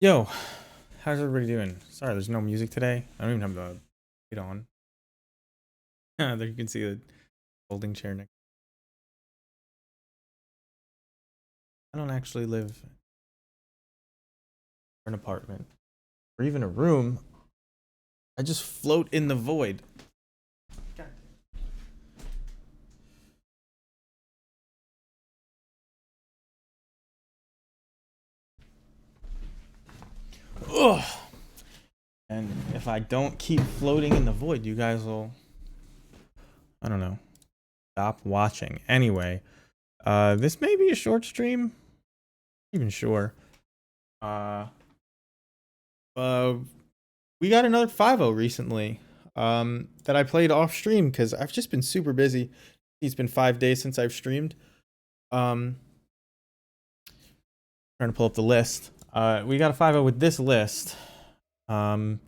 Yo, how's everybody doing? Sorry, there's no music today. I don't even have the it on. There you can see the folding chair next. I don't actually live in an apartment or even a room. I just float in the void. Ugh. And if I don't keep floating in the void, you guys will, I don't know, stop watching. Anyway, this may be a short stream. Not even sure. Uh, uh, we got another 5-0 recently. That I played off stream because I've just been super busy. It's been 5 days since I've streamed. Um, Trying to pull up the list. We got a 5-0 with this list. I'll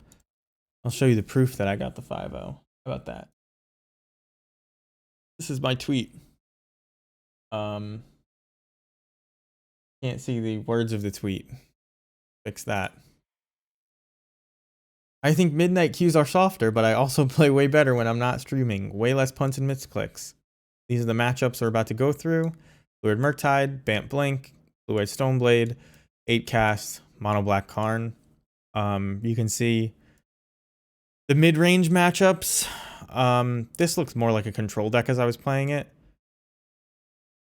show you the proof that I got the 5-0. How about that? This is my tweet. Can't see the words of the tweet. Fix that. I think midnight queues are softer, but I also play way better when I'm not streaming. Way less punts and misclicks. These are the matchups we're about to go through. Blue-Red Murktide, Bant Blink, Blue-Red Stoneblade, 8 cast, Mono Black Karn. You can see the mid-range matchups. This looks more like a control deck as I was playing it.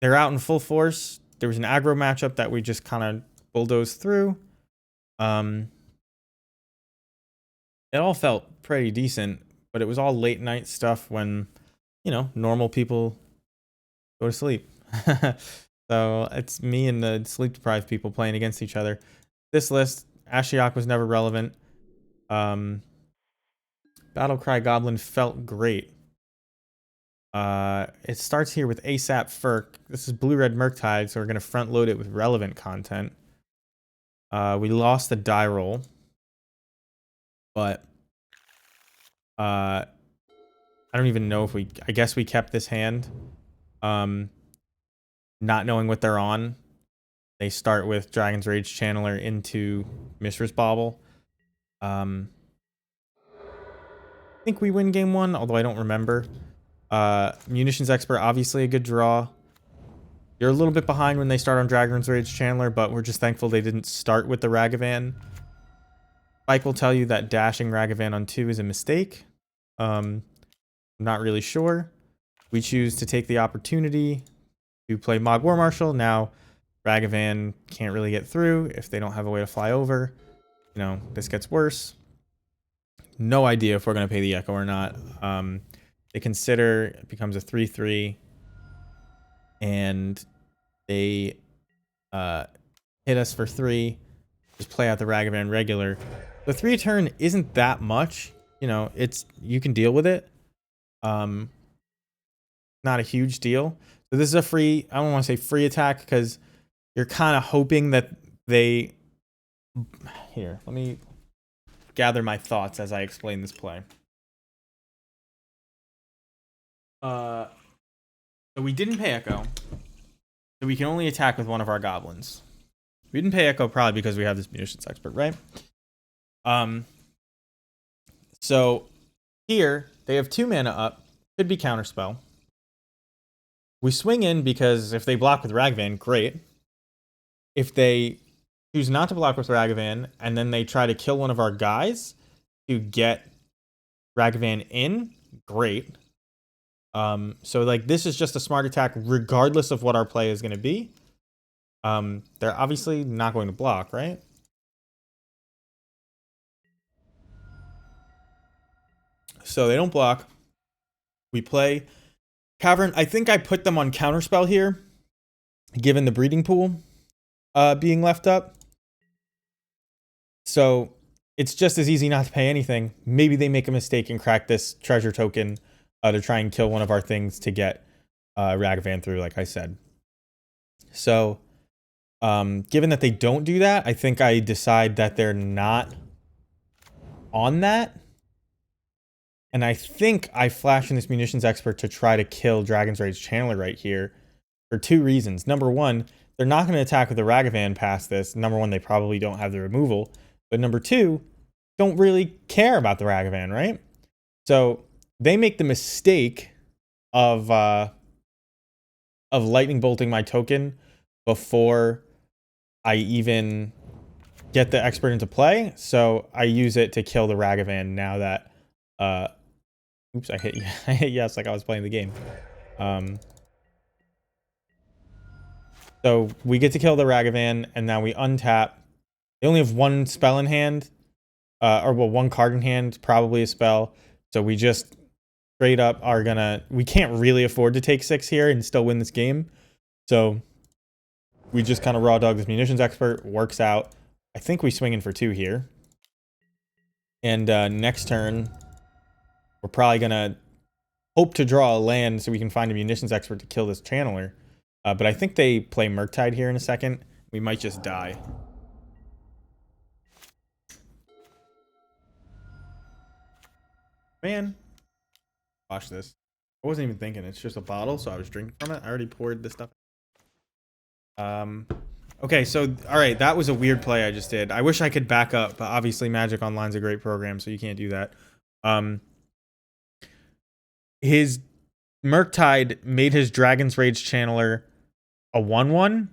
They're out in full force. There was an aggro matchup that we just kind of bulldozed through. It all felt pretty decent, but it was all late night stuff when, you know, normal people go to sleep. So it's me and the sleep deprived people playing against each other. This list, Ashiok was never relevant. Battlecry Goblin felt great. It starts here with ASAP Furk. This is Blue-Red Murktide, so we're going to front load it with relevant content. We lost the die roll. But I don't even know if I guess we kept this hand. Not knowing what they're on. They start with Dragon's Rage Channeler into Mishra's Bauble. I think we win game 1, although I don't remember. Munitions Expert, obviously a good draw. You're a little bit behind when they start on Dragon's Rage Channeler, but we're just thankful they didn't start with the Ragavan. Spike will tell you that dashing Ragavan on 2 is a mistake. I'm not really sure. We choose to take the opportunity to play Mog War Marshal. Now, Ragavan can't really get through if they don't have a way to fly over. You know, this gets worse. No idea if we're going to pay the Echo or not. They consider it becomes a 3/3. And they hit us for 3. Just play out the Ragavan regular. The 3 turn isn't that much. You know, you can deal with it. Not a huge deal. So this is a free, I don't want to say free attack because you're kind of hoping that they... Here, let me gather my thoughts as I explain this play. So we didn't pay Echo. So we can only attack with one of our goblins. We didn't pay Echo probably because we have this Munitions Expert, right? So here, they have 2 mana up. Could be Counterspell. We swing in because if they block with Ragavan, great. If they choose not to block with Ragavan and then they try to kill one of our guys to get Ragavan in, great. So like this is just a smart attack regardless of what our play is going to be. They're obviously not going to block, right? So they don't block. We play Cavern. I think I put them on Counterspell here, given the breeding pool being left up. So it's just as easy not to pay anything. Maybe they make a mistake and crack this treasure token to try and kill one of our things to get Ragavan through, like I said. So given that they don't do that, I think I decide that they're not on that. And I think I flash in this Munitions Expert to try to kill Dragon's Rage Channeler right here for 2 reasons. Number 1, they're not going to attack with the Ragavan past this. Number 1, they probably don't have the removal. But number 2, don't really care about the Ragavan, right? So they make the mistake of lightning bolting my token before I even get the expert into play. So I use it to kill the Ragavan now that oops, I hit yes like I was playing the game. So we get to kill the Ragavan and now we untap. They only have 1 spell in hand. Or well, 1 card in hand, probably a spell. So we just straight up are gonna... We can't really afford to take 6 here and still win this game. So we just kind of raw dog this Munitions Expert. Works out. I think we swing in for 2 here. And next turn, we're probably gonna hope to draw a land so we can find a Munitions Expert to kill this Channeler. But I think they play Murktide here in a second. We might just die. Man, watch this. I wasn't even thinking. It's just a bottle, so I was drinking from it. I already poured this stuff. Okay, so all right, that was a weird play I just did. I wish I could back up, but obviously Magic Online's a great program, so you can't do that. His Murktide made his Dragon's Rage Channeler a 1/1,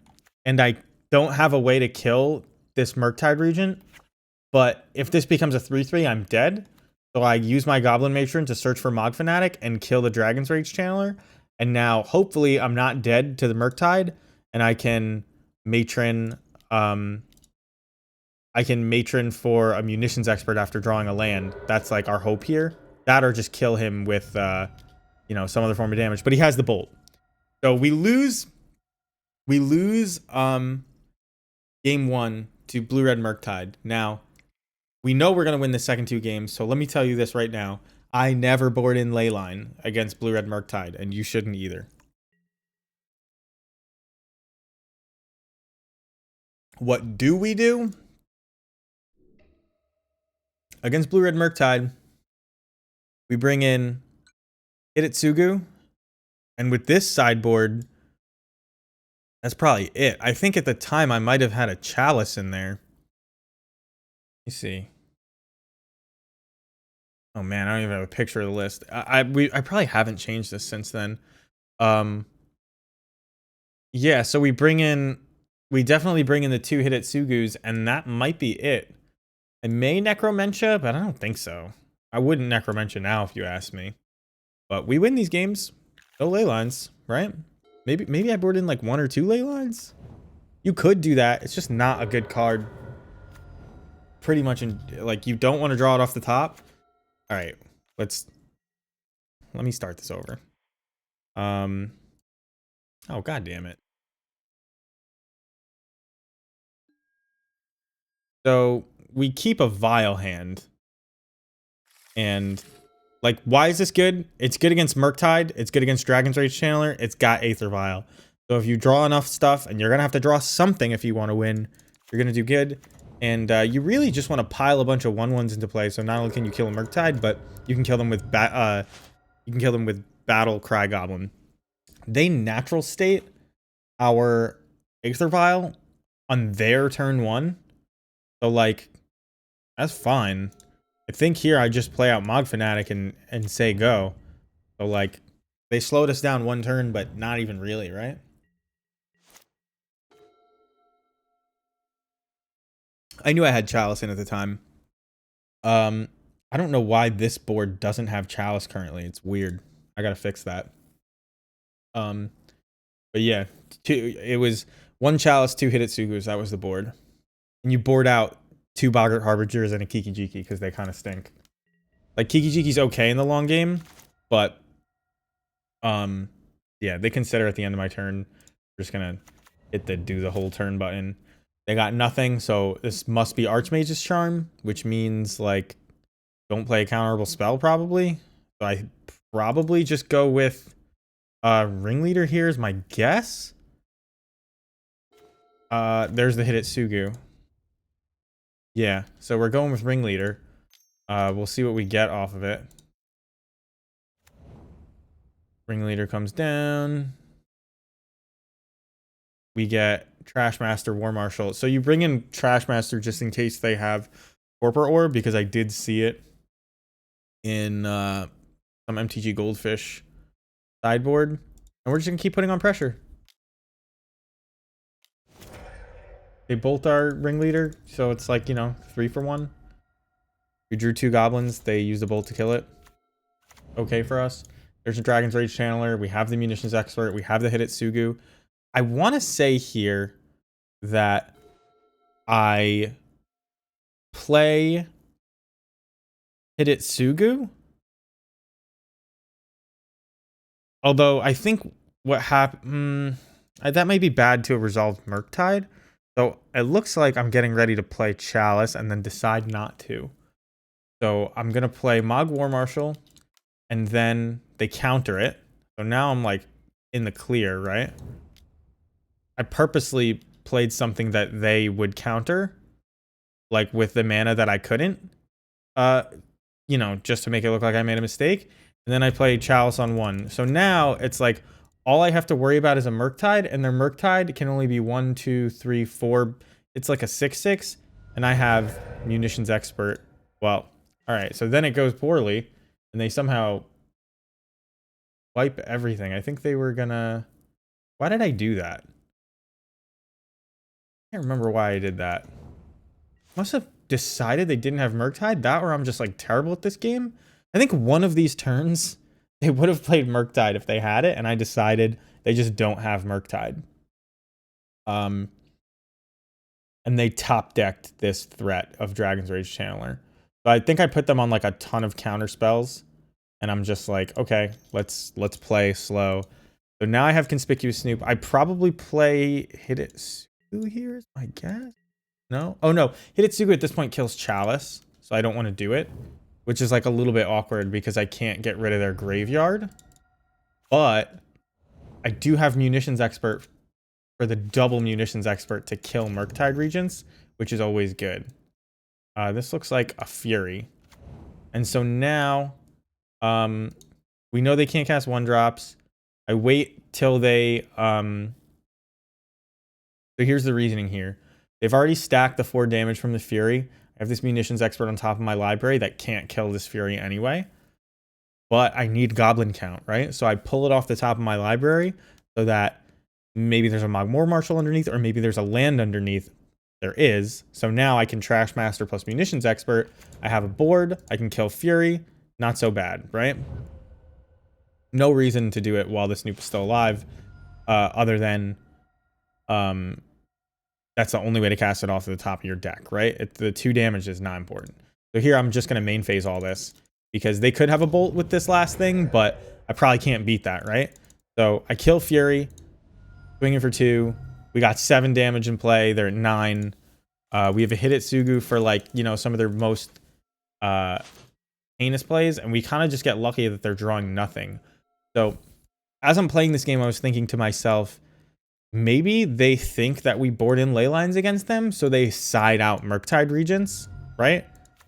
and I don't have a way to kill this Murktide Regent. But if this becomes a 3/3, I'm dead. So I use my Goblin Matron to search for Mog Fanatic and kill the Dragon's Rage Channeler. And now, hopefully, I'm not dead to the Murktide, and I can Matron. I can Matron for a Munitions Expert after drawing a land. That's like our hope here. That or just kill him with, you know, some other form of damage. But he has the Bolt. So we lose. Game 1 to Blue-Red Murktide. Now, we know we're going to win the second 2 games, so let me tell you this right now. I never board in Leyline against Blue-Red Murktide, and you shouldn't either. What do we do? Against Blue-Red Murktide, we bring in Hitotsugu, and with this sideboard, that's probably it. I think at the time I might have had a Chalice in there. Let me see. Oh man, I don't even have a picture of the list. I probably haven't changed this since then. Yeah, so we definitely bring in the 2 Hitotsugus, and that might be it. I may Necromentia, but I don't think so. I wouldn't Necromentia now if you ask me. But we win these games. No ley lines, right? Maybe I board in like 1 or 2 ley lines. You could do that. It's just not a good card. Pretty much, like, you don't want to draw it off the top. All right, let me start this over. Oh, god damn it. So we keep a Vile hand. And, like, why is this good? It's good against Murktide. It's good against Dragon's Rage Channeler. It's got Aether Vial. So if you draw enough stuff, and you're going to have to draw something if you want to win, you're going to do good. And you really just want to pile a bunch of 1/1s into play. So not only can you kill a Murktide, but you can kill them with Battle Cry Goblin. They natural state our Aether Vial on their turn 1. So like, that's fine. I think here I just play out Mog Fanatic and say go. So like, they slowed us down 1 turn, but not even really, right? I knew I had Chalice in at the time. I don't know why this board doesn't have Chalice currently. It's weird. I gotta fix that. But yeah, it was 1 Chalice, 2 Hitotsugus. That was the board. And you board out 2 Boggart Harbingers and a Kiki-Jiki because they kind of stink. Like, Kiki-Jiki's okay in the long game, but yeah, they consider at the end of my turn. I'm just gonna hit the do the whole turn button. They got nothing, so this must be Archmage's Charm, which means, like, don't play a counterable spell, probably. So I probably just go with Ringleader here is my guess. There's the Hitotsugu. Yeah, so we're going with Ringleader. We'll see what we get off of it. Ringleader comes down. We get Trashmaster, War Marshal. So you bring in Trashmaster just in case they have Corporate Orb, because I did see it in some MTG Goldfish sideboard. And we're just going to keep putting on pressure. They bolt our Ringleader, so it's like, you know, 3 for 1. We drew 2 Goblins. They use the bolt to kill it. Okay for us. There's a Dragon's Rage Channeler. We have the Munitions Expert. We have the Hitotsugu. I want to say here that I play Hitotsugu. Although I think what happened... that may be bad to have resolved Murktide. So it looks like I'm getting ready to play Chalice and then decide not to. So I'm going to play Mog War Marshal. And then they counter it. So now I'm like in the clear, right? I purposely played something that they would counter, like with the mana that I couldn't, you know, just to make it look like I made a mistake. And then I played Chalice on 1. So now it's like all I have to worry about is a Murktide, and their Murktide can only be 1, 2, 3, 4. It's like a 6/6, and I have Munitions Expert. Well, all right, so then it goes poorly, and they somehow wipe everything. I think they were gonna... Why did I do that? I can't remember why I did that. Must have decided they didn't have Murktide, that or I'm just like terrible at this game. I think one of these turns they would have played Murktide if they had it, and I decided they just don't have Murktide. And they top decked this threat of Dragon's Rage Channeler. So I think I put them on like a ton of counter spells, and I'm just like, okay, let's play slow. So now I have Conspicuous Snoop. I probably play Hidetsugu here, is my guess. No? Oh no, Hidetsugu at this point kills Chalice, so I don't want to do it, which is like a little bit awkward because I can't get rid of their graveyard. But I do have Munitions Expert for the double Munitions Expert to kill Murktide Regents, which is always good. This looks like a Fury. And so now, we know they can't cast 1-drops. I wait till they, so here's the reasoning here. They've already stacked the 4 damage from the Fury. I have this Munitions Expert on top of my library that can't kill this Fury anyway. But I need Goblin count, right? So I pull it off the top of my library so that maybe there's a Mogmor Marshal underneath, or maybe there's a land underneath. There is. So now I can Trash Master plus Munitions Expert. I have a board. I can kill Fury. Not so bad, right? No reason to do it while the Snoop is still alive, other than that's the only way to cast it off to the top of your deck, right? The 2 damage is not important. So here I'm just going to main phase all this because they could have a bolt with this last thing, but I probably can't beat that, right? So I kill Fury, swinging for 2. We got 7 damage in play. They're at 9. We have a Hidetsugu for like, you know, some of their most heinous plays, and we kind of just get lucky that they're drawing nothing. So as I'm playing this game, I was thinking to myself, maybe they think that we board in ley lines against them, so they side out Murktide Regents, right?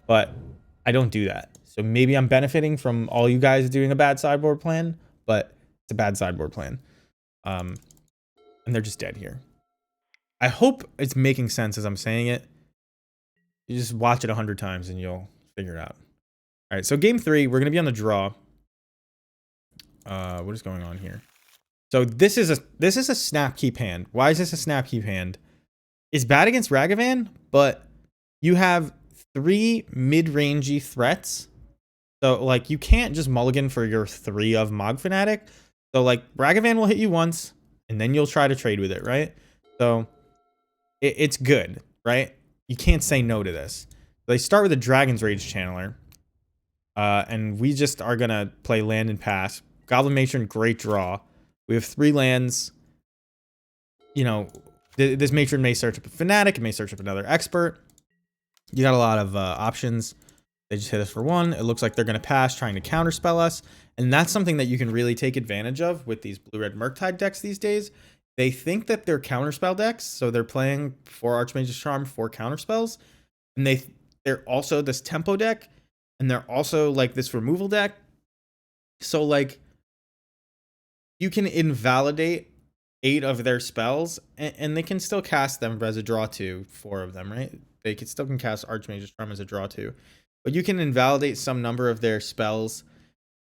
But I don't do that. So maybe I'm benefiting from all you guys doing a bad sideboard plan, but it's a bad sideboard plan. And they're just dead here. I hope it's making sense as I'm saying it. You just watch it 100 times and you'll figure it out. All right, so game 3, we're going to be on the draw. What is going on here? So this is a Snapkeep hand. Why is this a Snapkeep hand? It's bad against Ragavan, but you have 3 mid-rangey threats. So like you can't just mulligan for your 3 of Mog Fanatic. So like Ragavan will hit you once, and then you'll try to trade with it, right? So it's good, right? You can't say no to this. They start with a Dragon's Rage Channeler. And we just are going to play land and pass. Goblin Matron, great draw. We have 3 lands. You know, this Matron may search up a Fanatic. It may search up another Expert. You got a lot of options. They just hit us for 1. It looks like they're going to pass, trying to counterspell us. And that's something that you can really take advantage of with these blue-red Murktide decks these days. They think that they're counterspell decks, so they're playing 4 Archmage's Charm, 4 counterspells. And they're also this tempo deck, and they're also like this removal deck. So like you can invalidate 8 of their spells, and they can still cast them as a draw 2, 4 of them, right? They still can cast Archmage's Charm as a draw 2. But you can invalidate some number of their spells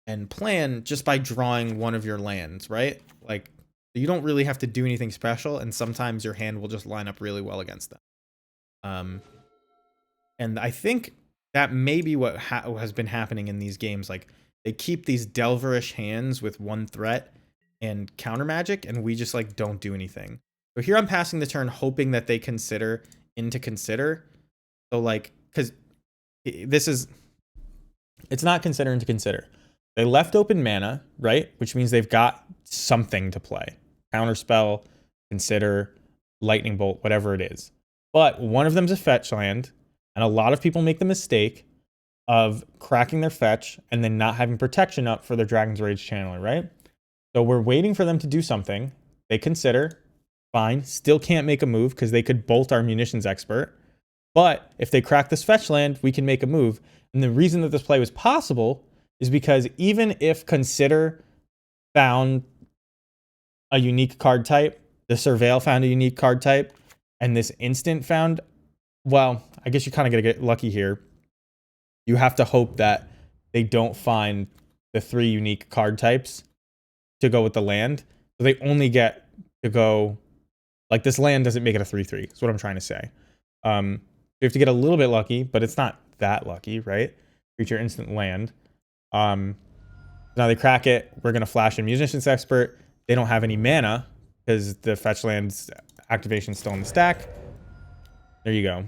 and plan just by drawing one of your lands, right? Like, you don't really have to do anything special, and sometimes your hand will just line up really well against them. And I think that may be what has been happening in these games. Like, they keep these Delverish hands with 1 threat and counter magic, and we just like don't do anything. So here I'm passing the turn hoping that they consider into consider. So like, because it's not consider into consider. They left open mana, right? Which means they've got something to play. Counterspell, consider, lightning bolt, whatever it is. But one of them's a fetch land, and a lot of people make the mistake of cracking their fetch and then not having protection up for their Dragon's Rage Channeler, right? So we're waiting for them to do something. They consider, fine, still can't make a move because they could bolt our Munitions Expert. But if they crack this fetch land, we can make a move. And the reason that this play was possible is because even if consider found a unique card type. The Surveil found a unique card type. And this instant found, well, I guess you kind of gotta get lucky here. You have to hope that they don't find the 3 unique card types to go with the land. So they only get to go, like this land doesn't make it a 3/3. That's what I'm trying to say. You have to get a little bit lucky, but it's not that lucky, right? Creature instant land. Now they crack it. We're gonna flash in Munitions Expert. They don't have any mana because the fetch land's activation is still in the stack. There you go.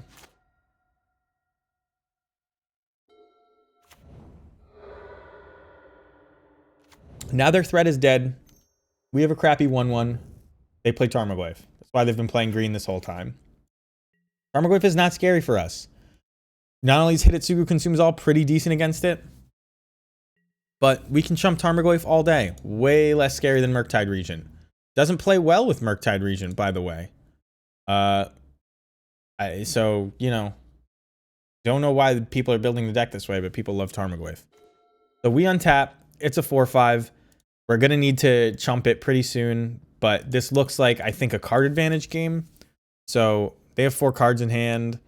Now their threat is dead. We have a crappy 1/1. They play Tarmogoyf. That's why they've been playing green this whole time. Tarmogoyf is not scary for us. Not only is Hidetsugu Consumes All pretty decent against it, but we can chump Tarmogoyf all day. Way less scary than Murktide Regent. Doesn't play well with Murktide Regent, by the way. So, you know, don't know why people are building the deck this way, but people love Tarmogoyf. So we untap. It's a 4/5. We're going to need to chump it pretty soon, but this looks like, I think, a card advantage game. So they have 4 cards in hand.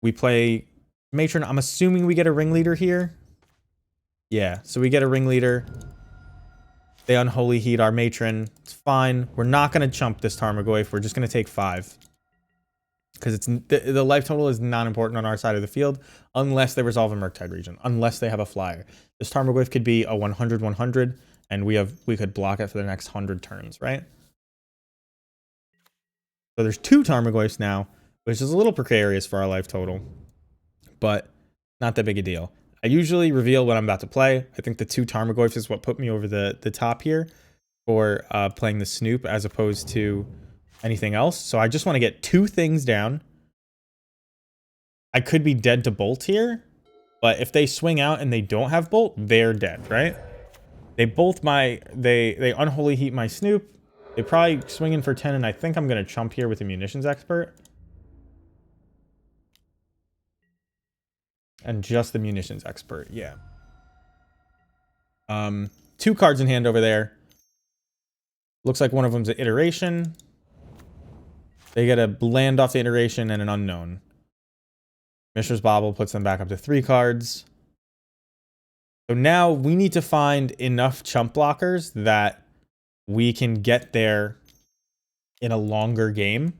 We play Matron. I'm assuming we get a ringleader here. Yeah, so we get a ringleader. They unholy heat our Matron. It's fine. We're not going to chump this Tarmogoyf. We're just going to take 5. Because it's the life total is not important on our side of the field unless they resolve a Murktide Regent, unless they have a flyer. This Tarmogoyf could be a 100/100, and we could block it for the next 100 turns, right? So there's 2 Tarmogoyfs now, which is a little precarious for our life total, but not that big a deal. I usually reveal what I'm about to play. I think the 2 Tarmogoyfs is what put me over the top here for playing the Snoop as opposed to anything else. So I just want to get 2 things down. I could be dead to Bolt here, but if they swing out and they don't have Bolt, they're dead, right? They bolt they unholy heat my Snoop. They probably swing in for 10, and I think I'm going to chump here with the Munitions Expert. And just the Munitions Expert, yeah. 2 cards in hand over there. Looks like one of them's an Iteration. They get a land off the Iteration and an Unknown. Mishra's Bauble puts them back up to 3 cards. So now we need to find enough chump blockers that we can get there in a longer game.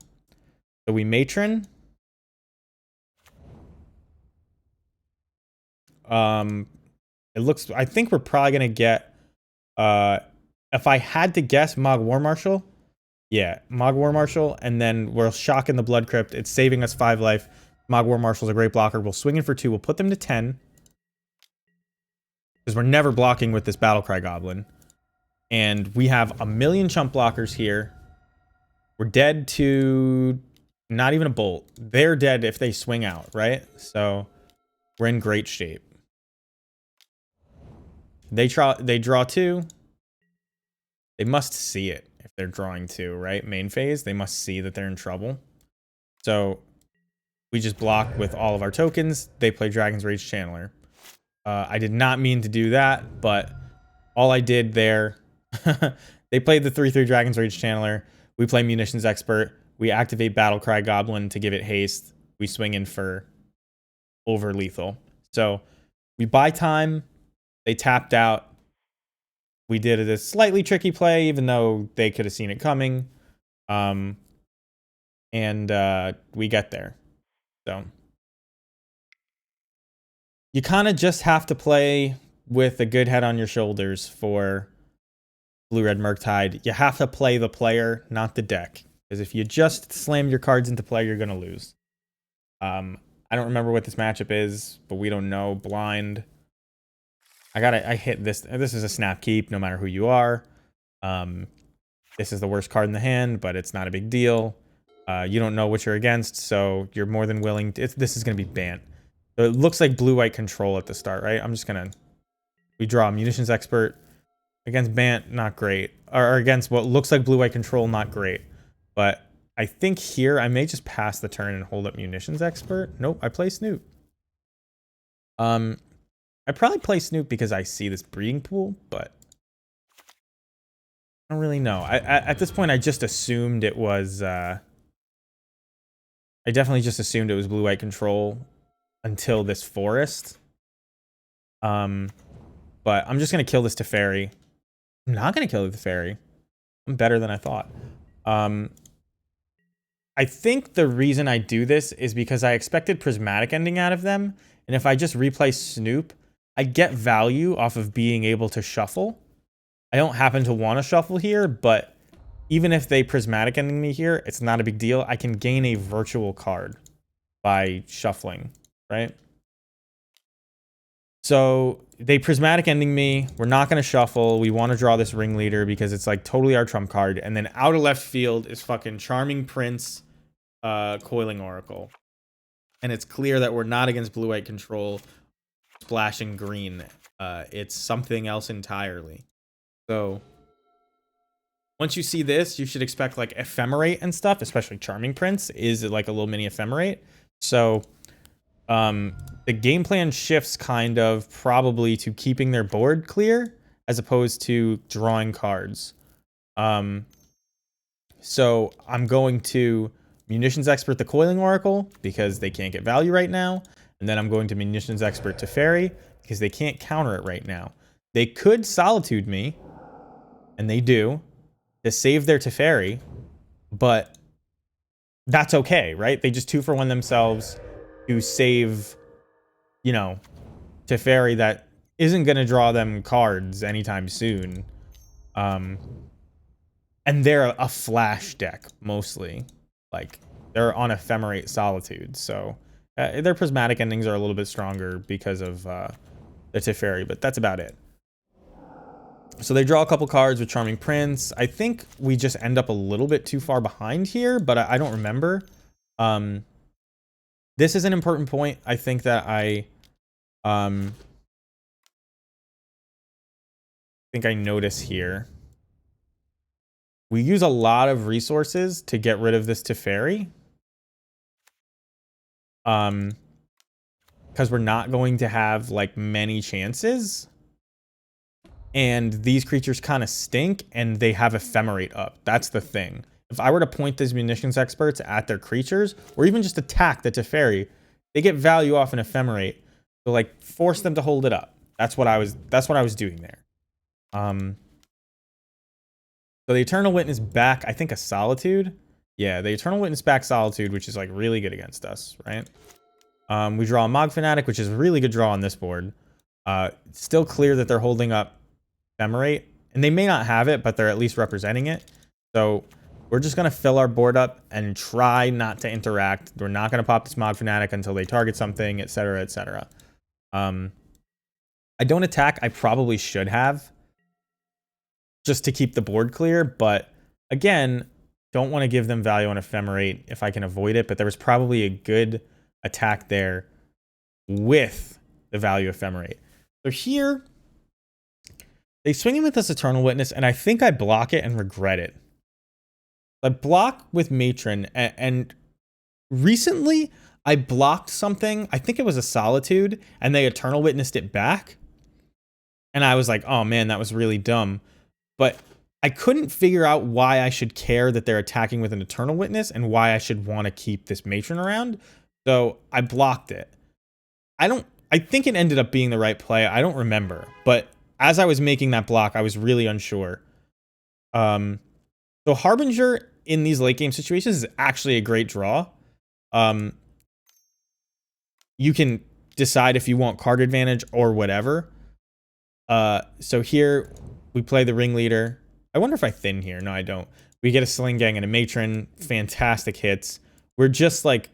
So we Matron. It looks, I think we're probably going to get, if I had to guess, Mog War Marshal. Yeah, Mog War Marshal, and then we're shocking the Blood Crypt. It's saving us 5 life. Mog War Marshal's a great blocker. We'll swing in for 2. We'll put them to 10. Because we're never blocking with this Battlecry Goblin. And we have a million chump blockers here. We're dead to not even a Bolt. They're dead if they swing out, right? So we're in great shape. They draw 2. They must see it if they're drawing 2, right? Main phase, they must see that they're in trouble. So we just block with all of our tokens. They play Dragon's Rage Channeler. I did not mean to do that, but all I did there, they played the 3/3 Dragon's Rage Channeler. We play Munitions Expert. We activate Battlecry Goblin to give it haste. We swing in for over lethal. So we buy time. They tapped out. We did a slightly tricky play, even though they could have seen it coming. And we get there. So you kind of just have to play with a good head on your shoulders for Blue-Red Murktide. You have to play the player, not the deck. Because if you just slam your cards into play, you're going to lose. I don't remember what this matchup is, but we don't know. Blind. I hit this. This is a snap keep, no matter who you are. This is the worst card in the hand, but it's not a big deal. You don't know what you're against, so you're more than willing to... This is going to be Bant. So it looks like blue-white control at the start, right? I'm just going to... We draw a Munitions Expert. Against Bant, not great. Or against what looks like blue-white control, not great. But I think here, I may just pass the turn and hold up Munitions Expert. Nope, I play Snoop. I probably play Snoop because I see this breeding pool, but I don't really know. At this point, I just assumed it was, I definitely just assumed it was blue-white control until this forest. But I'm just going to kill this Teferi. I'm not going to kill the Teferi. I'm better than I thought. I think the reason I do this is because I expected Prismatic Ending out of them. And if I just replay Snoop, I get value off of being able to shuffle. I don't happen to want to shuffle here, but even if they Prismatic Ending me here, it's not a big deal. I can gain a virtual card by shuffling, right? So they Prismatic Ending me. We're not going to shuffle. We want to draw this Ringleader because it's like totally our trump card. And then out of left field is fucking Charming Prince, Coiling Oracle. And it's clear that we're not against blue-white control, splashing green. It's something else entirely. So once you see this, you should expect like Ephemerate and stuff, especially Charming Prince is like a little mini Ephemerate. So the game plan shifts kind of probably to keeping their board clear as opposed to drawing cards. So I'm going to Munitions Expert the Coiling Oracle because they can't get value right now. And then I'm going to Munitions Expert Teferi because they can't counter it right now. They could Solitude me, and they do, to save their Teferi, but that's okay, right? They just 2-for-1 themselves to save, you know, Teferi that isn't going to draw them cards anytime soon. And they're a flash deck, mostly. Like, they're on Ephemerate Solitude, so their Prismatic Endings are a little bit stronger because of the Teferi, but that's about it. So they draw a couple cards with Charming Prince. I think we just end up a little bit too far behind here, but I don't remember. This is an important point. I think that I notice here. We use a lot of resources to get rid of this Teferi. Because we're not going to have like many chances. And these creatures kind of stink and they have Ephemerate up. That's the thing. If I were to point these Munitions Experts at their creatures, or even just attack the Teferi, they get value off an Ephemerate. So like force them to hold it up. That's what I was doing there. So the Eternal Witness back, I think a Solitude. Yeah, the Eternal Witness back Solitude, which is like really good against us, right? We draw a Mog Fanatic, which is a really good draw on this board. It's still clear that they're holding up Ephemerate, and they may not have it, but they're at least representing it. So we're just going to fill our board up and try not to interact. We're not going to pop this Mog Fanatic until they target something, etc., etc. I don't attack. I probably should have, just to keep the board clear, but again, don't want to give them value on Ephemerate if I can avoid it, but there was probably a good attack there with the value Ephemerate. So here, they swing in with this Eternal Witness, and I think I block it and regret it. I block with Matron, and recently I blocked something, I think it was a Solitude, and they Eternal Witnessed it back. And I was like, oh man, that was really dumb. But I couldn't figure out why I should care that they're attacking with an Eternal Witness and why I should want to keep this Matron around. So I blocked it. I think it ended up being the right play. I don't remember. But as I was making that block, I was really unsure. So Harbinger in these late game situations is actually a great draw. You can decide if you want card advantage or whatever. So here we play the Ringleader. I wonder if I thin here. No, I don't. We get a Sling Gang and a Matron. Fantastic hits. We're just like,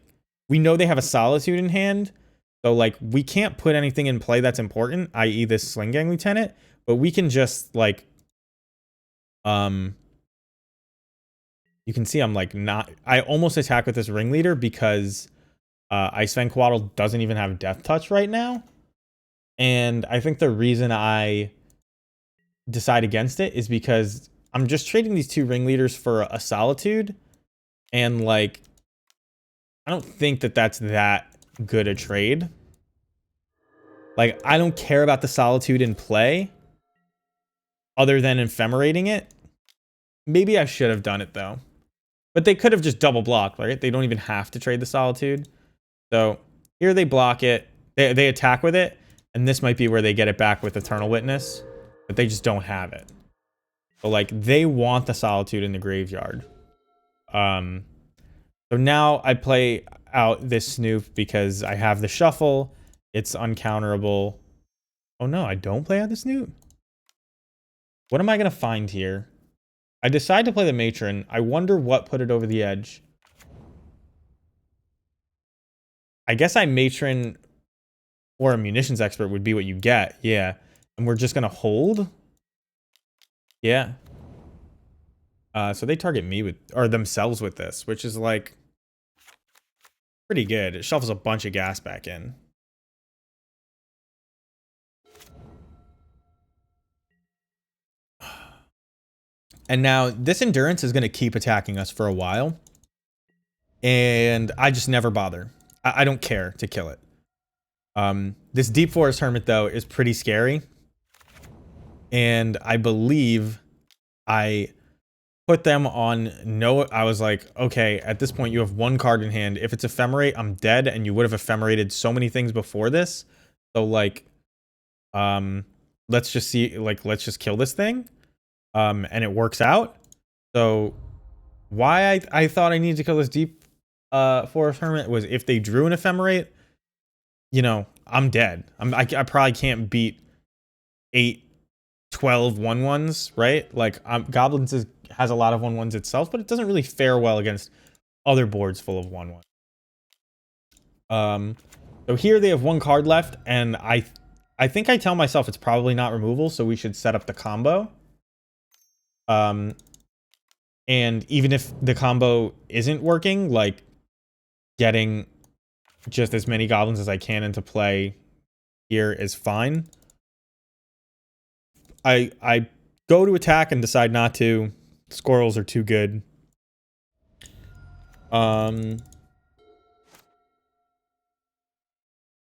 we know they have a Solitude in hand. So like, we can't put anything in play that's important, i.e. this Sling Gang Lieutenant, but we can just like, you can see I'm like not, I almost attack with this Ringleader because Icevan Quaddle doesn't even have Death Touch right now. And I think the reason I decide against it is because I'm just trading these two Ringleaders for a Solitude. And like, I don't think that that's that good a trade. Like, I don't care about the Solitude in play other than ephemerating it. Maybe I should have done it though. But they could have just double blocked, right? They don't even have to trade the Solitude. So here they block it. They attack with it. And this might be where they get it back with Eternal Witness. But they just don't have it. So like they want the Solitude in the graveyard. So now I play out this Snoop because I have the Shuffle. It's uncounterable. Oh no, I don't play out the Snoop. What am I going to find here? I decide to play the Matron. I wonder what put it over the edge. I guess I Matron or a Munitions Expert would be what you get. Yeah. And we're just going to hold? Yeah. So they target me with, or themselves with this, which is like pretty good. It shuffles a bunch of gas back in. And now this Endurance is going to keep attacking us for a while. And I just never bother. I don't care to kill it. This Deep Forest Hermit, though, is pretty scary. And I believe I put them on no. I was like, okay, at this point, you have one card in hand. If it's Ephemerate, I'm dead. And you would have ephemerated so many things before this. So, like, let's just see, like, let's just kill this thing. And it works out. So why I thought I needed to kill this Deep Forest Hermit was if they drew an Ephemerate, you know, I'm dead. I probably can't beat 8, 12 1/1s, right? Like Goblins has a lot of 1/1s itself, but it doesn't really fare well against other boards full of 1/1. So here they have one card left, and I think I tell myself it's probably not removal, so we should set up the combo. And even if the combo isn't working, like getting just as many goblins as I can into play here is fine. I go to attack and decide not to. Squirrels are too good.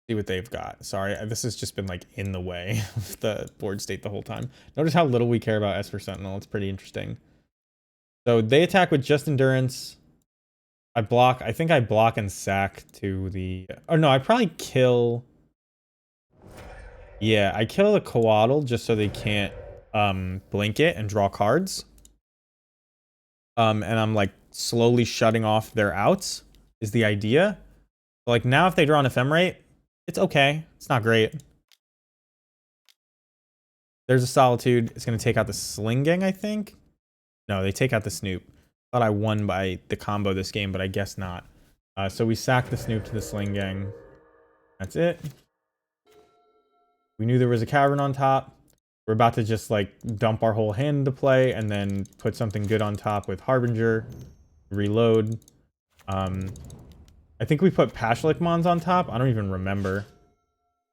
See what they've got. Sorry, this has just been like in the way of the board state the whole time. Notice how little we care about Esper Sentinel. It's pretty interesting. So they attack with just Endurance. I block. I think I block and sack to the... Oh, no, I probably kill... Yeah, I kill the Coatl just so they can't blink it and draw cards. And I'm like slowly shutting off their outs is the idea. But, like now if they draw an Ephemerate, it's okay. It's not great. There's a Solitude. It's going to take out the Sling Gang, I think. No, they take out the Snoop. Thought I won by the combo this game, but I guess not. So we sack the Snoop to the Sling Gang. That's it. We knew there was a Cavern on top. We're about to just like dump our whole hand into play and then put something good on top with Harbinger. Reload. I think we put Pashlik Mons on top. I don't even remember.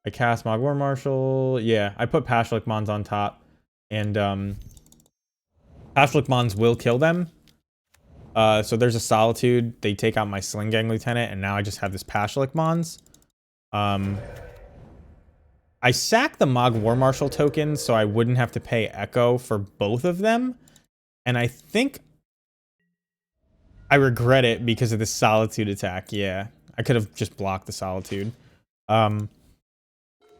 I cast Mogwar Marshal. Yeah, I put Pashlik Mons on top. And Pashlik Mons will kill them. So there's a Solitude. They take out my Sling Gang Lieutenant, and now I just have this Pashlik Mons. I sacked the Mog War Marshal token so I wouldn't have to pay Echo for both of them. And I think I regret it because of the Solitude attack. Yeah, I could have just blocked the Solitude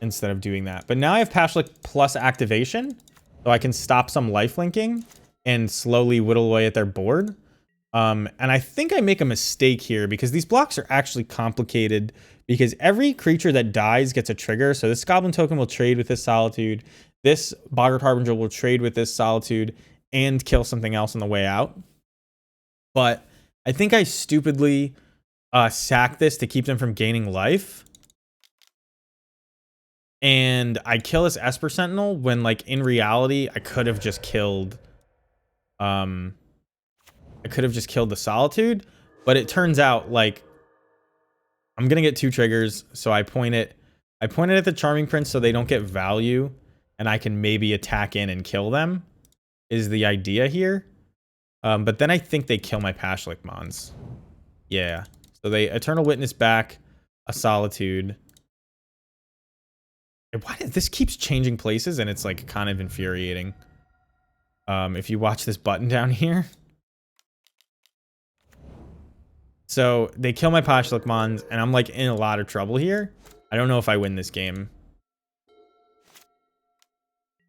instead of doing that. But now I have Pashlik plus activation, so I can stop some lifelinking and slowly whittle away at their board. And I think I make a mistake here because these blocks are actually complicated because every creature that dies gets a trigger. So this Goblin token will trade with this Solitude. This Boggart Harbinger will trade with this Solitude and kill something else on the way out. But I think I stupidly sack this to keep them from gaining life. And I kill this Esper Sentinel when, like, in reality, I could have just killed... I could have just killed the Solitude, but it turns out, like, I'm gonna get 2 triggers, so I point it at the Charming Prince so they don't get value, and I can maybe attack in and kill them, is the idea here. But then I think they kill my Pashlik Mons. Yeah. So they Eternal Witness back, a Solitude. Why this keeps changing places, and it's, like, kind of infuriating. If you watch this button down here. So they kill my Pashlikmons, and I'm like in a lot of trouble here. I don't know if I win this game.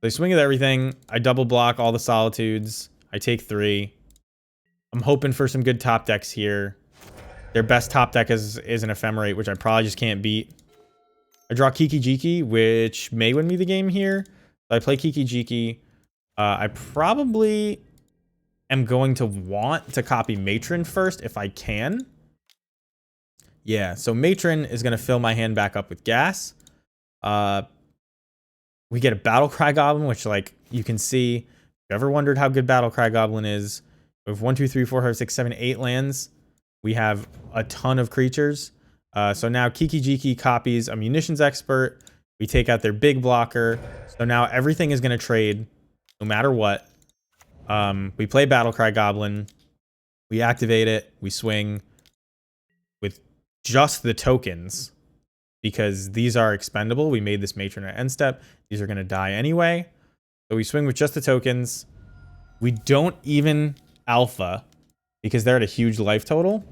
They swing at everything. I double block all the Solitudes. I take 3. I'm hoping for some good top decks here. Their best top deck is an Ephemerate, which I probably just can't beat. I draw Kiki Jiki, which may win me the game here. So I play Kiki Jiki. I probably am going to want to copy Matron first if I can. Yeah, so Matron is going to fill my hand back up with gas. We get a Battlecry Goblin, which, like, you can see. If you ever wondered how good Battlecry Goblin is, we have 1, 2, 3, 4, 5, 6, 7, 8 lands. We have a ton of creatures. So now Kiki Jiki copies a Munitions Expert. We take out their big blocker. So now everything is going to trade no matter what. We play Battlecry Goblin. We activate it. We swing with just the tokens because these are expendable. We made this Matron at end step. These are going to die anyway. So we swing with just the tokens. We don't even alpha because they're at a huge life total.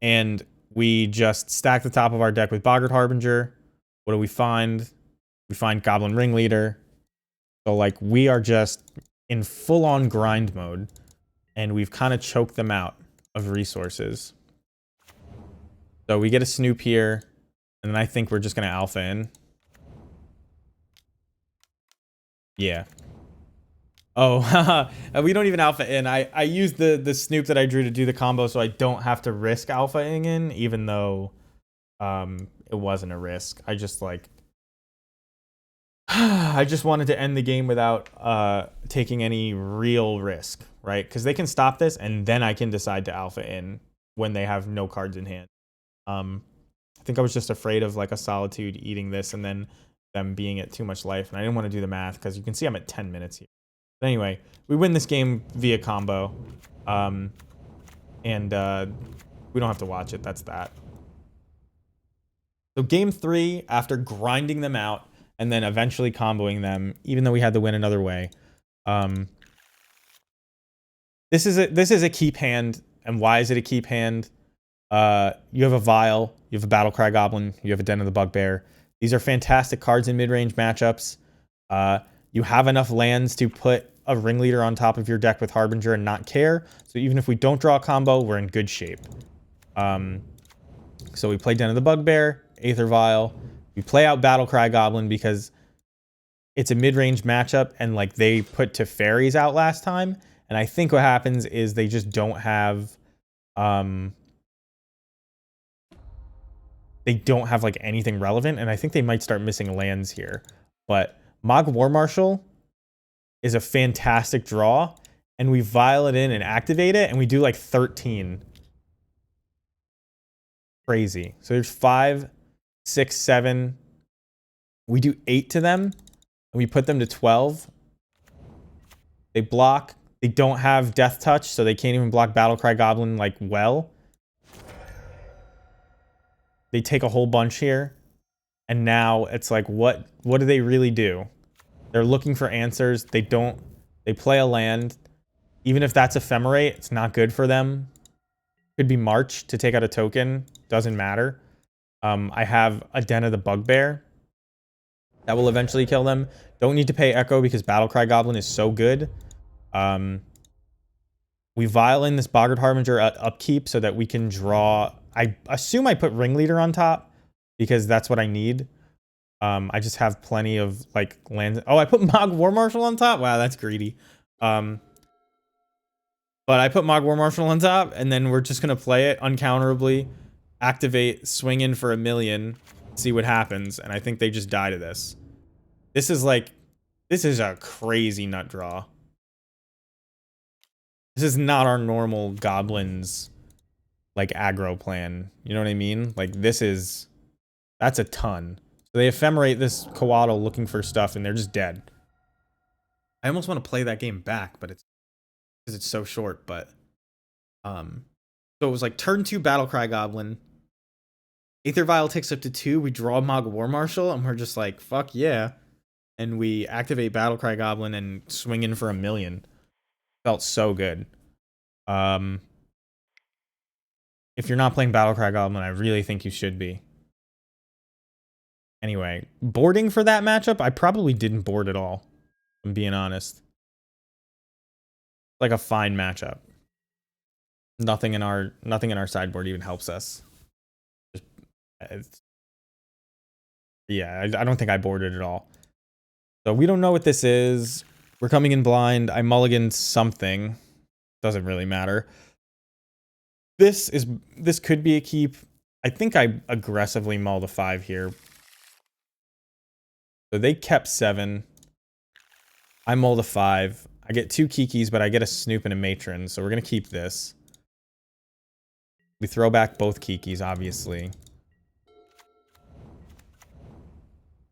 And we just stack the top of our deck with Boggart Harbinger. What do we find? We find Goblin Ringleader. So, like, we are just in full-on grind mode. And we've kind of choked them out of resources. So we get a Snoop here. And then I think we're just going to alpha in. Yeah. Oh, we don't even alpha in. I used the Snoop that I drew to do the combo so I don't have to risk alphaing in, even though it wasn't a risk. I just, like... I just wanted to end the game without taking any real risk, right? Because they can stop this, and then I can decide to alpha in when they have no cards in hand. I think I was just afraid of, like, a Solitude eating this and then them being at too much life, and I didn't want to do the math because you can see I'm at 10 minutes here. But anyway, we win this game via combo, and we don't have to watch it. That's that. So game 3, after grinding them out and then eventually comboing them, even though we had to win another way, this is a keep hand. And why is it a keep hand? You have a Vial, you have a Battlecry Goblin, you have a Den of the Bugbear. These are fantastic cards in mid-range matchups. You have enough lands to put a Ringleader on top of your deck with Harbinger and not care. So even if we don't draw a combo, we're in good shape. So we play Den of the Bugbear, Aether Vial. We play out Battlecry Goblin because it's a mid-range matchup and, like, they put Teferis out last time. And I think what happens is they just don't have... they don't have, like, anything relevant. And I think they might start missing lands here. But... Mog War Marshal is a fantastic draw, and we Vial it in and activate it, and we do like 13. Crazy. So there's 5, 6, 7. We do 8 to them, and we put them to 12. They block. They don't have Death Touch, so they can't even block Battlecry Goblin, like, well. They take a whole bunch here, and now it's like, what do they really do? They're looking for answers. They play a land. Even if that's Ephemerate, it's not good for them. Could be March to take out a token. Doesn't matter. I have a Den of the Bugbear. That will eventually kill them. Don't need to pay Echo because Battlecry Goblin is so good. We Vial in this Boggart Harbinger at upkeep so that we can draw... I assume I put Ringleader on top because that's what I need. I just have plenty of, like, lands. Oh, I put Mog War Marshal on top? Wow, that's greedy. But I put Mog War Marshal on top, and then we're just going to play it uncounterably, activate, swing in for 1,000,000, see what happens, and I think they just die to this. This is, like, this is a crazy nut draw. This is not our normal Goblins, like, aggro plan. You know what I mean? Like, this is... That's a ton. So they Ephemerate this Coatl looking for stuff, and they're just dead. I almost want to play that game back, but it's because it's so short. But so it was like turn 2 Battlecry Goblin. Aether Vial takes up to 2. We draw Mog War Marshal, and we're just like, fuck yeah. and we activate Battlecry Goblin and swing in for 1,000,000. Felt so good. If you're not playing Battlecry Goblin, I really think you should be. Anyway, boarding for that matchup, I probably didn't board at all. I'm being honest. Like a fine matchup. Nothing in our sideboard even helps us. Yeah, I don't think I boarded at all. So we don't know what this is. We're coming in blind. I mulligan something. Doesn't really matter. This could be a keep. I think I aggressively mull the 5 here. So they kept 7. I mull the 5. I get 2 Kikis, but I get a Snoop and a Matron. So we're going to keep this. We throw back both Kikis, obviously.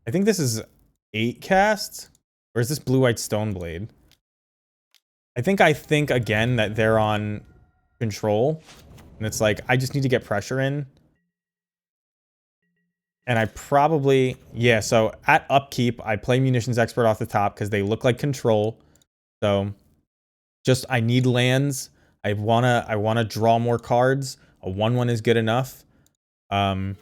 I think this is 8 cast. Or is this Blue-White Stoneblade? I think again that they're on control. And it's like, I just need to get pressure in. And I probably... Yeah, so at upkeep, I play Munitions Expert off the top because they look like control. So, just, I need lands. I wanna draw more cards. A 1/1 is good enough. So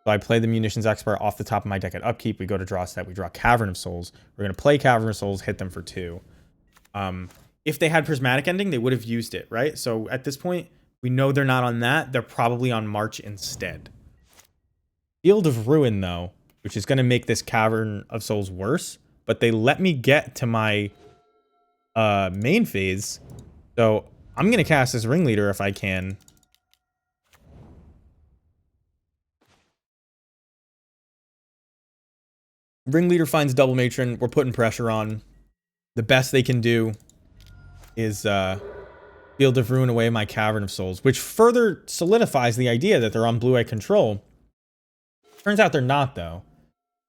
I play the Munitions Expert off the top of my deck at upkeep. We go to draw step. We draw Cavern of Souls. We're going to play Cavern of Souls, hit them for 2. If they had Prismatic Ending, they would have used it, right? So at this point, we know they're not on that. They're probably on March instead. Field of Ruin, though, which is going to make this Cavern of Souls worse. But they let me get to my main phase. So I'm going to cast this Ringleader if I can. Ringleader finds double matron. We're putting pressure on. The best they can do is Field of Ruin away my Cavern of Souls, which further solidifies the idea that they're on blue-white control. Turns out they're not, though.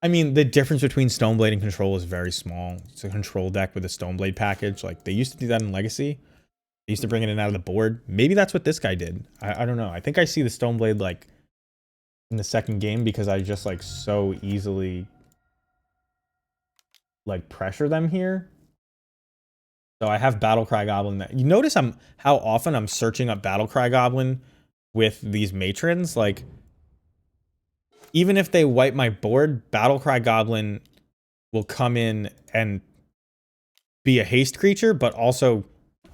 I mean, the difference between Stoneblade and Control is very small. It's a control deck with a Stoneblade package. Like, they used to do that in Legacy. They used to bring it in out of the board. Maybe that's what this guy did. I don't know. I think I see the Stoneblade, like, in the second game because I just, like, so easily, like, pressure them here. So I have Battlecry Goblin. You notice how often I'm searching up Battlecry Goblin with these matrons. Like, even if they wipe my board, Battlecry Goblin will come in and be a haste creature, but also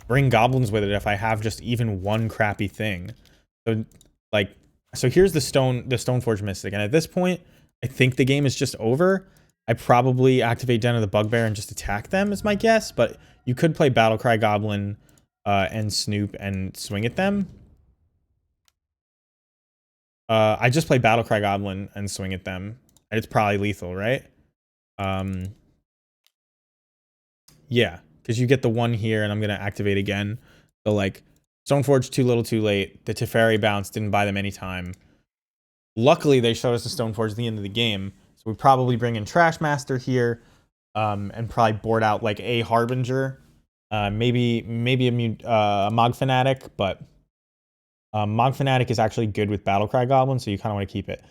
bring goblins with it if I have just even one crappy thing. So, like, so here's the Stoneforge Mystic, and at this point, I think the game is just over. I probably activate Den of the Bugbear and just attack them is my guess, but you could play Battlecry Goblin and Snoop and swing at them. I just play Battlecry Goblin and swing at them. It's probably lethal, right? Yeah, because you get the 1 here, and I'm going to activate again. So, like, Stoneforge too little too late. The Teferi bounce didn't buy them any time. Luckily, they showed us the Stoneforge at the end of the game. So we probably bring in Trashmaster here, and probably board out, like, a Harbinger. Maybe a Mog Fanatic, but Mog Fanatic is actually good with Battlecry Goblin, so you kind of want to keep it.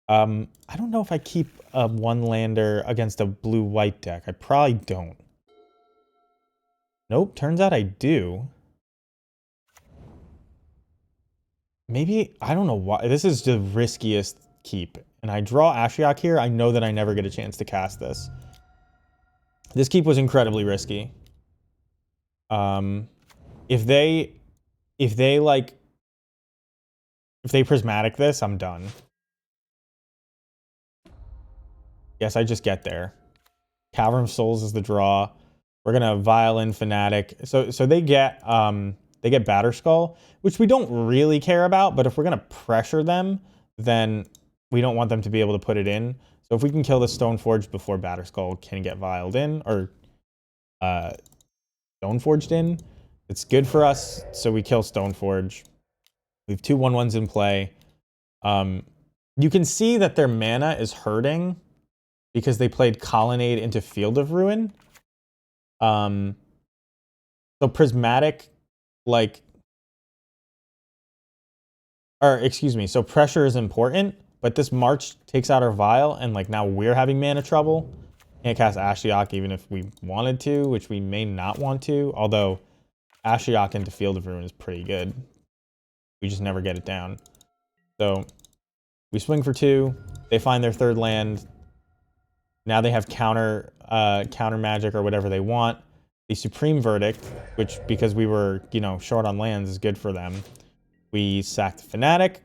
I don't know if I keep a 1-lander against a blue-white deck. I probably don't. Nope, turns out I do. Maybe, I don't know why. This is the riskiest keep. And I draw Ashiok here. I know that I never get a chance to cast this. This keep was incredibly risky. If they prismatic this, I'm done. Yes, I just get there. Cavern of Souls is the draw. We're gonna Violin Fanatic. So they get Batterskull, which we don't really care about, but if we're gonna pressure them, then we don't want them to be able to put it in. So if we can kill the Stoneforge before Batterskull can get vialed in, or Stoneforged in, it's good for us. So we kill Stoneforge. We have 2 1/1s in play. You can see that their mana is hurting because they played Colonnade into Field of Ruin. So Prismatic, like, or excuse me, so pressure is important, but this March takes out our Vial, and like now we're having mana trouble. Can't cast Ashiok even if we wanted to, which we may not want to. Although Ashiok into Field of Ruin is pretty good. We just never get it down. So we swing for 2. They find their 3rd land. Now they have counter magic or whatever they want. The Supreme Verdict, which because we were, you know, short on lands, is good for them. We sack the Fanatic.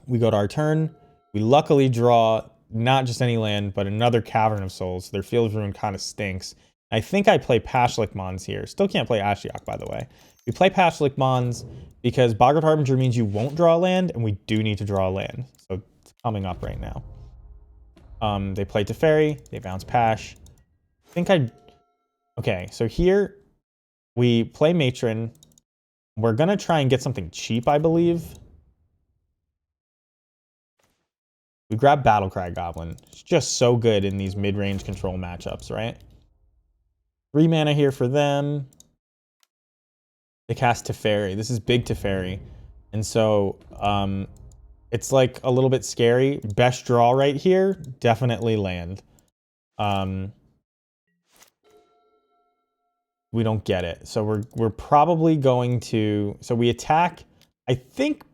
We go to our turn. We luckily draw not just any land, but another Cavern of Souls. Their Field of Ruin kind of stinks. I think I play Pashlik Mons here. Still can't play Ashiok, by the way. We play Pashlik Mons because Boggart Harbinger means you won't draw land, and we do need to draw land. So it's coming up right now. They play Teferi. They bounce Pash. I think I... Okay, so here we play Matron. We're going to try and get something cheap, I believe. We grab Battlecry Goblin. It's just so good in these mid-range control matchups, right? 3 mana here for them. They cast Teferi. This is big Teferi. And so it's like a little bit scary. Best draw right here, definitely land. We don't get it. So we're probably going to... So we attack... I think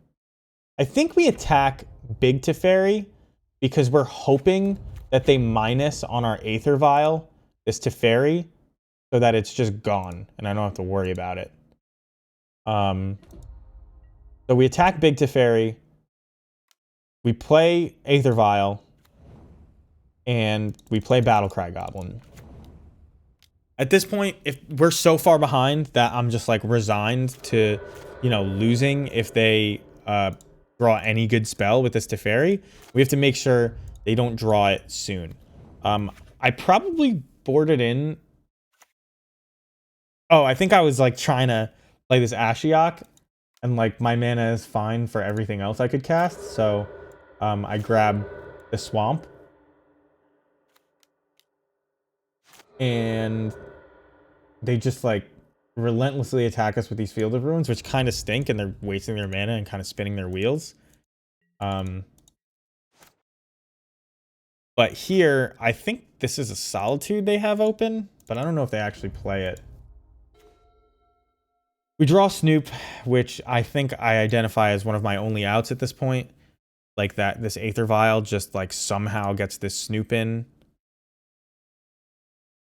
we attack big Teferi because we're hoping that they minus on our Aether Vial this Teferi so that it's just gone and I don't have to worry about it. So we attack big Teferi. We play Aether Vial. And we play Battlecry Goblin. At this point, if we're so far behind that I'm just like resigned to, you know, losing if they draw any good spell with this Teferi, we have to make sure they don't draw it soon. I probably boarded in. Oh, I think I was like trying to play this Ashiok, and like my mana is fine for everything else I could cast. So I grab the Swamp. And they just like relentlessly attack us with these Field of Ruins, which kind of stink, and they're wasting their mana and kind of spinning their wheels. But here, I think this is a Solitude they have open, but I don't know if they actually play it. We draw Snoop, which I think I identify as one of my only outs at this point. Like that, this Aether Vial just like somehow gets this Snoop in.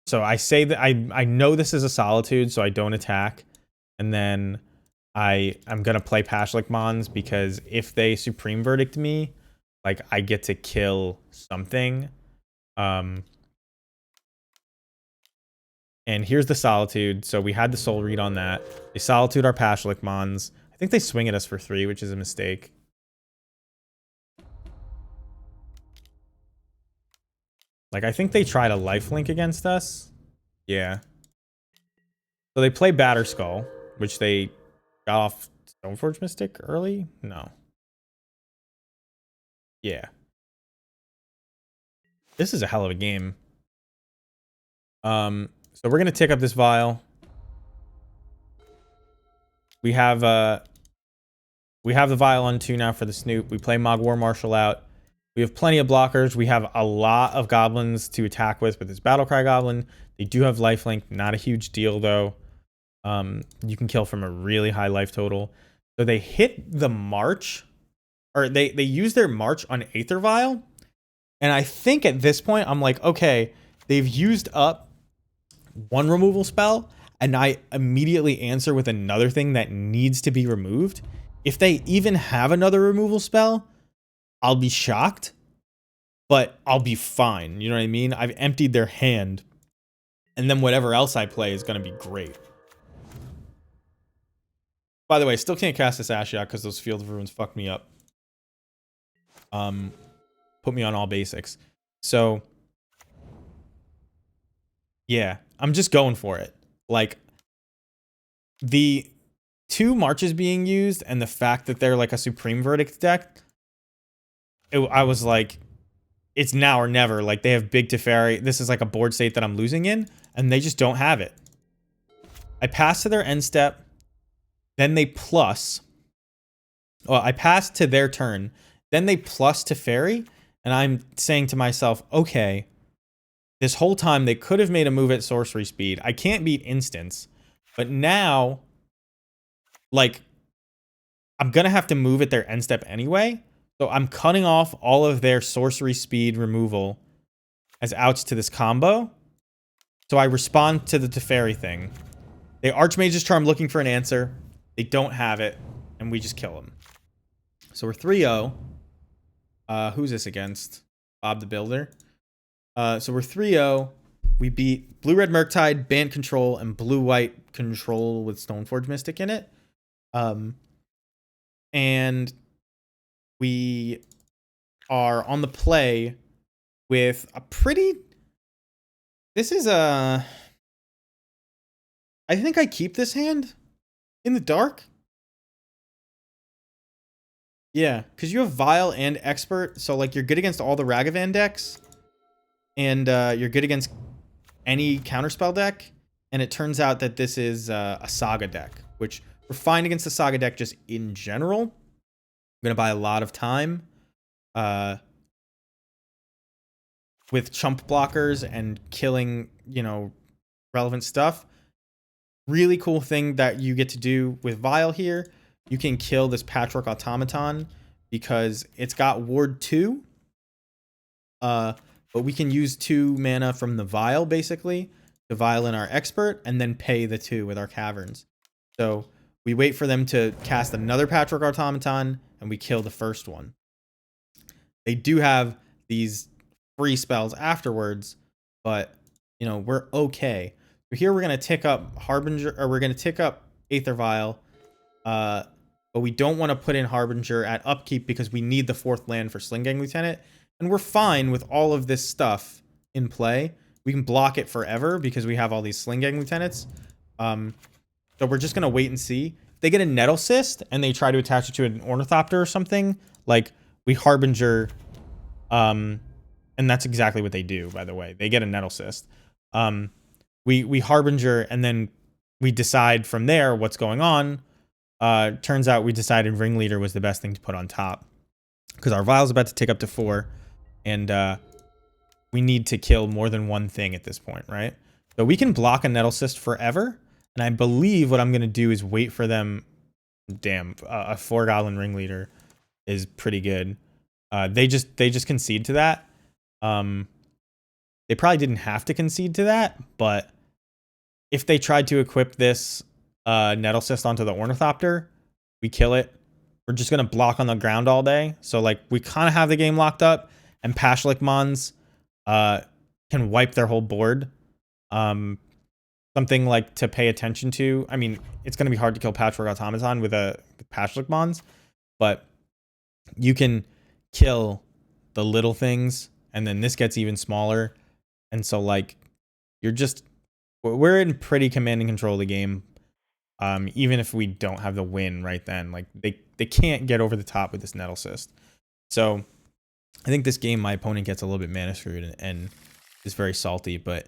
So I say that I know this is a Solitude, so I don't attack. And then I'm going to play Pashlik Mons because if they Supreme Verdict me, like I get to kill something. And here's the Solitude. So we had the Soul Read on that. They Solitude our Pashlik Mons. I think they swing at us for 3, which is a mistake. Like, I think they tried a lifelink against us. Yeah. So they play Batterskull, which they got off Stoneforge Mystic early? No. Yeah. This is a hell of a game. So we're going to tick up this Vial. We have the Vial on 2 now for the Snoop. We play Mogwar Marshal out. We have plenty of blockers. We have a lot of goblins to attack with this Battlecry Goblin. They do have lifelink. Not a huge deal, though. You can kill from a really high life total. So they hit the March. Or they use their March on Aether Vial. And I think at this point, I'm like, okay, they've used up one removal spell. And I immediately answer with another thing that needs to be removed. If they even have another removal spell, I'll be shocked, but I'll be fine. You know what I mean? I've emptied their hand, and then whatever else I play is going to be great. By the way, still can't cast this Ashiok because those Field of Ruins fucked me up. Put me on all basics. So, yeah, I'm just going for it. Like, the 2 Marches being used and the fact that they're like a Supreme Verdict deck, I was like, it's now or never. Like, they have big Teferi. This is like a board state that I'm losing in, and they just don't have it. I pass to their end step. Then they plus. Well, I pass to their turn. Then they plus Teferi, and I'm saying to myself, okay, this whole time they could have made a move at sorcery speed. I can't beat instants, but now, like, I'm going to have to move at their end step anyway. So I'm cutting off all of their sorcery speed removal as outs to this combo. So I respond to the Teferi thing. They Archmage's Charm looking for an answer. They don't have it, and we just kill them. So we're 3-0. Who's this against? Bob the Builder. So we're 3-0. We beat Blue-Red Murktide, Bant Control, and Blue-White Control with Stoneforge Mystic in it. And we are on the play with a pretty... This is a... I think I keep this hand in the dark. Yeah, because you have Vile and Expert, so like you're good against all the Ragavan decks, and you're good against any counterspell deck. And it turns out that this is a Saga deck, which we're fine against the Saga deck just in general. I'm gonna buy a lot of time with chump blockers and killing, you know, relevant stuff. Really cool thing that you get to do with Vile here. You can kill this Patchwork Automaton because it's got Ward 2. But we can use 2 mana from the Vile, basically, to Vile in our Expert, and then pay the 2 with our Caverns. So we wait for them to cast another Patchwork Automaton, and we kill the first one. They do have these free spells afterwards, but, you know, we're okay. So here we're going to tick up Harbinger, or we're going to tick up Aether Vial, but we don't want to put in Harbinger at upkeep because we need the 4th land for Sling-Gang Lieutenant. And we're fine with all of this stuff in play. We can block it forever because we have all these Sling-Gang Lieutenants. So we're just going to wait and see. If they get a Nettle Cyst and they try to attach it to an Ornithopter or something, like, we Harbinger, and that's exactly what they do, by the way. They get a Nettle Cyst. We Harbinger, and then we decide from there what's going on. Turns out we decided Ringleader was the best thing to put on top because our Vile's about to tick up to 4, and we need to kill more than one thing at this point, right? So we can block a Nettle Cyst forever, and I believe what I'm going to do is wait for them. Damn, a 4-Goblin Ringleader is pretty good. They just concede to that. They probably didn't have to concede to that, but if they tried to equip this Nettle Cyst onto the Ornithopter, we kill it. We're just going to block on the ground all day. So, like, we kind of have the game locked up, and Pashlik Mons can wipe their whole board. Something, like, to pay attention to. I mean, it's going to be hard to kill Patchwork Automaton with Pashlik Mons, but you can kill the little things, and then this gets even smaller. And so, like, we're in pretty command and control of the game. Even if we don't have the win right then, like, they can't get over the top with this Nettle Cyst. So I think this game my opponent gets a little bit mana screwed and is very salty. But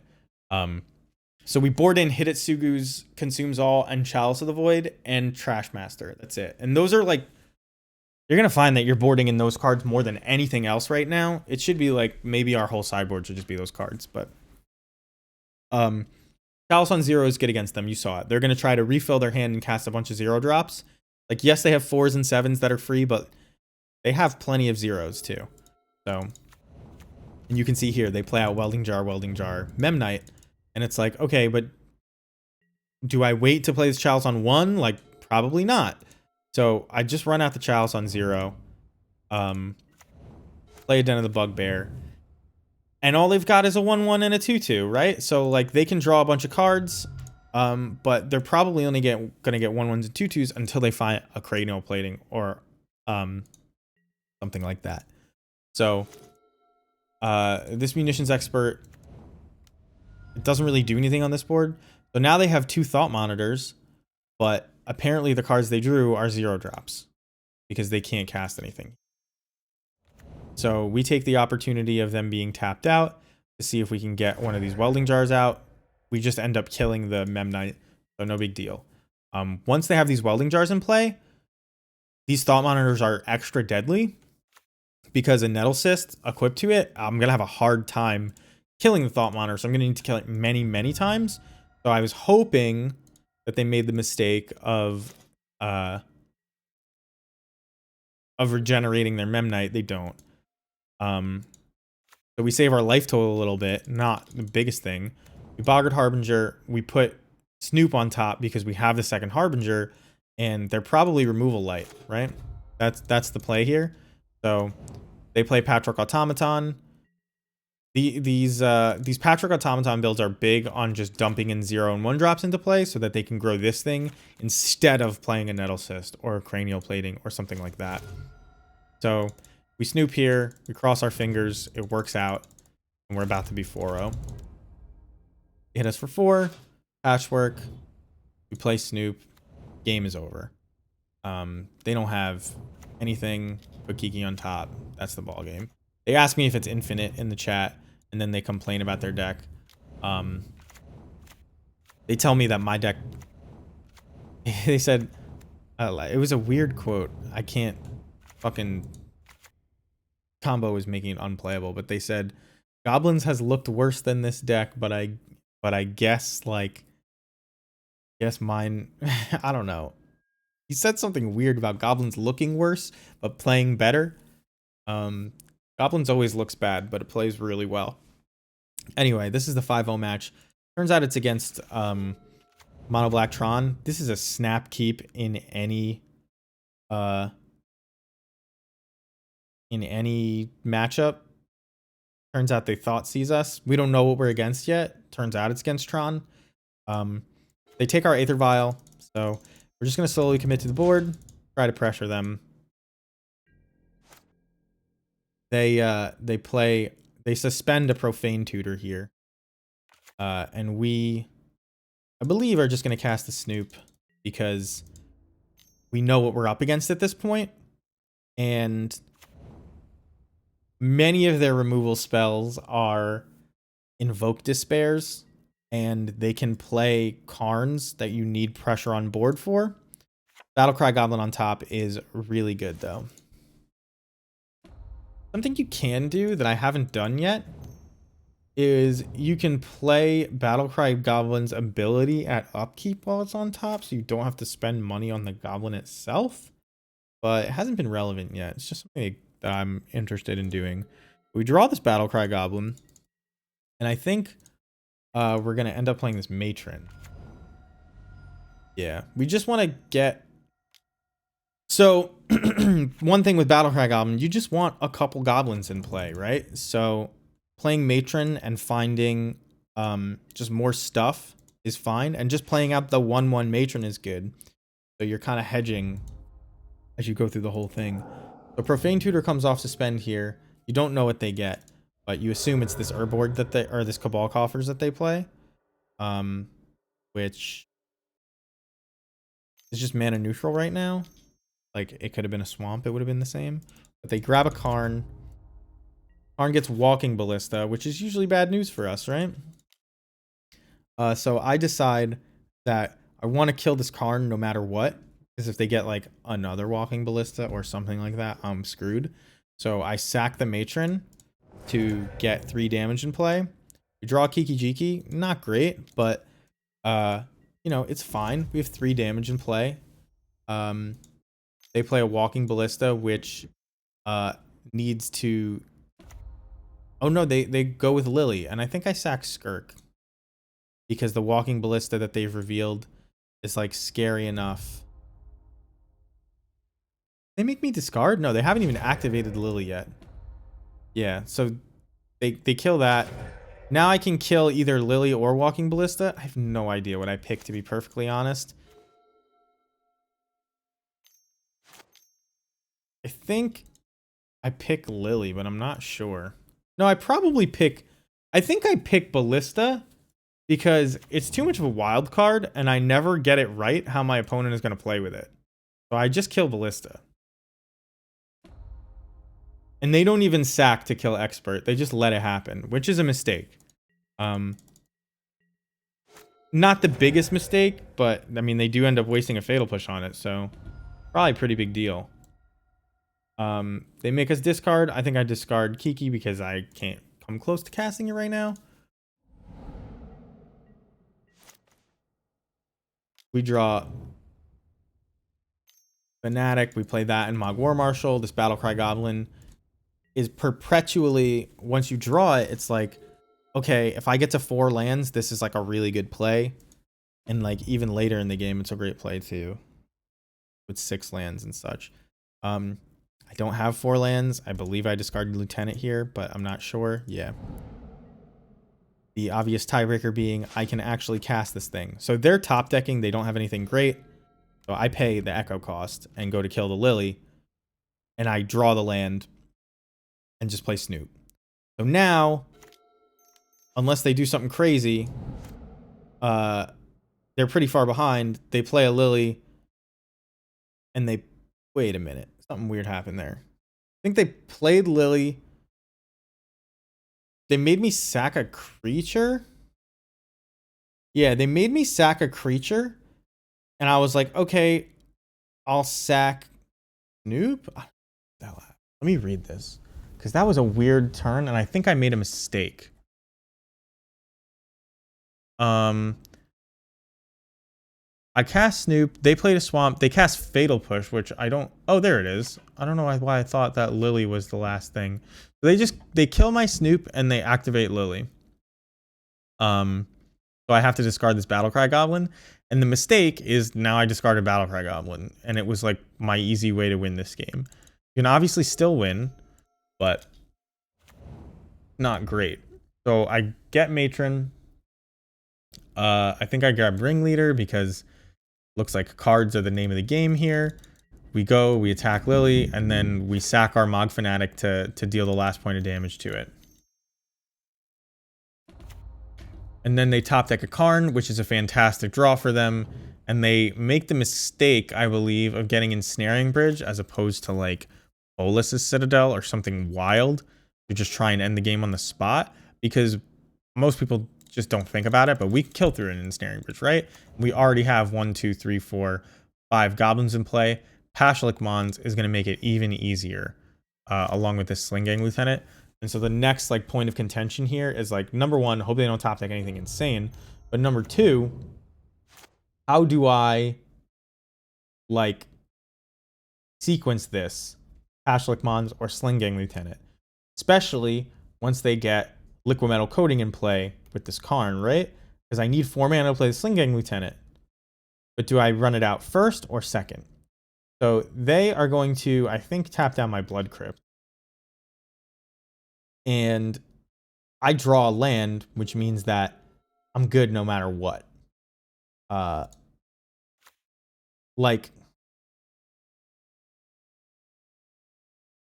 so we board in Hidetsugu's Consumes All and Chalice of the Void and Trash Master. That's it. And those are, like, you're gonna find that you're boarding in those cards more than anything else right now. It should be like maybe our whole sideboard should just be those cards, but Chalice on 0 is good against them. You saw it. They're gonna try to refill their hand and cast a bunch of 0 drops. Like, yes, they have 4s and 7s that are free, but they have plenty of 0s too. So, and you can see here they play out Welding Jar, Memnite, and it's like, okay, but do I wait to play this Chalice on 1? Like, probably not. So I just run out the Chalice on 0, play a Den of the Bugbear, and all they've got is a 1/1 and a 2/2, right? So, like, they can draw a bunch of cards, but they're probably only gonna get 1/1s and 2/2s until they find a Cranial Plating or something like that. So this Munitions Expert, it doesn't really do anything on this board. So now they have 2 Thought Monitors, but apparently the cards they drew are 0 drops because they can't cast anything. So we take the opportunity of them being tapped out to see if we can get one of these Welding Jars out. We just end up killing the Memnite, so no big deal. Once they have these Welding Jars in play, these Thought Monitors are extra deadly because a Nettle Cyst equipped to it, I'm going to have a hard time killing the Thought Monitor, so I'm gonna need to kill it many, many times. So I was hoping that they made the mistake of regenerating their Memnite. They don't. So we save our life total a little bit, not the biggest thing. We Boggart Harbinger, we put Snoop on top because we have the second Harbinger, and they're probably removal light, right? That's the play here. So they play Patchwork Automaton. These Patchwork Automaton builds are big on just dumping in 0 and 1 drops into play so that they can grow this thing instead of playing a Nettle Cyst or a Cranial Plating or something like that. So we Snoop here, we cross our fingers, it works out, and we're about to be 4-0. Hit us for 4, Patchwork, we play Snoop, game is over. They don't have anything but Kiki on top. That's the ball game. They ask me if it's infinite in the chat, and then they complain about their deck. They tell me that my deck... They said... it was a weird quote. I can't fucking... Combo is making it unplayable, but they said, Goblins has looked worse than this deck, but I guess, like... Guess mine... I don't know. He said something weird about Goblins looking worse, but playing better. Goblins always looks bad, but it plays really well. Anyway, this is the 5-0 match. Turns out it's against Mono Black Tron. This is a snap keep in any matchup. Turns out they thought sees us. We don't know what we're against yet. Turns out it's against Tron. They take our Aether Vial, so we're just going to slowly commit to the board, try to pressure them. They suspend a Profane Tutor here. And we, I believe, are just going to cast the Snoop because we know what we're up against at this point. And many of their removal spells are Invoke Despairs, and they can play Karns that you need pressure on board for. Battlecry Goblin on top is really good, though. Something you can do that I haven't done yet is you can play Battlecry Goblin's ability at upkeep while it's on top, so you don't have to spend money on the Goblin itself. But it hasn't been relevant yet. It's just something that I'm interested in doing. We draw this Battlecry Goblin, and I think we're going to end up playing this Matron. Yeah, we just want to get... So, one thing with Battlecry Goblin, you just want a couple Goblins in play, right? So, playing Matron and finding just more stuff is fine. And just playing out the 1/1 Matron is good. So, you're kind of hedging as you go through the whole thing. The Profane Tutor comes off suspend here. You don't know what they get, but you assume it's this Urborg that they, or this Cabal Coffers that they play. Which is just mana neutral right now. Like, it could have been a swamp, it would have been the same. But they grab a Karn. Karn gets Walking Ballista, which is usually bad news for us, right? So I decide that I want to kill this Karn no matter what. Because if they get, like, another Walking Ballista or something like that, I'm screwed. So I sack the Matron to get 3 damage in play. We draw Kiki Jiki. Not great, but, you know, it's fine. We have 3 damage in play. They play a Walking Ballista, which needs to... Oh, no, they go with Lily. And I think I sack Skirk. Because the Walking Ballista that they've revealed is, like, scary enough. They make me discard? No, they haven't even activated Lily yet. Yeah, so they kill that. Now I can kill either Lily or Walking Ballista. I have no idea what I picked, to be perfectly honest. I think I pick Lily, but I'm not sure. No, I probably pick... I think I pick Ballista because it's too much of a wild card, and I never get it right how my opponent is going to play with it. So I just kill Ballista. And they don't even sack to kill Expert. They just let it happen, which is a mistake. Not the biggest mistake, but, I mean, they do end up wasting a Fatal Push on it, so probably a pretty big deal. They make us discard. I think I discard Kiki because I can't come close to casting it right now. We draw Fanatic. We play that in Mog War Marshal. This Battlecry Goblin is perpetually, once you draw it, it's like, okay, if I get to 4 lands, this is like a really good play. And like even later in the game, it's a great play too, with 6 lands and such. I don't have 4 lands. I believe I discarded Lieutenant here, but I'm not sure. Yeah. The obvious tiebreaker being I can actually cast this thing. So they're top decking. They don't have anything great. So I pay the Echo cost and go to kill the Lily. And I draw the land and just play Snoop. So now, unless they do something crazy, they're pretty far behind. They play a Lily and they... Wait a minute. Something weird happened there. I think they played Lily. They made me sack a creature. Yeah, they made me sack a creature. And I was like, okay, I'll sack Snoop. Let me read this. Because that was a weird turn, and I think I made a mistake. I cast Snoop. They played a Swamp. They cast Fatal Push, which I don't... Oh, there it is. I don't know why I thought that Lily was the last thing. They kill my Snoop, and they activate Lily. So I have to discard this Battlecry Goblin. And the mistake is now I discarded Battlecry Goblin. And it was like my easy way to win this game. You can obviously still win, but not great. So I get Matron. I think I grab Ringleader because looks like cards are the name of the game here. We go, we attack Lily, and then we sack our Mog Fanatic to deal the last point of damage to it. And then they top deck a Karn, which is a fantastic draw for them. And they make the mistake, I believe, of getting Ensnaring Bridge as opposed to like Bolus's Citadel or something wild to just try and end the game on the spot. Because most people just don't think about it, but we kill through an Ensnaring Bridge, right? We already have 1, 2, 3, 4, 5 Goblins in play. Pashalik Mons is going to make it even easier, along with this Sling Gang Lieutenant. And so the next like point of contention here is like, number 1, hope they don't top deck anything insane. But number 2, how do I like sequence this Pashalik Mons or Sling Gang Lieutenant? Especially once they get Liquid Metal Coating in play with this Karn, right? Because I need 4 mana to play the Sling Gang Lieutenant. But do I run it out first or second? So they are going to, I think, tap down my Blood Crypt. And I draw a land, which means that I'm good no matter what. Like,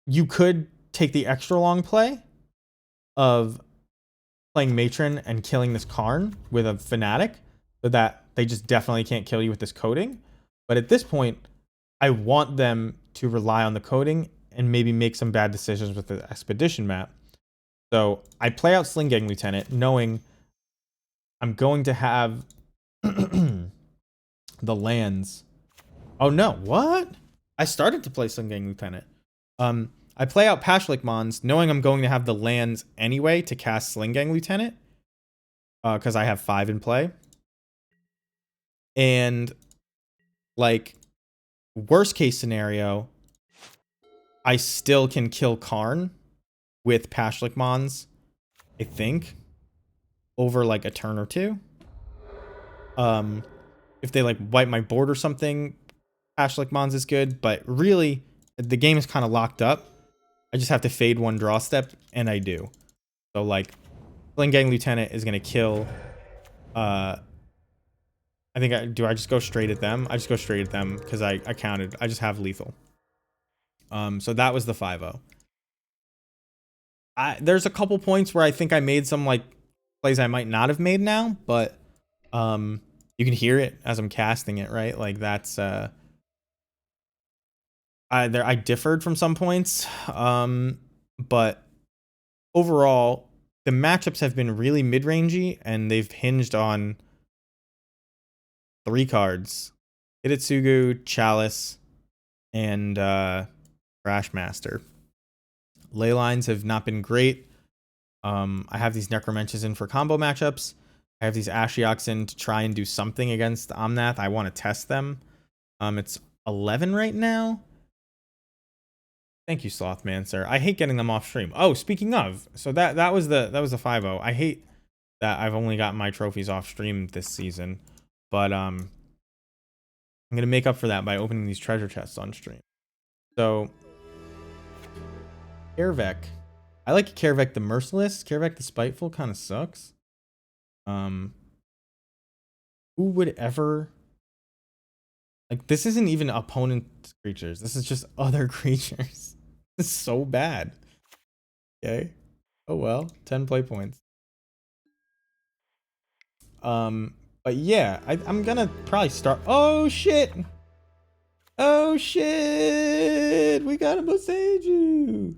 you could take the extra long play of playing Matron and killing this Karn with a Fanatic so that they just definitely can't kill you with this coating. But at this point, I want them to rely on the coating and maybe make some bad decisions with the Expedition map. So I play out Sling Gang Lieutenant knowing I'm going to have the lands. Oh no, what? I started to play Sling Gang Lieutenant. I play out Pashalik Mons knowing I'm going to have the lands anyway to cast Sling Gang Lieutenant. Because I have 5 in play. And like, worst case scenario, I still can kill Karn with Pashalik Mons, I think, over like a turn or 2. If they like wipe my board or something, Pashalik Mons is good, but really the game is kind of locked up. I just have to fade 1 draw step, and I do. So like, Sling Gang Lieutenant is gonna kill. I think do I just go straight at them? I just go straight at them because I counted. I just have lethal. So that was the 5-0. There's a couple points where I think I made some like plays I might not have made now, but you can hear it as I'm casting it, right? Like that's I differed from some points, but overall the matchups have been really mid-rangey and they've hinged on 3 cards: Hitotsugu, Chalice, and Crashmaster. Ley lines have not been great. I have these Necromenches in for combo matchups. I have these Ashioks in to try and do something against Omnath. I want to test them. It's 11 right now. Thank you, Slothman, sir. I hate getting them off stream. Oh, speaking of, so that was the 5-0. I hate that I've only got my trophies off stream this season, but I'm gonna make up for that by opening these treasure chests on stream. So, Kervek. I like Kervek the Merciless. Kervek the Spiteful kind of sucks. Who would ever... Like, this isn't even opponent creatures. This is just other creatures. This is so bad. Okay. Oh well. 10 play points. But yeah, I'm gonna probably start... Oh shit! Oh shit! We got a Boseiju!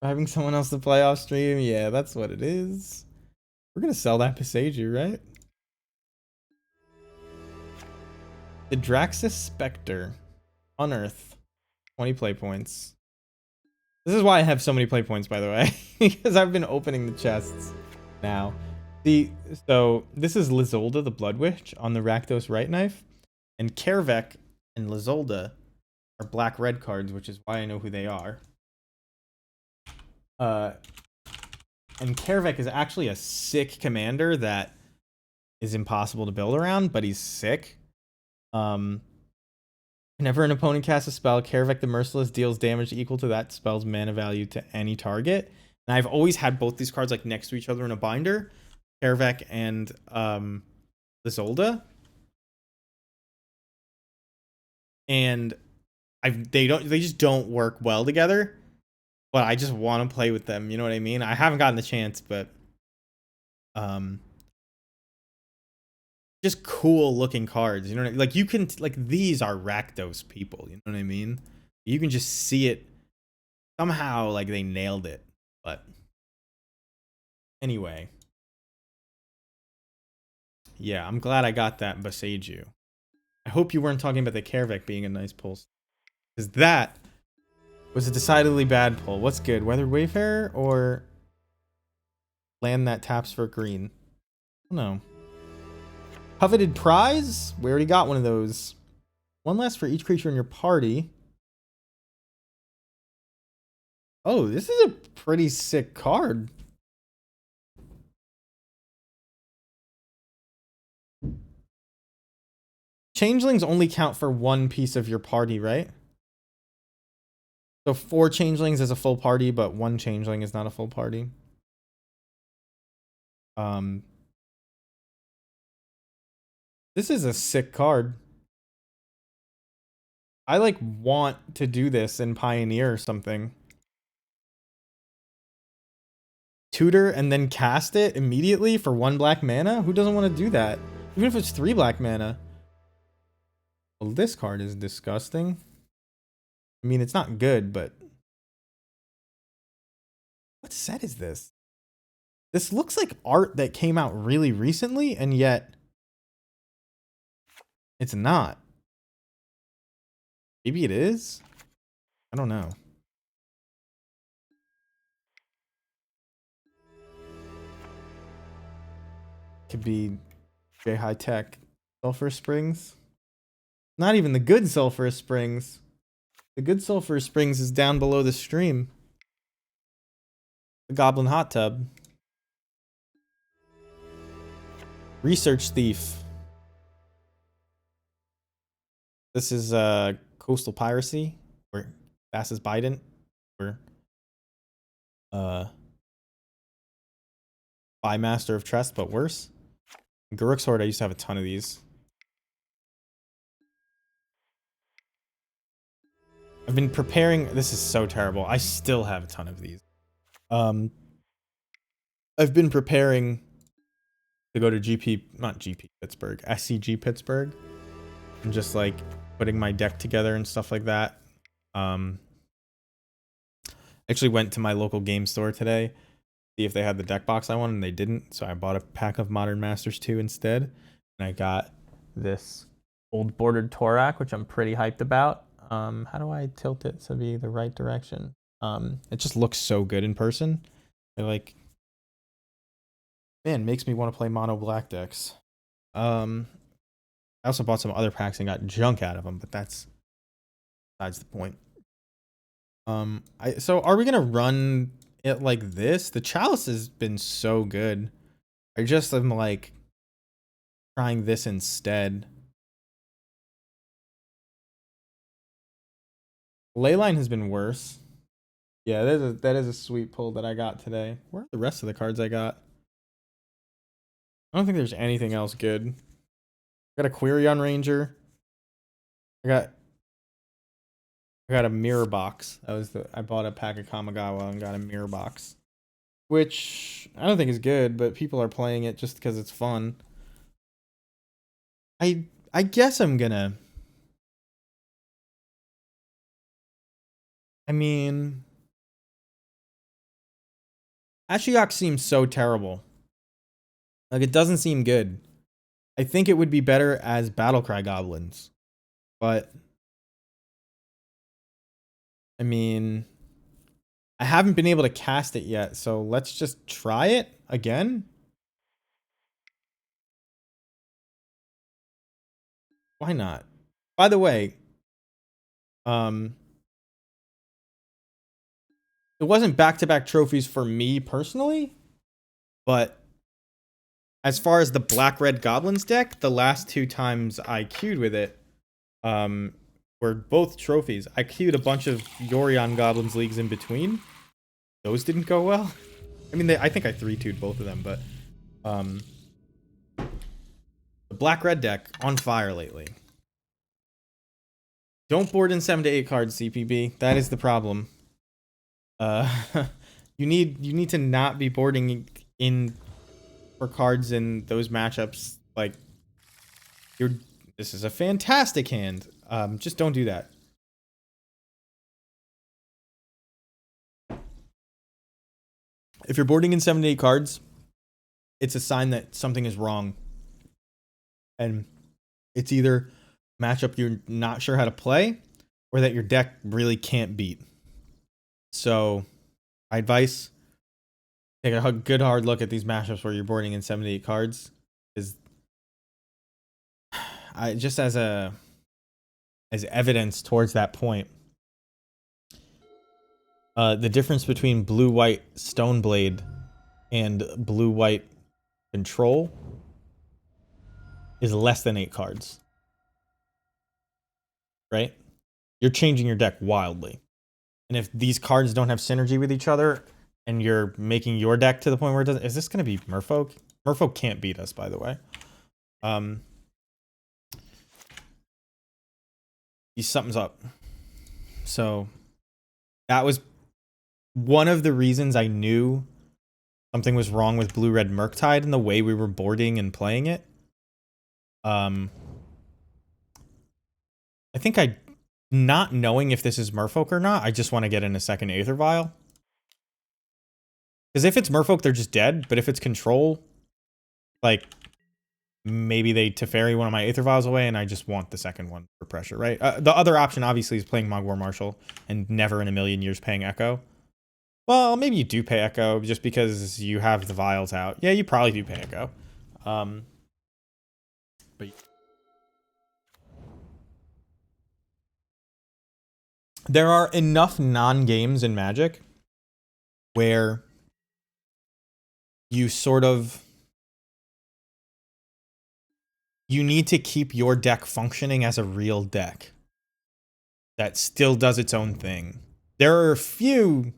Having someone else to play off stream? Yeah, that's what it is. We're gonna sell that Boseiju, right? The Draxus Spectre. Unearth. 20 play points. This is why I have so many play points, by the way. Because I've been opening the chests now. So this is Lizolda, the Blood Witch, on the Rakdos Right Knife. And Kervek and Lizolda are black-red cards, which is why I know who they are. And Kervek is actually a sick commander that is impossible to build around, but he's sick. Whenever an opponent casts a spell, Kervek the Merciless deals damage equal to that spell's mana value to any target. And I've always had both these cards like next to each other in a binder, Kervek and Lizolda. And they just don't work well together. But I just want to play with them, you know what I mean? I haven't gotten the chance, but just cool looking cards, you know what I mean? Like you can these are Rakdos people, you know what I mean? You can just see it somehow, like they nailed it. But anyway, yeah, I'm glad I got that Boseiju. I hope you weren't talking about the Kervek being a nice pull, because that was a decidedly bad pull. What's good, Weathered Wayfarer or land that taps for green? I don't know. Coveted Prize? We already got one of those. One less for each creature in your party. Oh, this is a pretty sick card. Changelings only count for one piece of your party, right? So 4 changelings is a full party, but 1 changeling is not a full party. This is a sick card. I like want to do this in Pioneer or something. Tutor and then cast it immediately for 1 black mana? Who doesn't want to do that? Even if it's 3 black mana. Well, this card is disgusting. I mean, it's not good, but... What set is this? This looks like art that came out really recently, and yet... It's not. Maybe it is? I don't know. Could be very high tech. Sulphur Springs? Not even the good Sulphur Springs. The good Sulphur Springs is down below the stream. The Goblin Hot Tub. Research Thief. This is Coastal Piracy, or Fastest Bident, or Bymaster of Trust, but worse. Garruk's Horde, I used to have a ton of these. I've been preparing. This is so terrible. I still have a ton of these. I've been preparing to go to not GP Pittsburgh, SCG Pittsburgh, and just like putting my deck together and stuff like that. Actually went to my local game store today, see if they had the deck box I wanted, and they didn't. So I bought a pack of Modern Masters 2 instead, and I got this old bordered Torak, which I'm pretty hyped about. How do I tilt it to be the right direction? It just looks so good in person. I Man, makes me want to play mono black decks. I also bought some other packs and got junk out of them, but that's besides the point. So are we gonna run it like this? The chalice has been so good. I just am like trying this instead. Leyline has been worse. Yeah, that is a sweet pull that I got today. Where are the rest of the cards I got? I don't think there's anything else good. I got a Quirion Ranger. I got a mirror box. I bought a pack of Kamigawa and got a mirror box, which I don't think is good, but people are playing it just because it's fun. I guess I'm gonna. I mean, Ashiok seems so terrible. Like, it doesn't seem good. I think it would be better as Battlecry Goblins, but I mean, I haven't been able to cast it yet, so let's just try it again. Why not? By the way, it wasn't back-to-back trophies for me personally, but as far as the Black-Red Goblins deck, the last 2 times I queued with it, were both trophies. I queued a bunch of Yorion Goblins leagues in between. Those didn't go well. I mean, I think I 3-2'd both of them, but the Black-Red deck on fire lately. Don't board in 7 to 8 cards, CPB. That is the problem. You need to not be boarding in for cards in those matchups. Like, this is a fantastic hand. Just don't do that. If you're boarding in 7 to 8 cards, it's a sign that something is wrong. And it's either matchup you're not sure how to play, or that your deck really can't beat. So, my advice: take a good hard look at these matchups where you're boarding in 7 to 8 cards. Is just as evidence towards that point. The difference between blue-white Stoneblade and blue-white Control is less than 8 cards. Right? You're changing your deck wildly. And if these cards don't have synergy with each other, and you're making your deck to the point where it doesn't... Is this going to be Merfolk? Merfolk can't beat us, by the way. Something's up. So, that was one of the reasons I knew something was wrong with Blue-Red Murktide and the way we were boarding and playing it. I think not knowing if this is Merfolk or not, I just want to get in a second Aether Vial. Because if it's Merfolk, they're just dead. But if it's Control, like, maybe they Teferi one of my Aether Vials away, and I just want the second one for pressure, right? The other option, obviously, is playing Mogwar Marshal and never in a million years paying Echo. Well, maybe you do pay Echo just because you have the vials out. Yeah, you probably do pay Echo. But there are enough non-games in Magic where you sort of... You need to keep your deck functioning as a real deck that still does its own thing. There are a few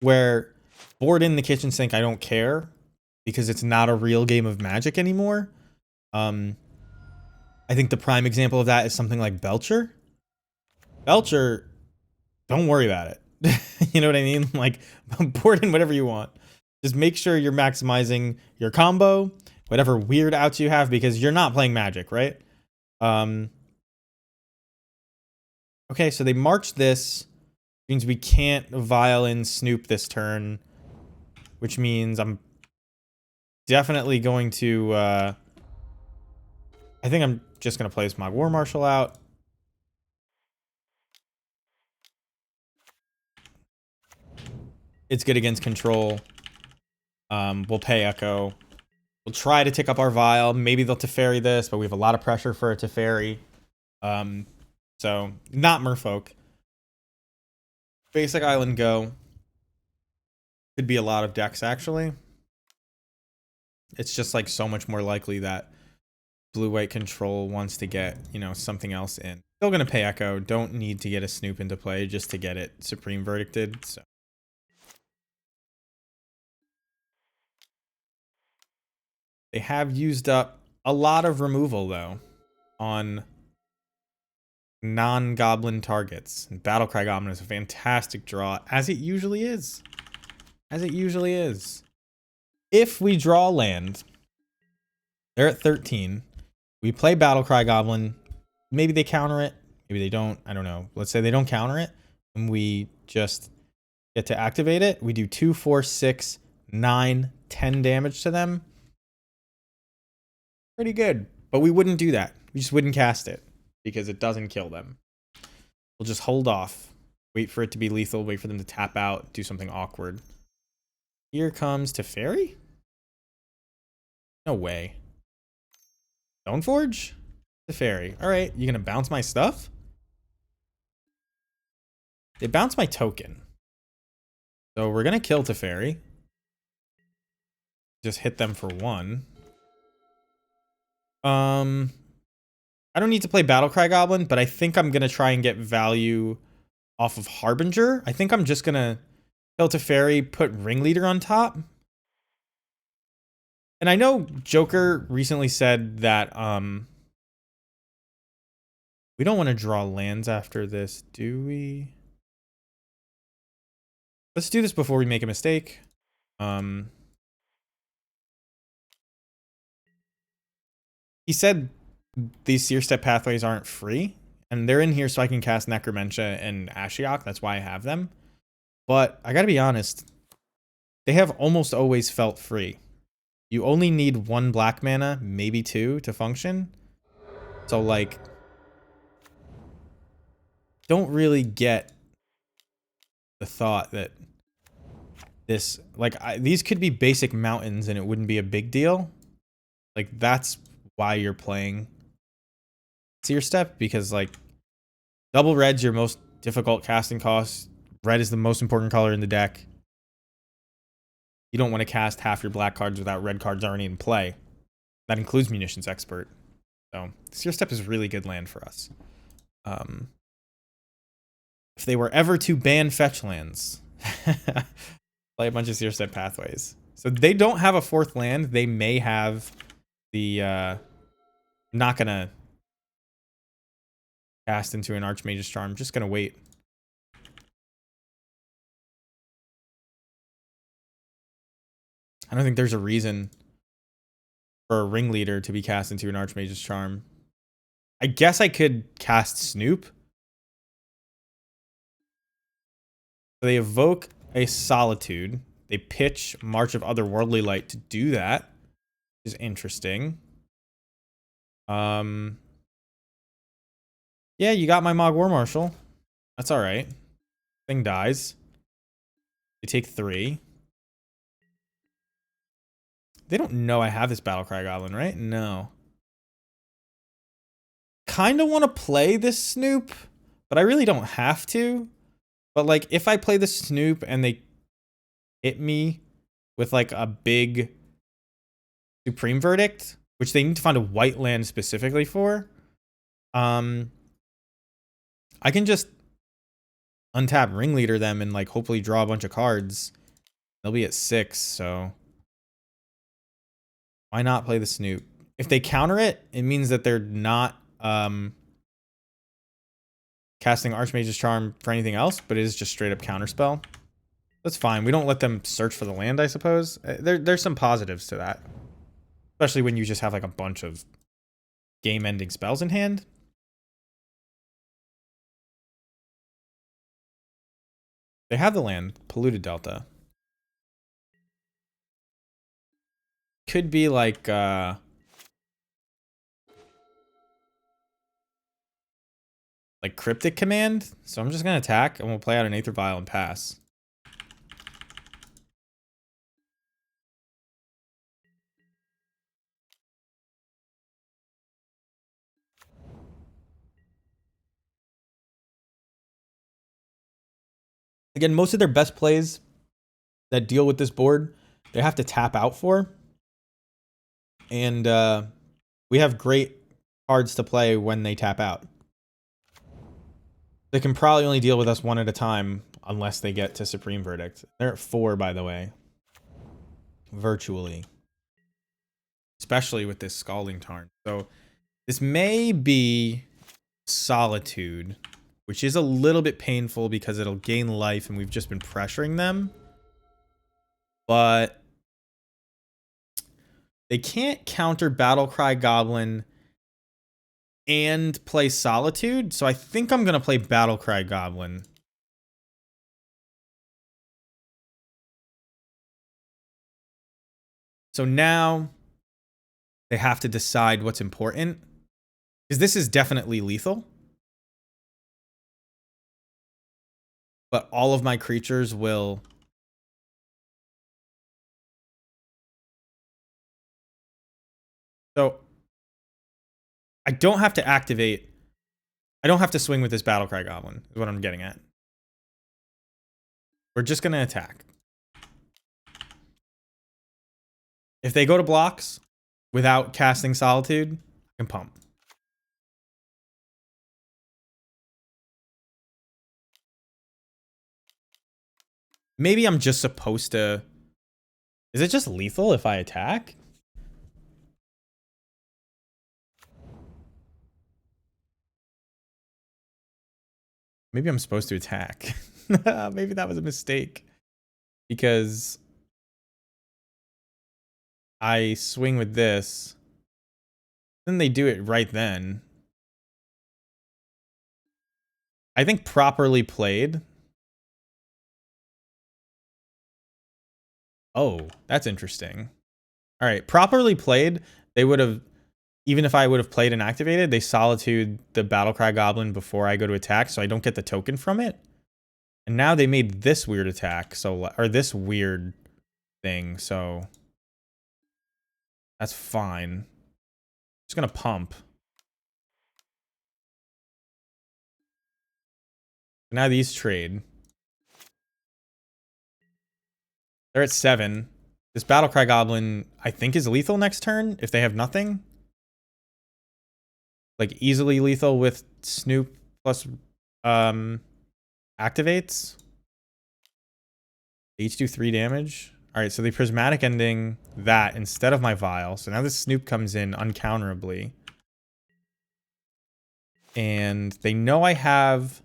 where board in the kitchen sink, I don't care, because it's not a real game of Magic anymore. I think the prime example of that is something like Belcher. Belcher, don't worry about it. You know what I mean? Like, board in whatever you want. Just make sure you're maximizing your combo, whatever weird outs you have, because you're not playing Magic, right? Okay, so they marched this. Means we can't Vial in Snoop this turn, which means I'm definitely going to... I think I'm just going to play this Mogwar Marshal out. It's good against Control. We'll pay Echo. We'll try to tick up our Vial. Maybe they'll Teferi this, but we have a lot of pressure for a Teferi. So, not Merfolk. Basic Island Go. Could be a lot of decks, actually. It's just like so much more likely that blue-white control wants to get, you know, something else in. Still gonna pay Echo. Don't need to get a Snoop into play just to get it Supreme Verdicted. So. They have used up a lot of removal, though, on non-goblin targets. And Battlecry Goblin is a fantastic draw, as it usually is. As it usually is. If we draw land, they're at 13. We play Battlecry Goblin. Maybe they counter it. Maybe they don't. I don't know. Let's say they don't counter it. And we just get to activate it. We do 2, 4, 6, 9, 10 damage to them. Pretty good. But we wouldn't do that. We just wouldn't cast it. Because it doesn't kill them. We'll just hold off. Wait for it to be lethal. Wait for them to tap out. Do something awkward. Here comes Teferi? No way. Stoneforge? Teferi. Alright, you gonna bounce my stuff? They bounce my token. So we're gonna kill Teferi. Just hit them for 1. I don't need to play Battlecry Goblin, but I think I'm gonna try and get value off of Harbinger. I think I'm just gonna kill Teferi, put Ringleader on top. And I know Joker recently said that we don't want to draw lands after this, do we? Let's do this before we make a mistake. He said these Seer Step pathways aren't free, and they're in here so I can cast Necromentia and Ashiok. That's why I have them. But I gotta be honest, they have almost always felt free. You only need 1 black mana, maybe 2, to function. So, like, don't really get the thought that this, like, these could be basic mountains and it wouldn't be a big deal. Like, that's why you're playing Seer Step, because, like, double red's your most difficult casting cost. Red is the most important color in the deck. You don't want to cast half your black cards without red cards already in play. That includes Munitions Expert. So, Seer Step is really good land for us. If they were ever to ban fetch lands, play a bunch of Seer Step pathways. So they don't have a 4th land. They may have the not gonna cast into an Archmage's Charm. Just gonna wait. I don't think there's a reason for a Ringleader to be cast into an Archmage's Charm. I guess I could cast Snoop. So they evoke a Solitude. They pitch March of Otherworldly Light to do that, which is interesting. Yeah, you got my Mog War Marshal. That's alright. Thing dies. You take 3. They don't know I have this Battlecry Goblin, right? No. Kind of want to play this Snoop, but I really don't have to. But, like, if I play the Snoop and they hit me with, like, a big Supreme Verdict, which they need to find a white land specifically for, I can just untap Ringleader them and, like, hopefully draw a bunch of cards. They'll be at 6, so why not play the Snoop? If they counter it, it means that they're not casting Archmage's Charm for anything else, but it is just straight up counterspell. That's fine. We don't let them search for the land, I suppose. There's some positives to that. Especially when you just have like a bunch of game-ending spells in hand. They have the land, Polluted Delta. Could be like Cryptic Command. So I'm just gonna attack and we'll play out an Aether Vial and pass. Again, most of their best plays that deal with this board, they have to tap out for. And we have great cards to play when they tap out. They can probably only deal with us one at a time unless they get to Supreme Verdict. They're at 4, by the way. Virtually. Especially with this Scalding Tarn. So this may be Solitude, which is a little bit painful because it'll gain life and we've just been pressuring them. But they can't counter Battlecry Goblin and play Solitude, so I think I'm going to play Battlecry Goblin. So now they have to decide what's important, because this is definitely lethal. But all of my creatures will... So I don't have to activate... I don't have to swing with this Battlecry Goblin, is what I'm getting at. We're just going to attack. If they go to blocks without casting Solitude, I can pump. Maybe I'm just supposed to... Is it just lethal if I attack? Maybe I'm supposed to attack. Maybe that was a mistake. Because I swing with this. Then they do it right then. I think properly played. Oh, that's interesting. All right, properly played, they would have, even if I would have played and activated, they Solitude the Battlecry Goblin before I go to attack, so I don't get the token from it. And now they made this weird attack, so, or this weird thing, so that's fine. Just gonna pump. Now these trade. They're at 7. This Battlecry Goblin, I think, is lethal next turn if they have nothing. Like, easily lethal with Snoop plus activates. They each do 3 damage. Alright, so the Prismatic ending that instead of my Vial. So now this Snoop comes in uncounterably. And they know I have...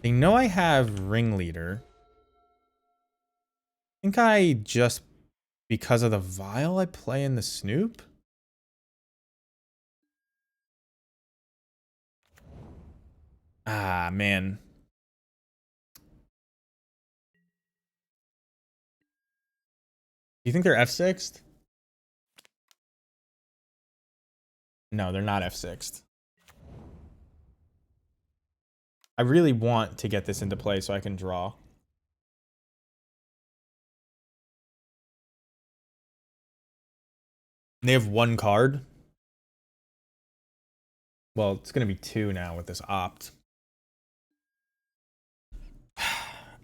They know I have Ringleader. I think I just... Because of the Vial, I play in the Snoop? Ah, man. You think they're F6'd? No, they're not F6'd. I really want to get this into play so I can draw. They have 1 card. Well, it's going to be 2 now with this opt.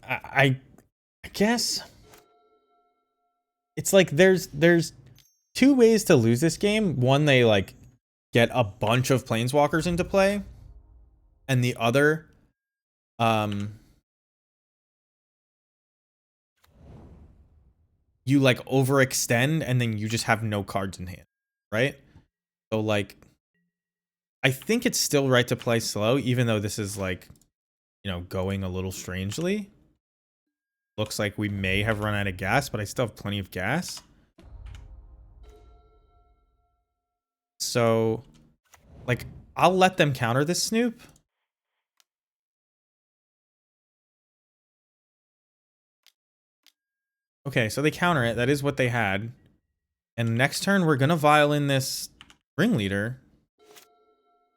I guess it's like there's 2 ways to lose this game. One, they like get a bunch of planeswalkers into play, and the other, you like overextend and then you just have no cards in hand, right? So like, I think it's still right to play slow, even though this is like, you know, going a little strangely. Looks like we may have run out of gas, but I still have plenty of gas. So, like, I'll let them counter this Snoop. Okay, so they counter it. That is what they had. And next turn, we're going to vial in this Ringleader.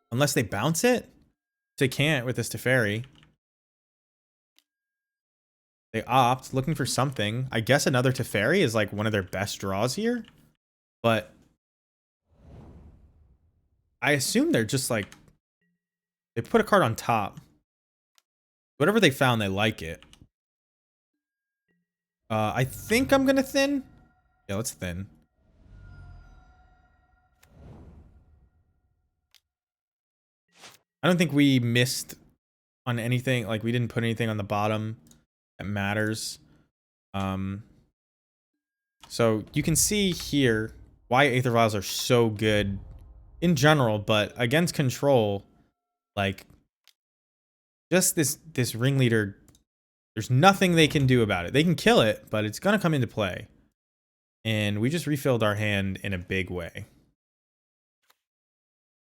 Unless they bounce it. They can't with this Teferi. They opt, looking for something. I guess another Teferi is like one of their best draws here. But I assume they're just like... They put a card on top. Whatever they found, they like it. I think I'm gonna thin. Yeah, let's thin. I don't think we missed on anything. Like, we didn't put anything on the bottom that matters. So you can see here why Aether Vials are so good in general, but against control, like, just this ringleader, there's nothing they can do about it. They can kill it, but it's gonna come into play. And we just refilled our hand in a big way.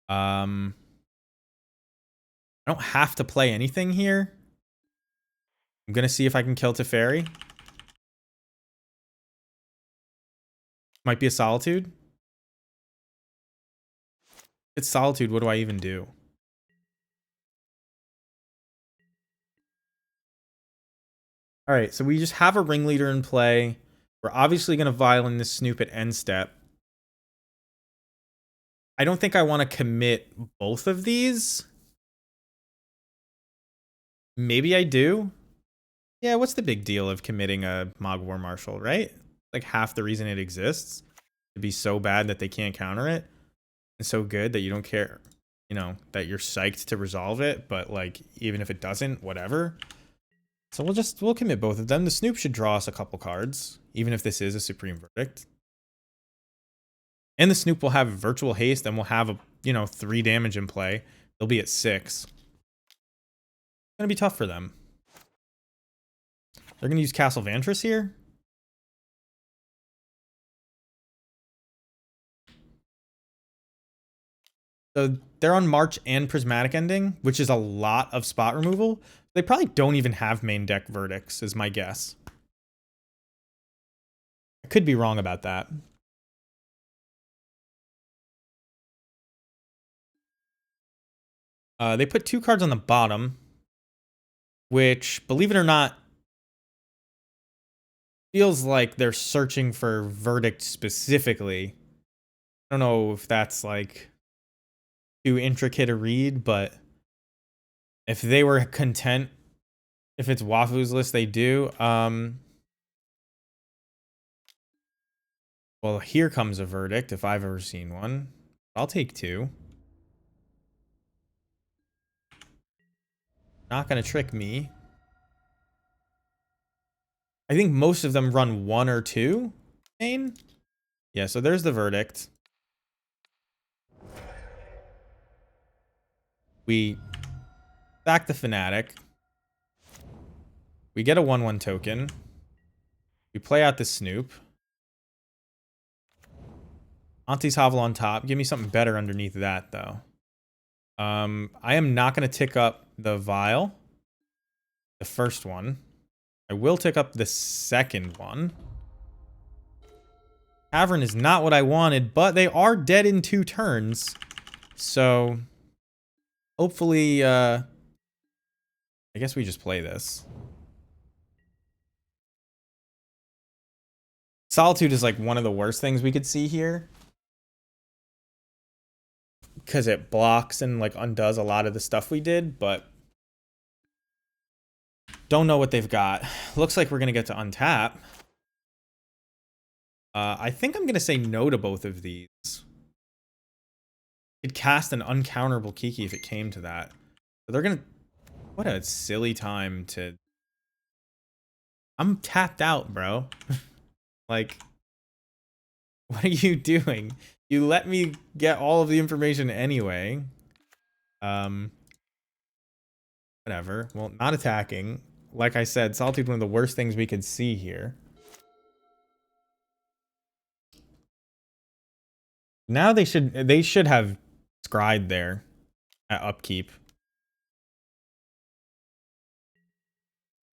I don't have to play anything here. I'm gonna see if I can kill Teferi. Might be a Solitude. If it's Solitude, what do I even do? Alright, so we just have a ringleader in play. We're obviously gonna violin this Snoop at end step. I don't think I want to commit both of these. Maybe I do. Yeah, what's the big deal of committing a Mog War Marshal, right? Like half the reason it exists. To be so bad that they can't counter it. And so good that you don't care, you know, that you're psyched to resolve it. But like, even if it doesn't, whatever. So we'll commit both of them. The Snoop should draw us a couple cards. Even if this is a Supreme Verdict. And the Snoop will have Virtual Haste and we'll have, 3 damage in play. They'll be at 6. It's gonna be tough for them. They're gonna use Castle Vantress here. So they're on March and Prismatic Ending, which is a lot of spot removal. They probably don't even have main deck verdicts, is my guess. I could be wrong about that. They put 2 cards on the bottom, which, believe it or not, feels like they're searching for verdict specifically. I don't know if that's like too intricate a read, but if they were content, if it's Wafu's list, they do. Well, here comes a verdict if I've ever seen one. I'll take 2. Not gonna trick me. I think most of them run 1 or 2 main. Yeah, so there's the verdict. We sack the Fanatic. We get a 1/1 token. We play out the Snoop. Auntie's Hovel on top. Give me something better underneath that, though. I am not going to tick up the Vial. The first one. I will tick up the second one. Cavern is not what I wanted, but they are dead in 2 turns. So, hopefully, I guess we just play this. Solitude is like one of the worst things we could see here. Because it blocks and like undoes a lot of the stuff we did, but don't know what they've got. Looks like we're going to get to untap. I think I'm going to say no to both of these. It'd cast an uncounterable Kiki if it came to that. But they're going to... What a silly time to... I'm tapped out, bro. Like, what are you doing? You let me get all of the information anyway. Whatever. Well, not attacking. Like I said, Solitude, one of the worst things we could see here. Now they should have scryed there at upkeep.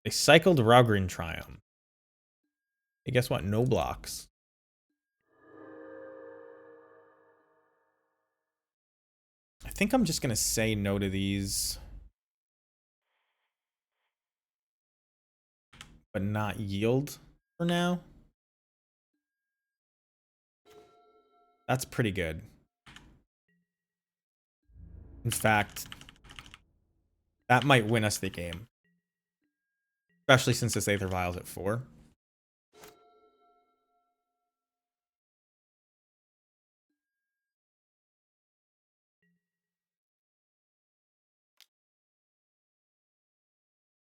They cycled Raugrin Triumph. Hey, guess what? No blocks. I think I'm just gonna say no to these. But not yield for now. That's pretty good. In fact, that might win us the game. Especially since this Aether Vial's at 4.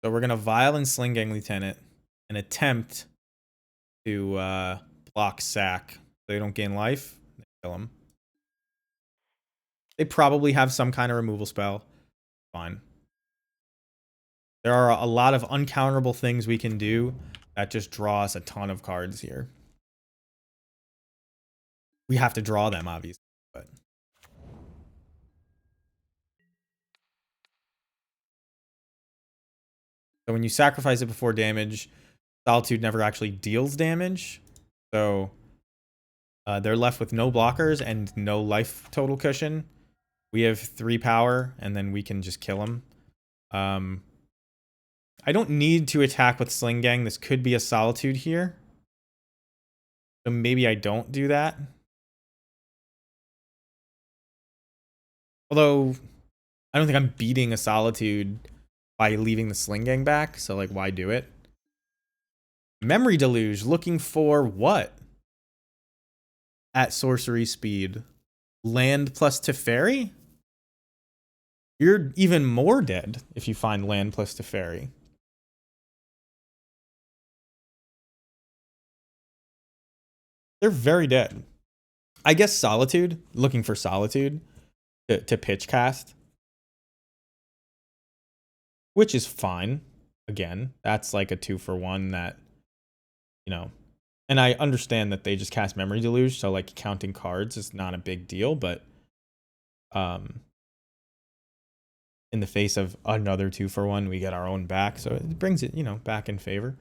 So we're gonna Vial and Sling Gang Lieutenant and attempt to block Sack so they don't gain life. They kill them. They probably have some kind of removal spell. Fine. There are a lot of uncounterable things we can do that just draw us a ton of cards here. We have to draw them, obviously, but so when you sacrifice it before damage, Solitude never actually deals damage. So they're left with no blockers and no life total cushion. We have 3 power, and then we can just kill them. I don't need to attack with Sling Gang. This could be a Solitude here. So maybe I don't do that. Although, I don't think I'm beating a Solitude by leaving the Sling Gang back. So, like, why do it? Memory Deluge, looking for what? At sorcery speed. Land plus Teferi? You're even more dead if you find land plus Teferi. They're very dead. I guess Solitude, looking for Solitude to pitch cast. Which is fine. Again, that's like a 2-for-1 that, you know. And I understand that they just cast Memory Deluge, so like counting cards is not a big deal, but in the face of another 2-for-1, we get our own back, so it brings it, you know, back in favor.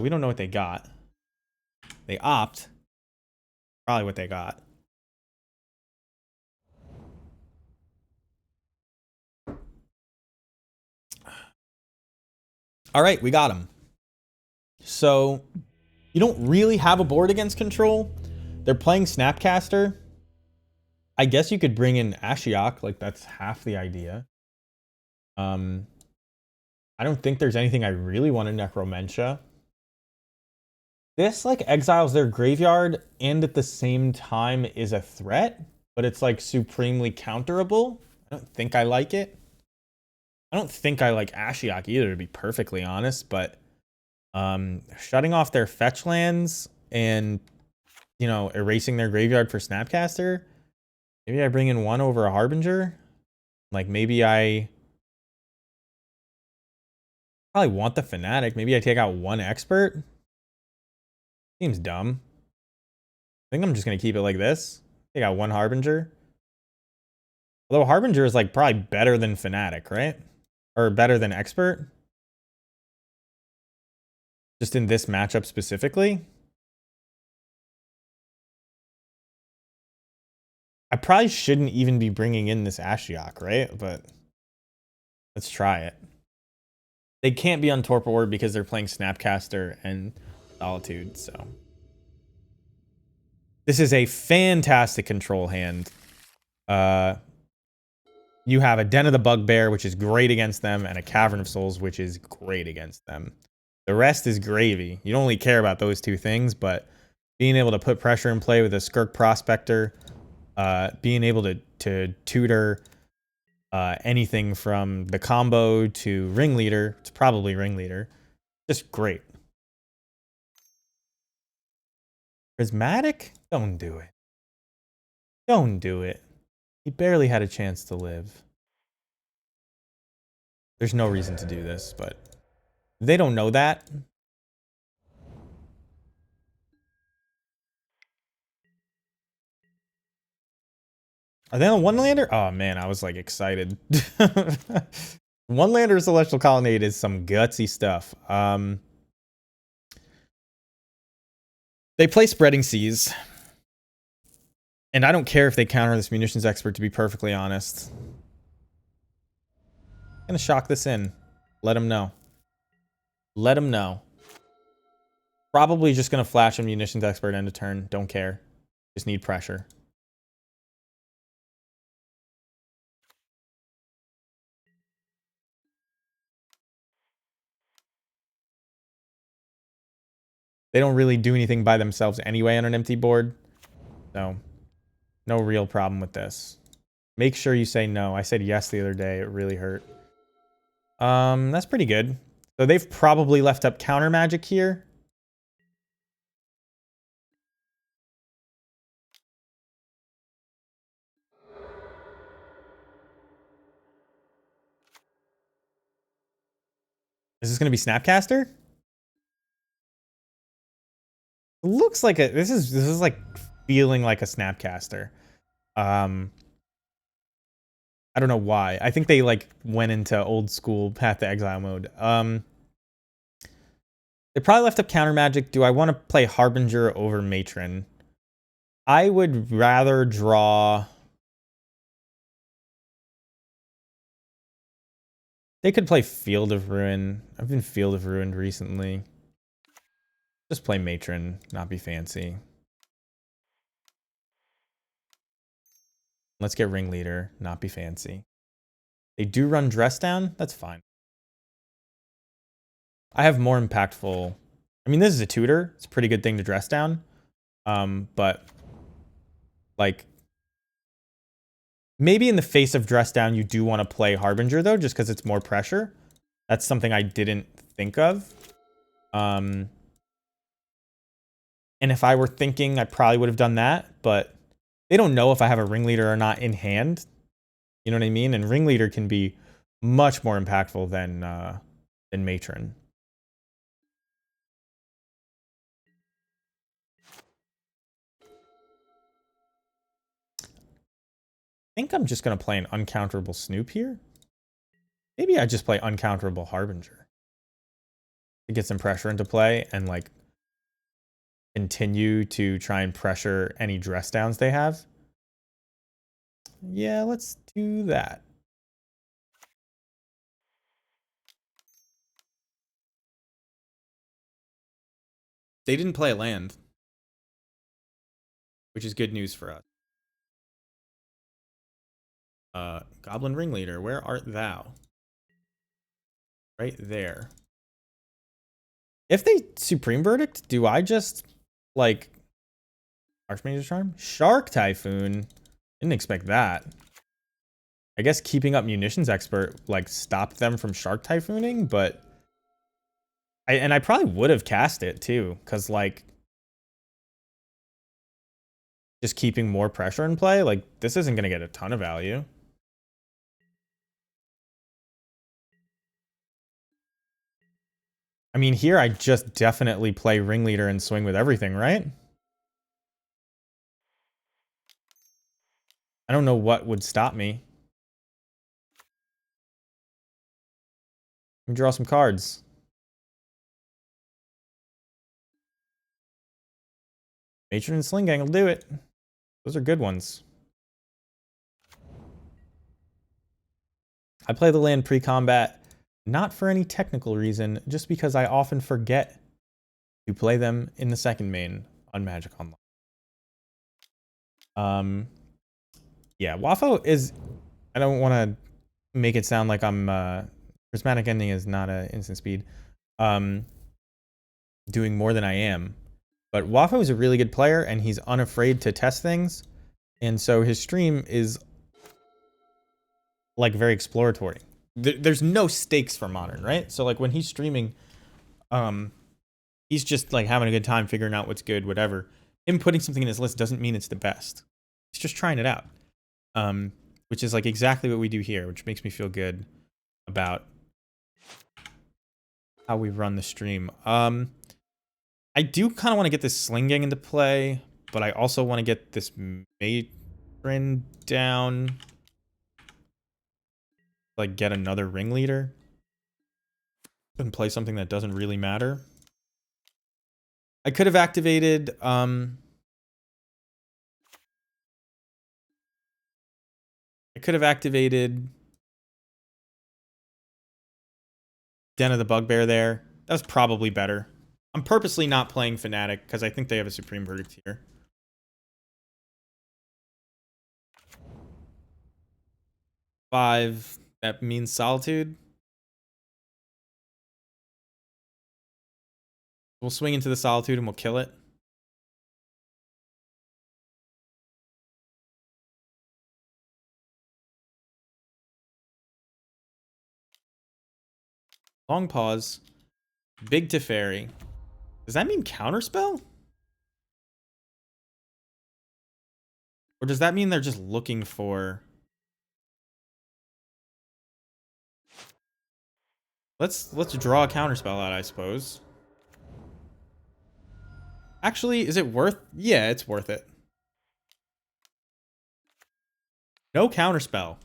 We don't know what they got. They opt. Probably what they got. All right, we got them. So you don't really have a board against control. They're playing Snapcaster. I guess you could bring in Ashiok, like that's half the idea. I don't think there's anything I really want to Necromentia. This like exiles their graveyard and at the same time is a threat, but it's like supremely counterable. I don't think I like it. I don't think I like Ashiok either, to be perfectly honest, but shutting off their fetch lands and, you know, erasing their graveyard for Snapcaster. Maybe I bring in 1 over a Harbinger. Like maybe I probably want the Fanatic. Maybe I take out 1 Expert. Seems dumb. I think I'm just going to keep it like this. Take out 1 Harbinger. Although Harbinger is like probably better than Fanatic, right? Or better than Expert. Just in this matchup specifically. I probably shouldn't even be bringing in this Ashiok, right? But let's try it. They can't be on Torpor Orb because they're playing Snapcaster and Solitude, so. This is a fantastic control hand. You have a Den of the Bugbear, which is great against them, and a Cavern of Souls, which is great against them. The rest is gravy. You don't really care about those 2 things, but being able to put pressure in play with a Skirk Prospector, being able to tutor anything from the combo to Ringleader, it's probably Ringleader, just great. Prismatic? Don't do it. Don't do it. He barely had a chance to live. There's no reason to do this, but they don't know that. Are they on 1-lander? Oh man, I was like excited. 1-lander Celestial Colonnade is some gutsy stuff. They play Spreading Seas. And I don't care if they counter this Munitions Expert, to be perfectly honest. I'm gonna shock this in. Let him know. Let him know. Probably just gonna flash a Munitions Expert end of turn. Don't care. Just need pressure. They don't really do anything by themselves anyway on an empty board. So, no real problem with this. Make sure you say no. I said yes the other day. It really hurt. That's pretty good. So they've probably left up counter magic here. Is this going to be Snapcaster? It looks like a this is like feeling like a Snapcaster. I don't know why. I think they like went into old school Path to Exile mode. They probably left up counter magic. Do I want to play Harbinger over Matron? I would rather draw. They could play Field of Ruin. I've been Field of Ruin recently. Just play Matron, not be fancy. Let's get Ringleader, not be fancy. They do run Dress Down. That's fine. I have more impactful. I mean, this is a tutor. It's a pretty good thing to Dress Down. But like maybe in the face of Dress Down, you do want to play Harbinger though, just because it's more pressure. That's something I didn't think of. And if I were thinking, I probably would have done that, but they don't know if I have a Ringleader or not in hand. You know what I mean? And Ringleader can be much more impactful than Matron. I think I'm just going to play an uncounterable Snoop here. Maybe I just play uncounterable Harbinger to get some pressure into play and like continue to try and pressure any dress downs they have. Yeah, let's do that. They didn't play a land, which is good news for us. Goblin Ringleader, where art thou? Right there. If they Supreme Verdict, do I just, like, Archmage's Charm? Shark Typhoon? Didn't expect that. I guess keeping up Munitions Expert, like, stopped them from Shark Typhooning, but... I probably would have cast it, too, because, like... Just keeping more pressure in play, like, this isn't going to get a ton of value. I mean, here I just definitely play Ringleader and swing with everything, right? I don't know what would stop me. Let me draw some cards. Matron and Sling Gang will do it. Those are good ones. I play the land pre-combat, not for any technical reason, just because I often forget to play them in the second main on Magic Online. Yeah, Wafo is... I don't want to make it sound like I'm... Prismatic Ending is not an instant speed. Doing more than I am. But Wafo is a really good player, and he's unafraid to test things. And so his stream is, like, very exploratory. There's no stakes for Modern, right? So, like, when he's streaming, he's just, like, having a good time, figuring out what's good, whatever. Him putting something in his list doesn't mean it's the best. He's just trying it out. Which is, like, exactly what we do here, which makes me feel good about how we run the stream. I do kind of want to get this Sling Gang into play, but I also want to get this Matron down. Like, get another Ringleader. And play something that doesn't really matter. I could have activated... I could have activated... Den of the Bugbear there. That was probably better. I'm purposely not playing Fnatic because I think they have a Supreme Verdict here. Five. That means Solitude. We'll swing into the Solitude and we'll kill it. Long pause. Big Teferi. Does that mean counterspell? Or does that mean they're just looking for... Let's draw a counterspell out, I suppose. Actually, is it worth... Yeah, it's worth it. No counterspell.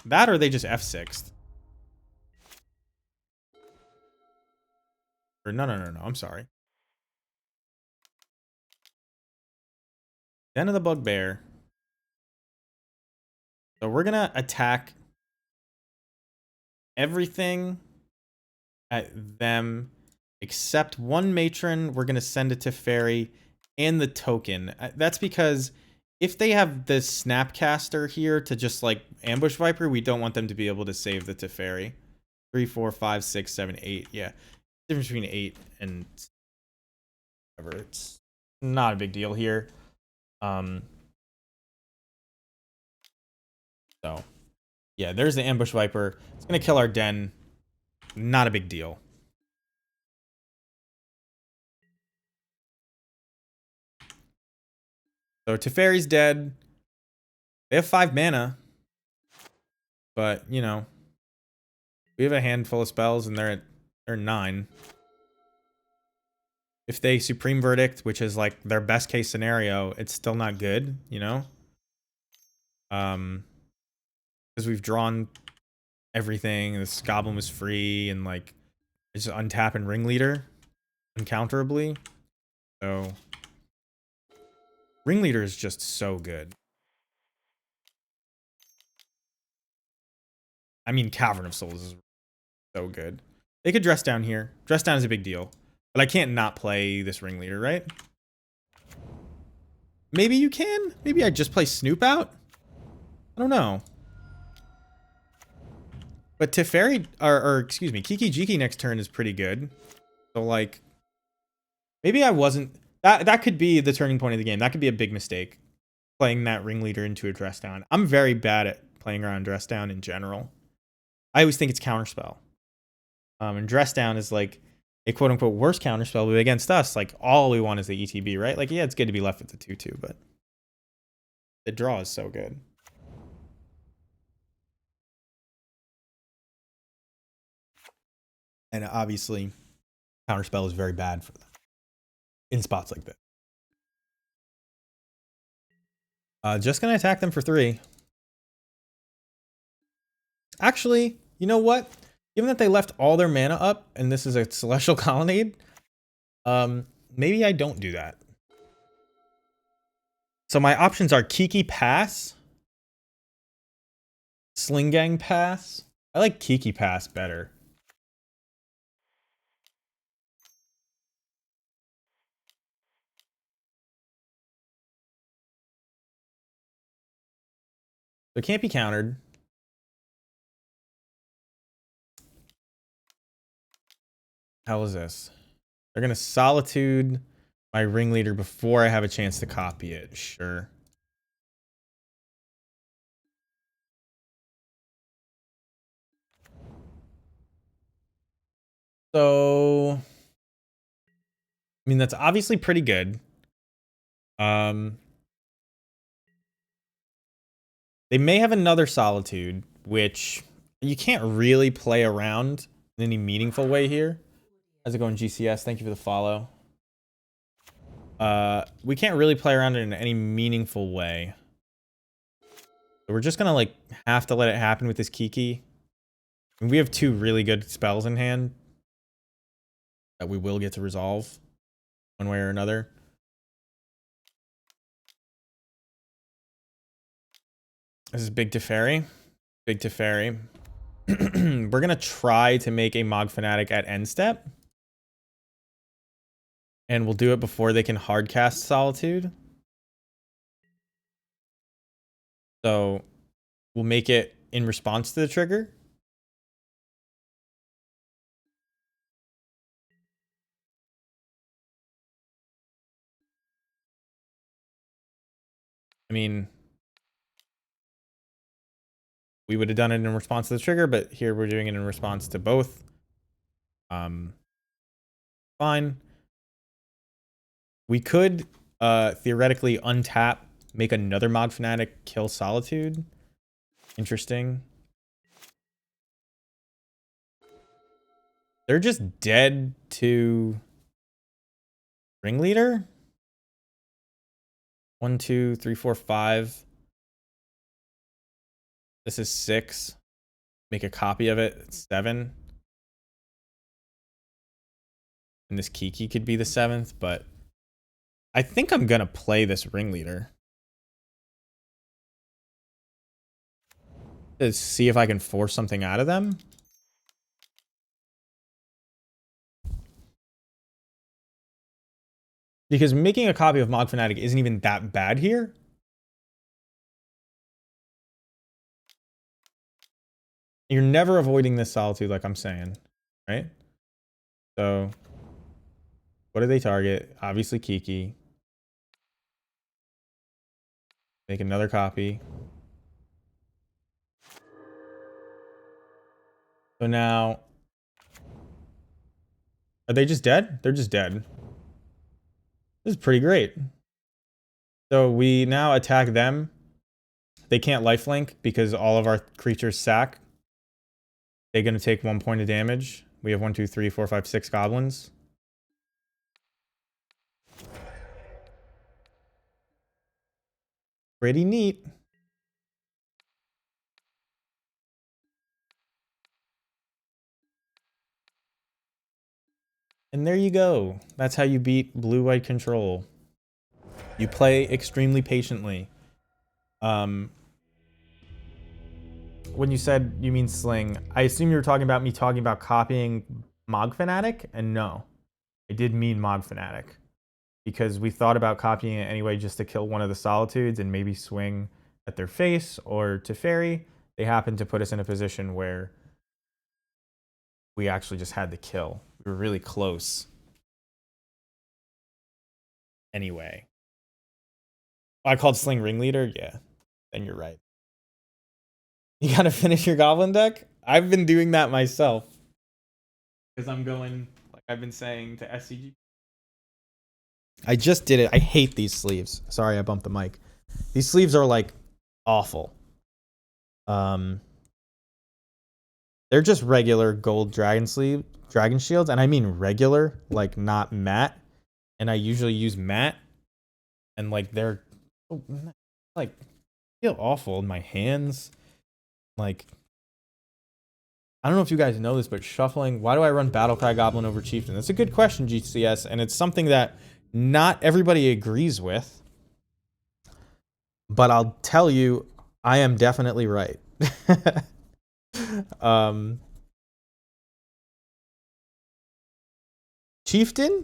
That or they just F6'd. Or no, I'm sorry. Den of the Bugbear. So we're gonna attack everything at them except one matron. We're gonna send it to Fairy and the token. That's because if they have the Snapcaster here to just like ambush Viper, we don't want them to be able to save the Teferi. 3, 4, 5, 6, 7, 8. Yeah. Difference between 8 and whatever. It's not a big deal here. So yeah, there's the ambush Viper. It's gonna kill our den. Not a big deal. So Teferi's dead. They have 5 mana. But, you know, we have a handful of spells and they're 9. If they Supreme Verdict, which is like their best case scenario, it's still not good, you know? Because we've drawn everything. This Goblin was free and like it's just untap and Ringleader uncounterably. So Ringleader is just so good. I mean, Cavern of Souls is so good. They could dress down here. Dress down is a big deal. But I can't not play this Ringleader, right? Maybe you can? Maybe I just play Snoop out? I don't know. But Teferi, or excuse me, Kiki Jiki next turn is pretty good. So like, maybe I wasn't, that could be the turning point of the game. That could be a big mistake. Playing that Ringleader into a dress down. I'm very bad at playing around dress down in general. I always think it's counterspell. And dress down is like a quote unquote worse counterspell, but against us, like all we want is the ETB, right? Like, yeah, it's good to be left with the 2/2, but the draw is so good. And obviously, counterspell is very bad for them in spots like that. Just gonna attack them for 3. Actually, you know what? Given that they left all their mana up, and this is a Celestial Colonnade, maybe I don't do that. So my options are Kiki Pass, Slingang Pass. I like Kiki Pass better. So it can't be countered. How is this? They're gonna Solitude my Ringleader before I have a chance to copy it. Sure. So, I mean, that's obviously pretty good. They may have another Solitude, which you can't really play around in any meaningful way here. How's it going, GCS? Thank you for the follow. We can't really play around in any meaningful way. So we're just gonna like have to let it happen with this Kiki. And we have 2 really good spells in hand that we will get to resolve one way or another. This is Big Teferi. Big Teferi. We're gonna try to make a Mog Fanatic at end step. And we'll do it before they can hardcast Solitude. So we'll make it in response to the trigger. I mean, we would have done it in response to the trigger, but here we're doing it in response to both. Fine. We could theoretically untap, make another Mod Fanatic, kill Solitude. Interesting. They're just dead to Ringleader. 1, 2, 3, 4, 5. This is 6. Make a copy of it. It's 7. And this Kiki could be the 7th, but I think I'm gonna play this Ringleader to see if I can force something out of them. Because making a copy of Mog Fanatic isn't even that bad here. You're never avoiding this Solitude, like I'm saying, right? So, what do they target? Obviously Kiki. Make another copy. So now, are they just dead? They're just dead. This is pretty great. So we now attack them. They can't lifelink because all of our creatures sack. They're going to take 1 point of damage. We have 1, 2, 3, 4, 5, 6 goblins. Pretty neat. And there you go. That's how you beat blue-white control. You play extremely patiently. When you said you mean Sling, I assume you were talking about me talking about copying Mog Fanatic, and no. I did mean Mog Fanatic. Because we thought about copying it anyway just to kill one of the Solitudes and maybe swing at their face or to Fairy. They happened to put us in a position where we actually just had the kill. We were really close. Anyway. I called Sling Ringleader? Yeah. Then you're right. You gotta finish your Goblin deck? I've been doing that myself. Because I'm going, like I've been saying, to SCG. I just did it. I hate these sleeves. Sorry, I bumped the mic. These sleeves are, like, awful. They're just regular gold dragon shields, and I mean regular, like not matte. And I usually use matte, and like they're like feel awful in my hands. Like I don't know if you guys know this, but shuffling. Why do I run Battlecry Goblin over Chieftain? That's a good question, GCS, and it's something that not everybody agrees with. But I'll tell you, I am definitely right. Chieftain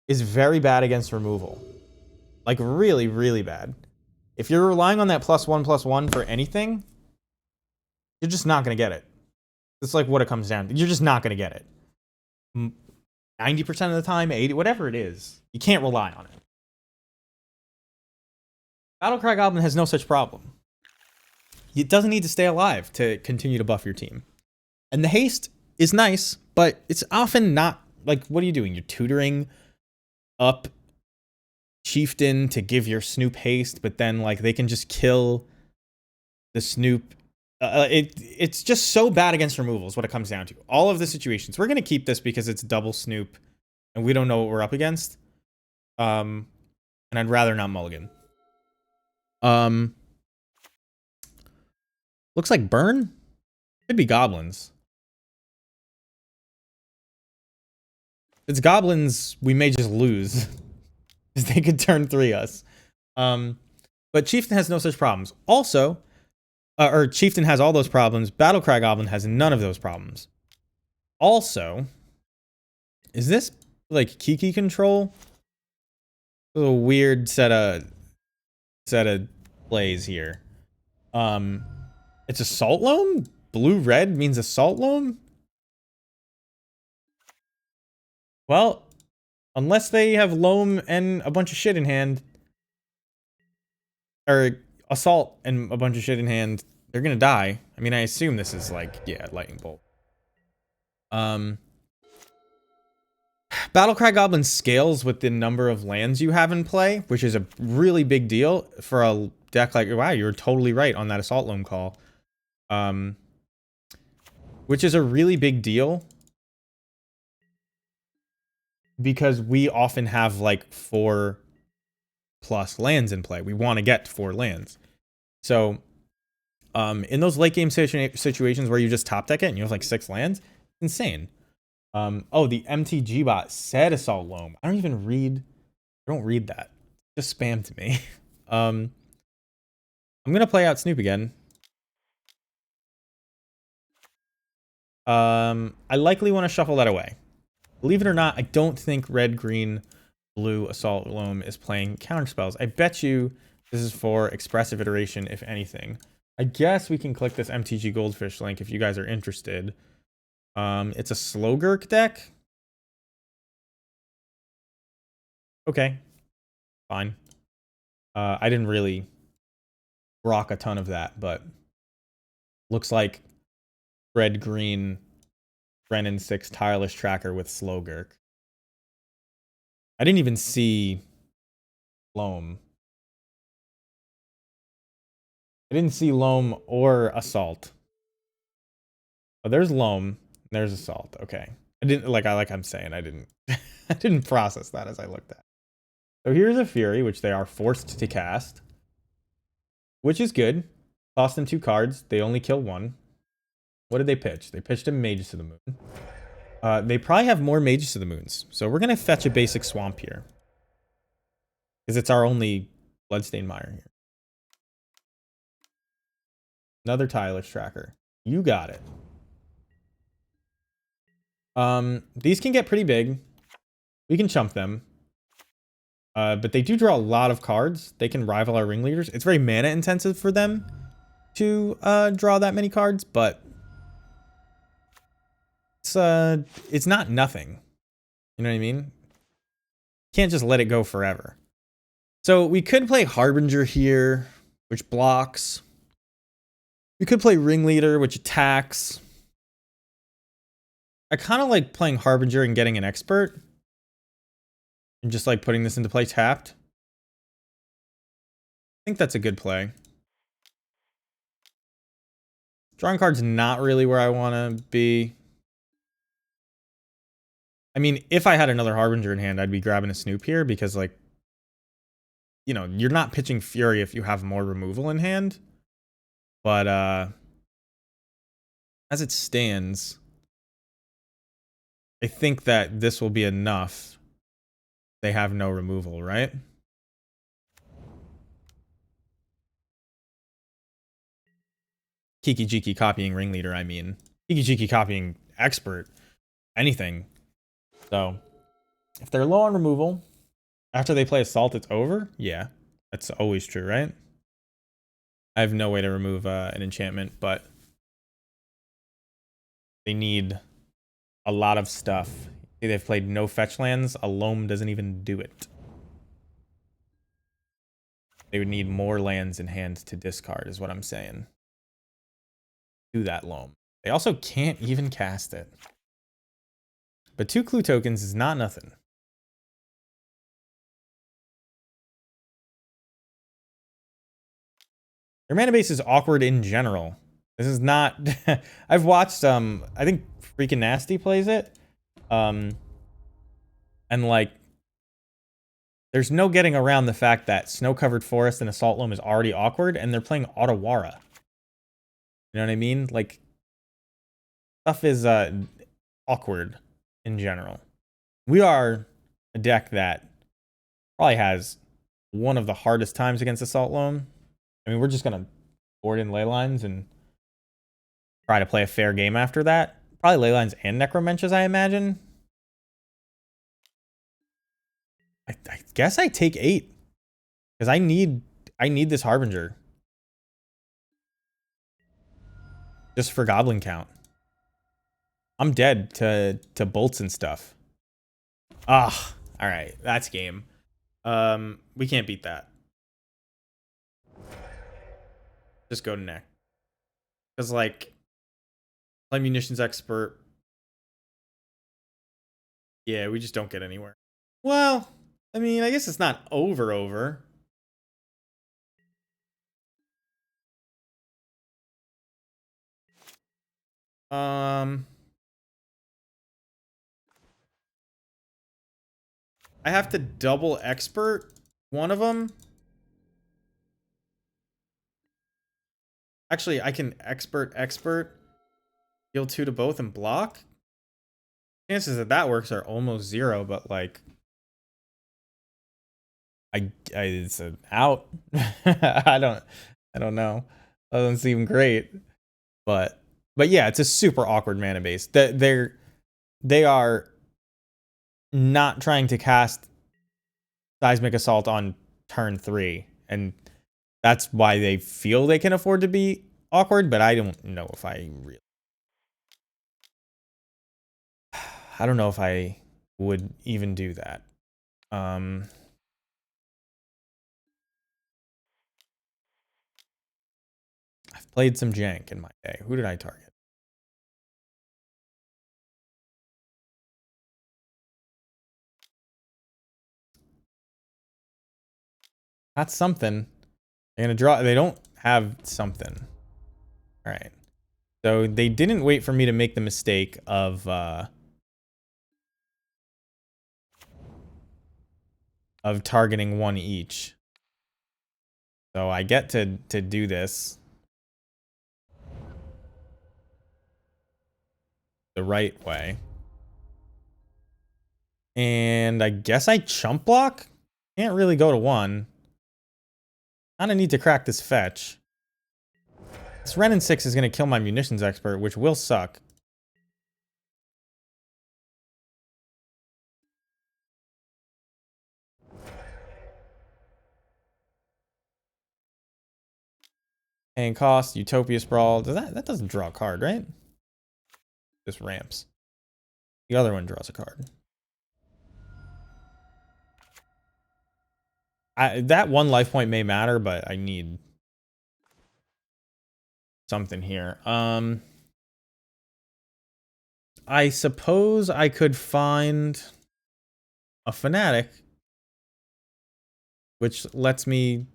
is very bad against removal. Like really, really bad. If you're relying on that +1/+1 for anything, you're just not going to get it. It's like what it comes down to. You're just not going to get it. 90% of the time, 80, whatever it is, you can't rely on it. Battlecry Goblin has no such problem. It doesn't need to stay alive to continue to buff your team. And the haste is nice, but it's often not, like, what are you doing? You're tutoring up Chieftain to give your Snoop haste, but then, like, they can just kill the Snoop. It's just so bad against removal is what it comes down to. All of the situations. We're going to keep this because it's double Snoop, and we don't know what we're up against. And I'd rather not mulligan. Looks like burn? Could be goblins. If it's goblins, we may just lose. Because they could turn 3 us. But Chieftain has no such problems. Also, or Chieftain has all those problems. Battlecry Goblin has none of those problems. Also, is this like Kiki control? A weird set of plays here. It's Assault Loam? Blue-red means Assault Loam? Well, unless they have Loam and a bunch of shit in hand, or assault and a bunch of shit in hand, they're gonna die. I mean, I assume this is like, yeah, lightning bolt. Battlecry Goblin scales with the number of lands you have in play, which is a really big deal for a deck like, wow, you were totally right on that Assault Loam call. Which is a really big deal because we often have like 4+ lands in play. We want to get 4 lands. So in those late game situations where you just top deck it and you have like 6 lands, insane. Oh, the MTG bot said Assault Loam. I don't read that. Just spam to me. I'm gonna play out Snoop again. I likely want to shuffle that away. Believe it or not, I don't think red, green, blue Assault Loam is playing counter spells. I bet you this is for expressive iteration, if anything. I guess we can click this MTG Goldfish link if you guys are interested. It's a Slogurk deck. Okay, fine. I didn't really rock a ton of that, but looks like red, green, Brennan 6 tireless tracker with Slogurk. I didn't even see Loam. I didn't see Loam or Assault. Oh, there's Loam. There's Assault. Okay. I didn't I'm saying I didn't I didn't process that as I looked at. So here's a Fury, which they are forced to cast. Which is good. Toss them 2 cards. They only kill 1. What did they pitch? They pitched a Mages to the Moon. They probably have more Mages to the Moons. So we're gonna fetch a basic Swamp here. Because it's our only Bloodstained Mire here. Another tireless tracker. You got it. These can get pretty big. We can chump them. But they do draw a lot of cards. They can rival our ringleaders. It's very mana intensive for them to draw that many cards, but it's not nothing. You know what I mean? Can't just let it go forever. So we could play Harbinger here, which blocks. We could play Ringleader, which attacks. I kind of like playing Harbinger and getting an Expert. And just like putting this into play tapped. I think that's a good play. Drawing card's not really where I want to be. I mean, if I had another Harbinger in hand, I'd be grabbing a Snoop here because, like, you know, you're not pitching Fury if you have more removal in hand. But as it stands, I think that this will be enough. They have no removal, right? Kiki Jiki copying Ringleader, I mean. Kiki Jiki copying Expert. Anything. So, if they're low on removal, after they play Assault, it's over? Yeah, that's always true, right? I have no way to remove an enchantment, but they need a lot of stuff. They've played no fetch lands. A Loam doesn't even do it. They would need more lands in hand to discard, is what I'm saying. Do that Loam. They also can't even cast it. But 2 clue tokens is not nothing. Their mana base is awkward in general. This is not... I've watched, I think Freaking Nasty plays it. And, like, there's no getting around the fact that Snow-Covered Forest and Assault Loam is already awkward, and they're playing Otawara. You know what I mean? Like, stuff is awkward in general. We are a deck that probably has one of the hardest times against Assault Loam. I mean, we're just going to board in Leylines and try to play a fair game after that. Probably Leylines and Necromenches, I imagine. I guess I take 8. Because I need this Harbinger. Just for Goblin count. I'm dead to bolts and stuff. Ah, alright. That's game. We can't beat that. Just go to neck. Because, like, play munitions expert. Yeah, we just don't get anywhere. Well, I mean, I guess it's not over. I have to double expert one of them. Actually, I can expert, deal 2 to both and block. Chances that works are almost 0, but like, it's an out. I don't know. Doesn't seem great, but yeah, it's a super awkward mana base. They are not trying to cast Seismic Assault on turn 3, and that's why they feel they can afford to be awkward, but I don't know if I really... I don't know if I would even do that. I've played some jank in my day. Who did I target? That's something. They're gonna draw. They don't have something. All right. So they didn't wait for me to make the mistake of targeting one each. So I get to do this the right way. And I guess I chump block? Can't really go to 1. Kinda need to crack this fetch. This Renin 6 is gonna kill my munitions expert, which will suck. Paying cost, Utopia Sprawl. That doesn't draw a card, right? Just ramps. The other one draws a card. That 1 life point may matter, but I need something here. I suppose I could find a Fanatic, which lets me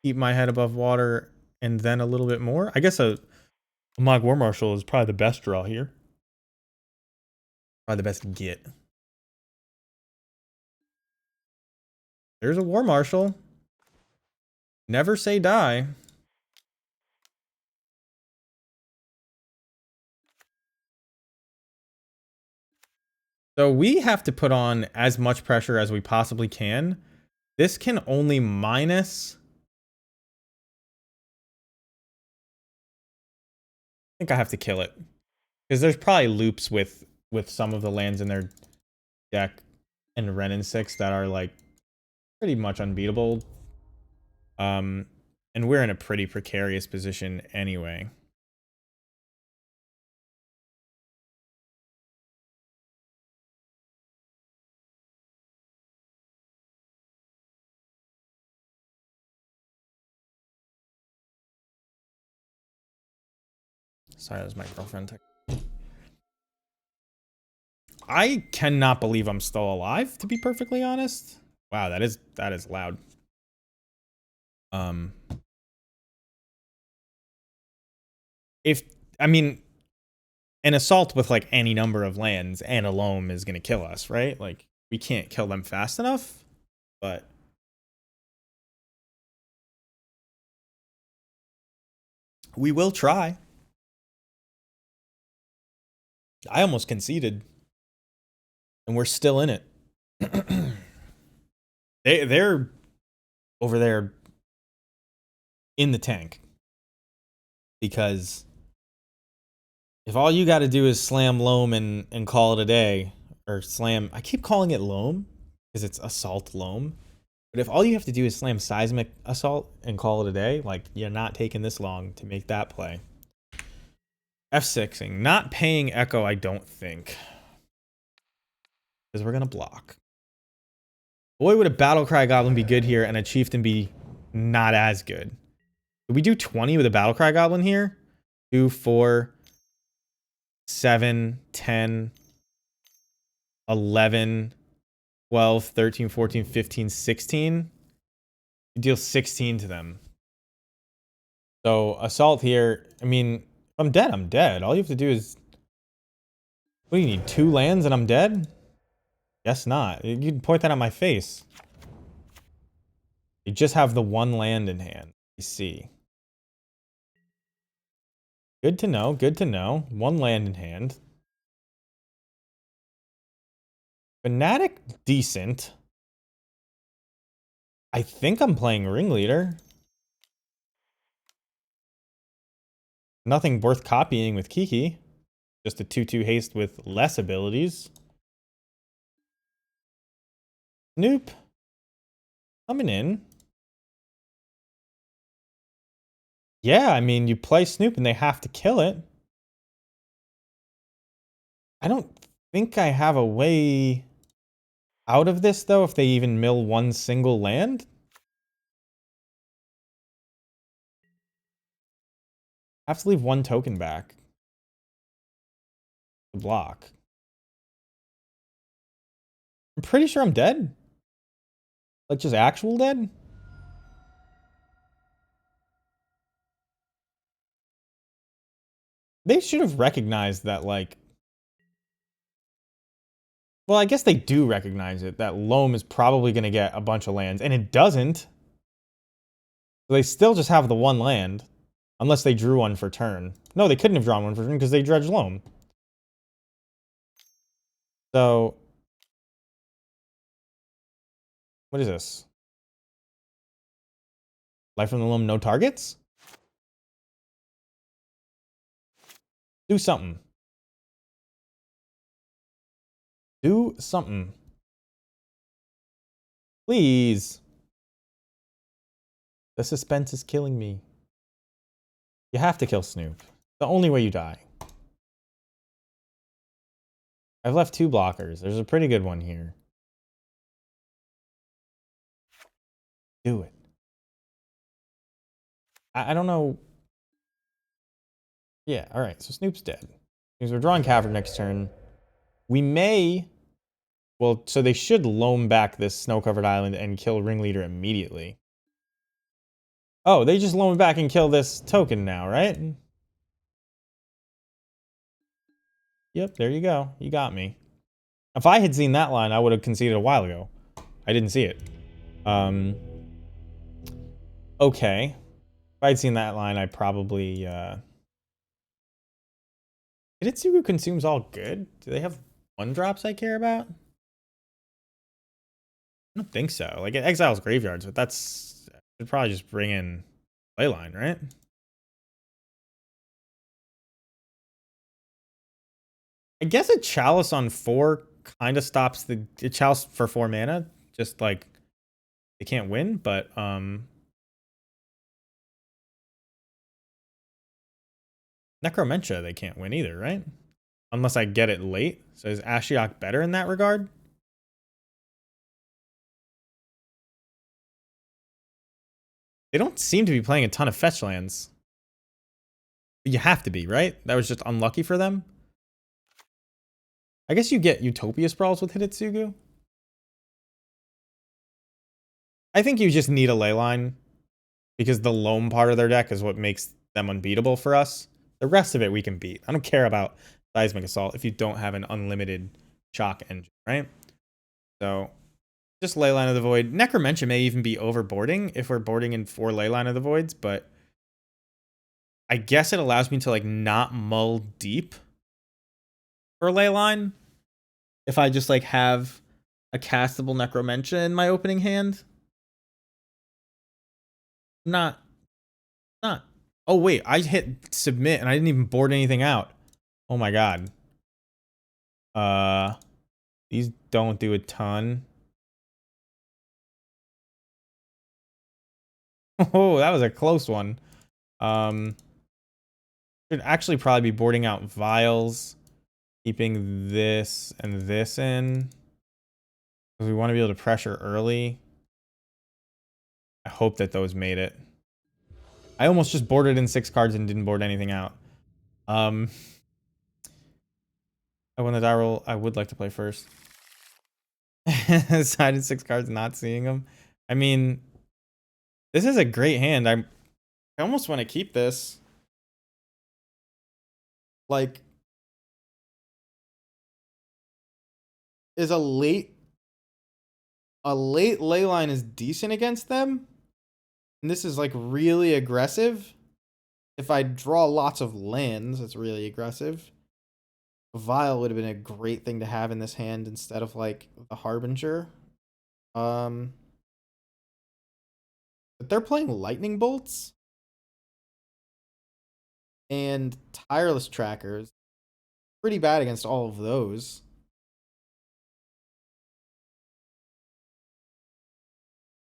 keep my head above water and then a little bit more. I guess a Mog War Marshal is probably the best draw here. Probably the best get. There's a War Marshal. Never say die. So we have to put on as much pressure as we possibly can. This can only minus... I think I have to kill it. Because there's probably loops with some of the lands in their deck and Renin 6 that are like pretty much unbeatable. And we're in a pretty precarious position anyway. Sorry, that was my girlfriend. I cannot believe I'm still alive, to be perfectly honest. Wow, that is loud. I mean, an assault with like any number of lands and a loam is gonna kill us, right? Like, we can't kill them fast enough, but we will try. I almost conceded, and we're still in it. They're over there in the tank, because if all you got to do is slam loam and call it a day, or slam, I keep calling it loam because it's assault loam, but if all you have to do is slam seismic assault and call it a day, like, you're not taking this long to make that play. F6ing, not paying echo, I don't think, because we're gonna block. Boy, would a Battlecry Goblin be good here and a Chieftain be not as good. Did we do 20 with a Battlecry Goblin here? 2, 4, 7, 10, 11, 12, 13, 14, 15, 16. You deal 16 to them. So assault here, I mean, if I'm dead, I'm dead. All you have to do is... What do you need, 2 lands and I'm dead? Guess not. You can point that at my face. You just have the 1 land in hand. You see. Good to know, good to know. 1 land in hand. Fanatic, decent. I think I'm playing Ringleader. Nothing worth copying with Kiki. Just a 2/2 haste with less abilities. Snoop. Coming in. Yeah, I mean, you play Snoop and they have to kill it. I don't think I have a way out of this, though, if they even mill 1 single land. I have to leave 1 token back to block. I'm pretty sure I'm dead. Like, just actual dead? They should have recognized that, like... Well, I guess they do recognize it, that Loam is probably going to get a bunch of lands, and it doesn't. So they still just have the 1 land, unless they drew 1 for turn. No, they couldn't have drawn 1 for turn because they dredged Loam. So... What is this? Life from the Loam, no targets? Do something. Do something. Please. The suspense is killing me. You have to kill Snoop. The only way you die. I've left 2 blockers. There's a pretty good one here. Do it. I don't know. Yeah, alright. So Snoop's dead. Because we're drawing Cavern next turn. We may... Well, so they should loam back this snow-covered island and kill Ringleader immediately. Oh, they just loam back and kill this token now, right? Yep, there you go. You got me. If I had seen that line, I would have conceded a while ago. I didn't see it. Okay. If I'd seen that line, I probably, Hitotsugu consumes all good? Do they have 1-drops I care about? I don't think so. Like, it exiles graveyards, but that's... Should probably just bring in Playline, right? I guess a Chalice on 4 kind of stops the... A Chalice for 4 mana. Just, like, they can't win, but, Necromentia, they can't win either, right? Unless I get it late. So is Ashiok better in that regard? They don't seem to be playing a ton of fetch lands. You have to be, right? That was just unlucky for them. I guess you get Utopia Sprawls with Hitotsugu. I think you just need a Leyline because the loam part of their deck is what makes them unbeatable for us. The rest of it we can beat. I don't care about Seismic Assault if you don't have an unlimited shock engine, right? So just Leyline of the Void. Necromentia may even be overboarding if we're boarding in 4 Leyline of the Voids, but I guess it allows me to like not mull deep for Leyline if I just like have a castable Necromentia in my opening hand. Not. Oh wait, I hit submit and I didn't even board anything out. Oh my god. These don't do a ton. Oh, that was a close one. Should actually probably be boarding out vials, keeping this and this in. Because we want to be able to pressure early. I hope that those made it. I almost just boarded in 6 cards and didn't board anything out. I won the die roll. I would like to play first. Sided 6 cards, not seeing them. I mean, this is a great hand. I almost want to keep this. Like, is a late ley line is decent against them, and this is like really aggressive. If I draw lots of lands, it's really aggressive. Vial would have been a great thing to have in this hand instead of like the Harbinger. But they're playing Lightning Bolts and Tireless Trackers. Pretty bad against all of those.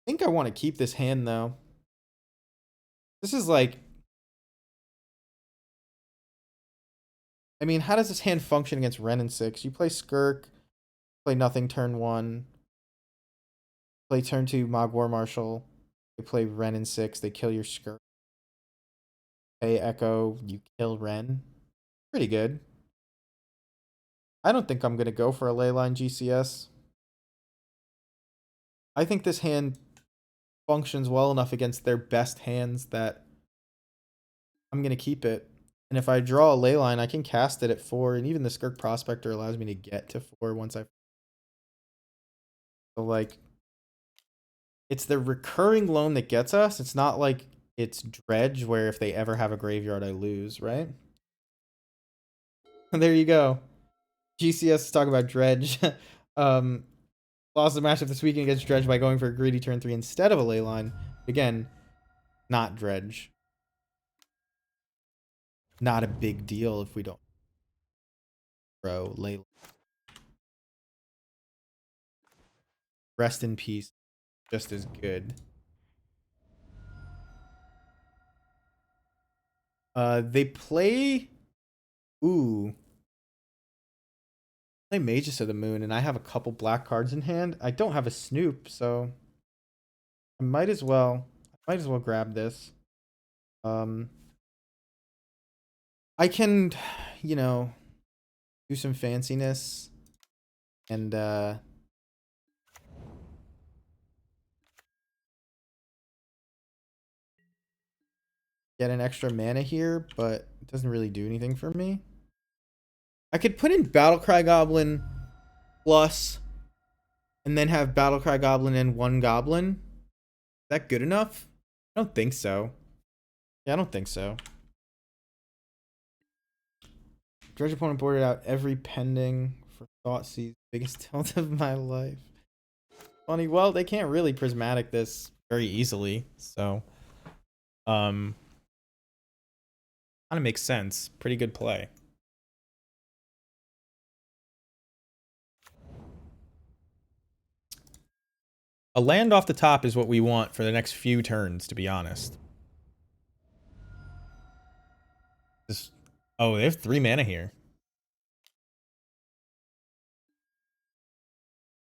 I think I want to keep this hand though. This is like, I mean, how does this hand function against Wrenn and 6? You play Skirk, play nothing turn 1, play turn 2 Mog War Marshal, they play Wrenn and 6, they kill your Skirk. Pay Echo, you kill Wrenn. Pretty good. I don't think I'm going to go for a Leyline GCS. I think this hand functions well enough against their best hands that I'm going to keep it. And if I draw a Leyline, I can cast it at 4, and even the Skirk Prospector allows me to get to 4 once I... So, like, it's the recurring loan that gets us. It's not like it's Dredge, where if they ever have a graveyard, I lose, right? There you go. GCS to talk about Dredge. Lost the matchup this weekend against Dredge by going for a greedy turn 3 instead of a Leyline. Again, not Dredge. Not a big deal if we don't throw Leyline. Rest in peace. Just as good. They play... Ooh. Play Magus of the Moon, and I have a couple black cards in hand. I don't have a Snoop, so... I might as well grab this. I can, you know, do some fanciness and get an extra mana here, but it doesn't really do anything for me. I could put in Battlecry Goblin plus and then have Battlecry Goblin and 1 Goblin. Is that good enough? I don't think so. Yeah, I don't think so. Dredge opponent boarded out every pending for Thoughtseize. Biggest tilt of my life. Funny, well, they can't really prismatic this very easily, so kind of makes sense. Pretty good play. A land off the top is what we want for the next few turns, to be honest. Oh, they have 3 mana here.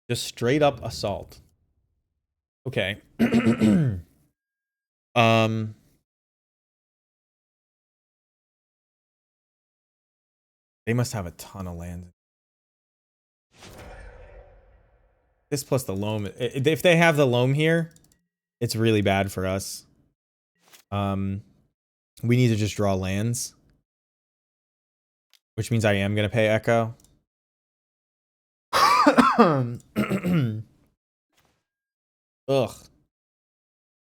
Just straight up assault. Okay. They must have a ton of lands. This plus the loam. If they have the loam here, it's really bad for us. We need to just draw lands, which means I am gonna pay Echo. Ugh.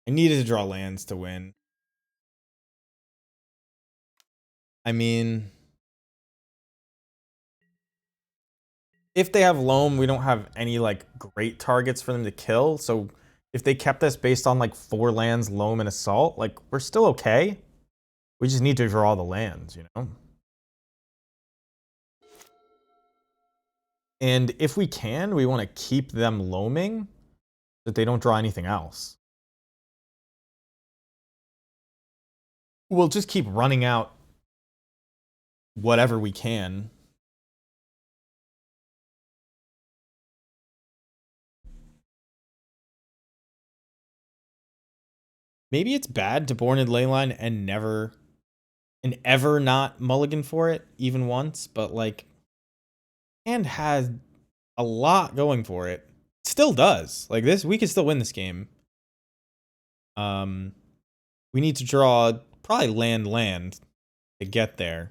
I needed to draw lands to win. I mean, if they have loam, we don't have any like great targets for them to kill. So if they kept us based on like 4 lands, loam, and assault, like we're still okay. We just need to draw the lands, you know? And if we can, we want to keep them loaming so that they don't draw anything else. We'll just keep running out whatever we can. maybe it's bad to Born in Leyline and ever not mulligan for it even once, but like, and has a lot going for it. Still does. Like this, we can still win this game. We need to draw probably land to get there.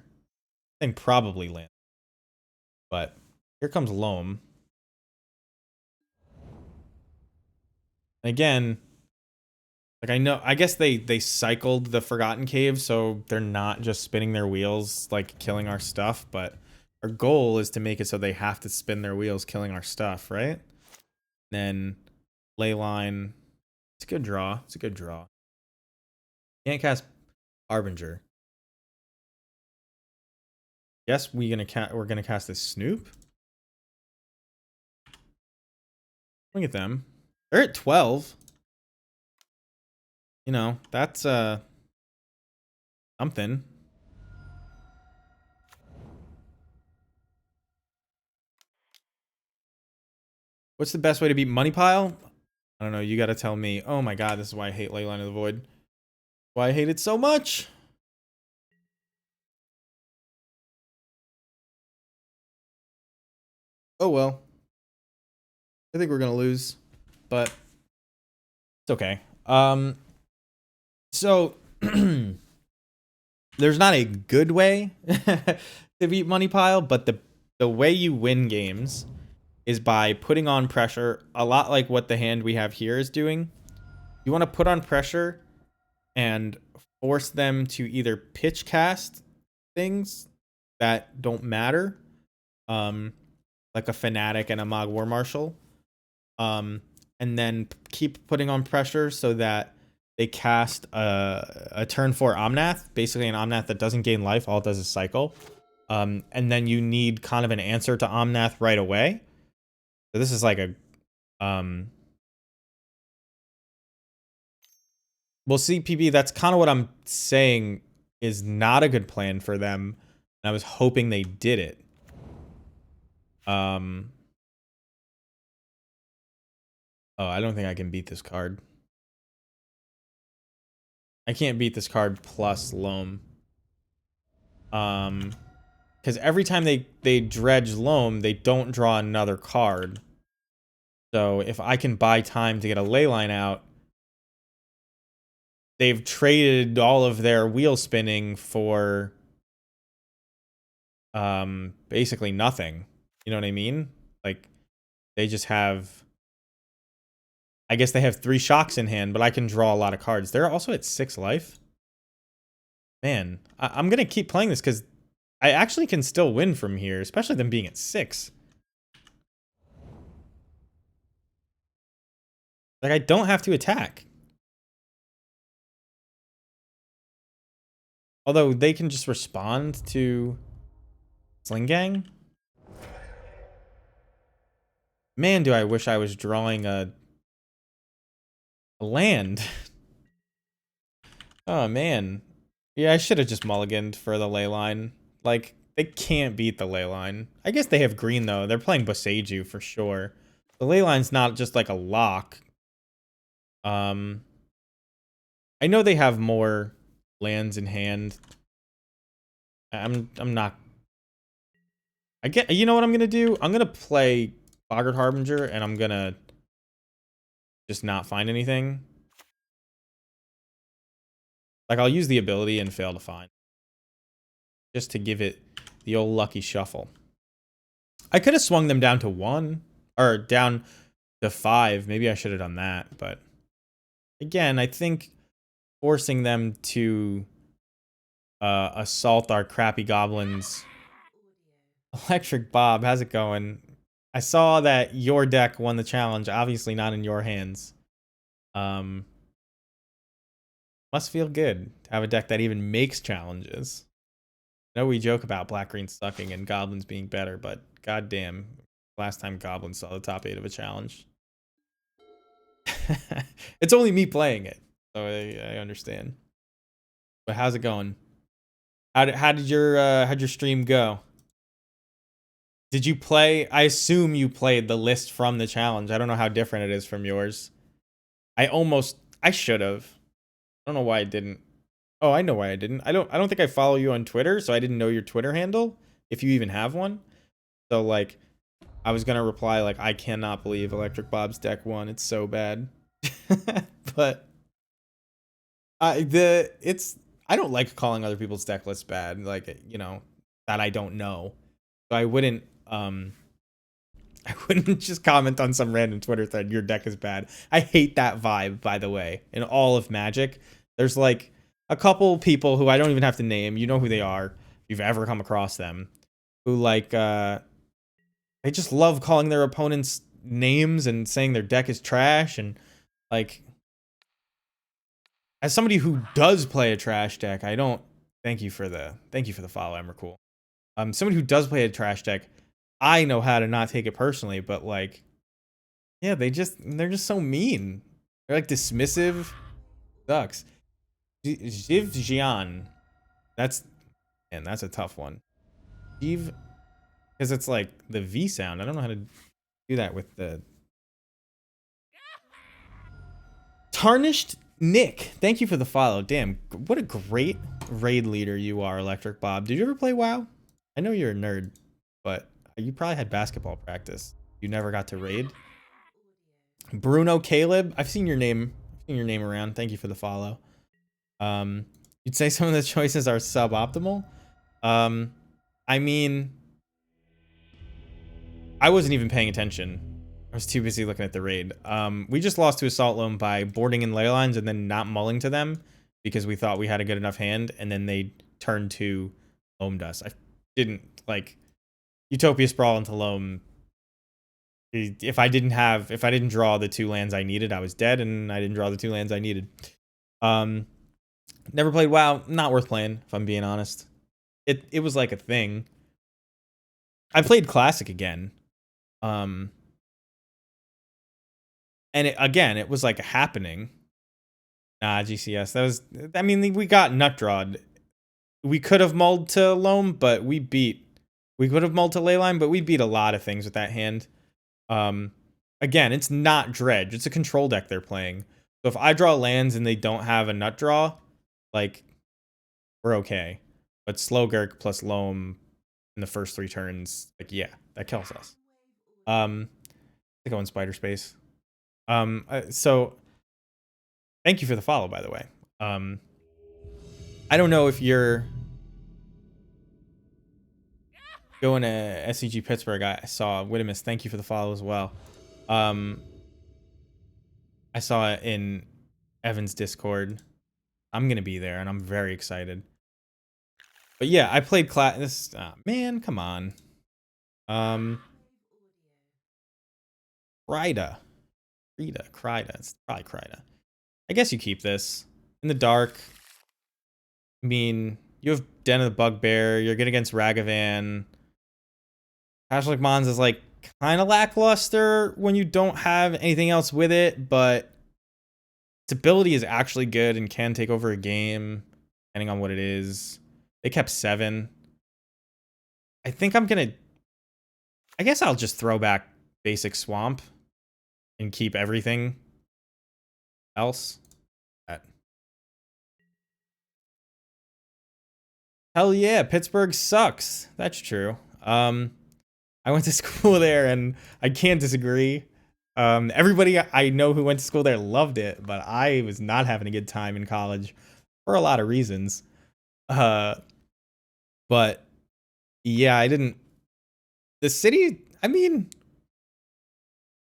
I think probably land. But here comes Loam. Again, like I guess they cycled the Forgotten Cave, so they're not just spinning their wheels, like killing our stuff, but our goal is to make it so they have to spin their wheels killing our stuff, right? Then Leyline. It's a good draw. It's a good draw. Can't cast Harbinger. Yes, we're gonna cast this Snoop. Look at them. They're at 12. You know, that's something. What's the best way to beat Money Pile? I don't know, you gotta tell me. Oh my god, this is why I hate Leyline of the Void. Why I hate it so much. Oh well. I think we're gonna lose, but it's okay. So there's not a good way to beat Money Pile, but the way you win games is by putting on pressure, a lot like what the hand we have here is doing. You want to put on pressure and force them to either pitch cast things that don't matter, like a Fanatic and a Mog War Marshal, and then keep putting on pressure so that they cast a turn 4 Omnath, basically an Omnath that doesn't gain life, all it does is cycle. And then you need kind of an answer to Omnath right away. So this is like a well, see, PB, that's kind of what I'm saying is not a good plan for them. And I was hoping they did it. Oh, I don't think I can beat this card. I can't beat this card plus Loam. Because every time they dredge Loam, they don't draw another card. So if I can buy time to get a Leyline out, they've traded all of their wheel spinning for basically nothing. You know what I mean? Like they just have, I guess they have 3 shocks in hand, but I can draw a lot of cards. They're also at 6 life. Man, I'm gonna keep playing this because I actually can still win from here, especially them being at 6. Like I don't have to attack. Although they can just respond to Sling Gang. Man, do I wish I was drawing a land. Oh, man. Yeah, I should have just mulliganed for the Leyline. Like, they can't beat the Leyline. I guess they have green, though. They're playing Boseiju for sure. The Leyline's not just like a lock. I know they have more lands in hand. I'm not. You know what I'm gonna do? I'm gonna play Boggart Harbinger, and I'm gonna just not find anything. Like, I'll use the ability and fail to find. Just to give it the old lucky shuffle. I could have swung them down to 1. Or down to 5. Maybe I should have done that. But, again, I think forcing them to assault our crappy goblins. Electric Bob, how's it going? I saw that your deck won the challenge. Obviously not in your hands. Must feel good to have a deck that even makes challenges. I know we joke about black-green sucking and goblins being better, but goddamn, last time goblins saw the top 8 of a challenge. It's only me playing it, so I understand. But how's it going? How did your stream go? Did you play? I assume you played the list from the challenge. I don't know how different it is from yours. I should have. I don't know why I didn't. Oh, I know why I didn't. I don't think I follow you on Twitter, so I didn't know your Twitter handle, if you even have one. So like I was gonna reply like I cannot believe Electric Bob's deck won. It's so bad. But I don't like calling other people's deck lists bad, like that I don't know. So I wouldn't just comment on some random Twitter thread, your deck is bad. I hate that vibe, by the way. In all of Magic, there's like a couple people who I don't even have to name. You know who they are, if you've ever come across them, who like they just love calling their opponents names and saying their deck is trash. And like, as somebody who does play a trash deck, I don't thank you for the follow, Emmercool. Somebody who does play a trash deck, I know how to not take it personally, but like, yeah, they're just so mean. They're like dismissive. Sucks. Jiv Jian. That's that's a tough one. Jiv, because it's like the V sound. I don't know how to do that with the Tarnished Nick. Thank you for the follow. Damn, what a great raid leader you are, Electric Bob. Did you ever play WoW? I know you're a nerd, but you probably had basketball practice. You never got to raid. Bruno Caleb, I've seen your name. Around. Thank you for the follow. You'd say some of the choices are suboptimal. I mean, I wasn't even paying attention. I was too busy looking at the raid. We just lost to Assault Loam by boarding in ley lines and then not mulling to them because we thought we had a good enough hand, and then they turned to Loam Dust. I didn't like Utopia Sprawl into Loam. If I didn't draw the 2 lands I needed, I was dead, and I didn't draw the 2 lands I needed. Never played WoW. Not worth playing, if I'm being honest. It was like a thing. I played Classic again. And it was like a happening. Nah, GCS. That was, I mean, we got nut drawed. We could have mulled to Loam, but we could have mulled to Leyline, but we beat a lot of things with that hand. Again, it's not Dredge. It's a control deck they're playing. So if I draw lands and they don't have a nut draw, like, we're okay. But Slogurk plus Loam in the first 3 turns, like, yeah, that kills us. I go in Spider Space. So thank you for the follow, by the way. I don't know if you're going to SCG Pittsburgh. I saw Wittimus. Thank you for the follow as well. I saw it in Evan's Discord. I'm gonna be there, and I'm very excited. But yeah, I played this. Man, come on. Kryda. It's probably Kryda. I guess you keep this in the dark. I mean, you have Den of the Bugbear. You're good against Ragavan. Pashlak Mons is like kind of lackluster when you don't have anything else with it, but its ability is actually good and can take over a game, depending on what it is. They kept 7. I think I guess I'll just throw back basic Swamp and keep everything else. Hell yeah, Pittsburgh sucks. That's true. I went to school there, and I can't disagree. Everybody I know who went to school there loved it, but I was not having a good time in college for a lot of reasons. But yeah, I didn't. The city, I mean,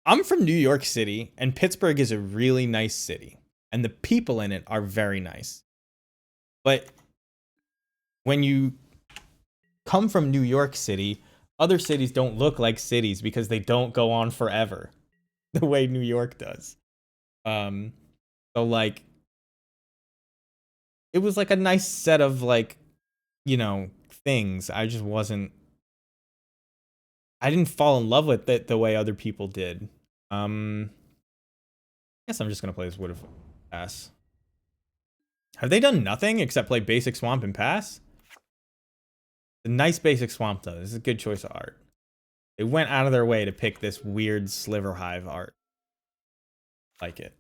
I'm from New York City, and Pittsburgh is a really nice city, and the people in it are very nice. But when you come from New York City, other cities don't look like cities because they don't go on forever the way New York does. So like, it was like a nice set of like, things. I didn't fall in love with it the way other people did. I guess I'm just gonna play this Wood of Pass. Have they done nothing except play basic Swamp and pass? A nice basic Swamp though. This is a good choice of art. They went out of their way to pick this weird Sliver Hive art. Like it.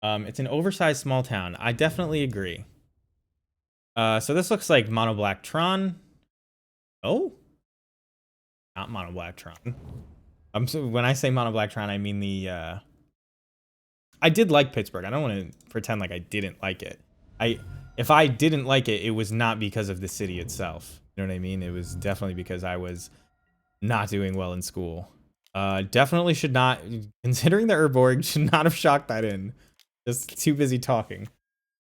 It's an oversized small town. I definitely agree. So this looks like mono black Tron. Oh, not mono black Tron. So when I say mono black Tron, I mean the. I did like Pittsburgh. I don't want to pretend like I didn't like it. If I didn't like it, it was not because of the city itself. You know what I mean? It was definitely because I was not doing well in school. Definitely should not, considering the Urborg, should not have shocked that in. Just too busy talking.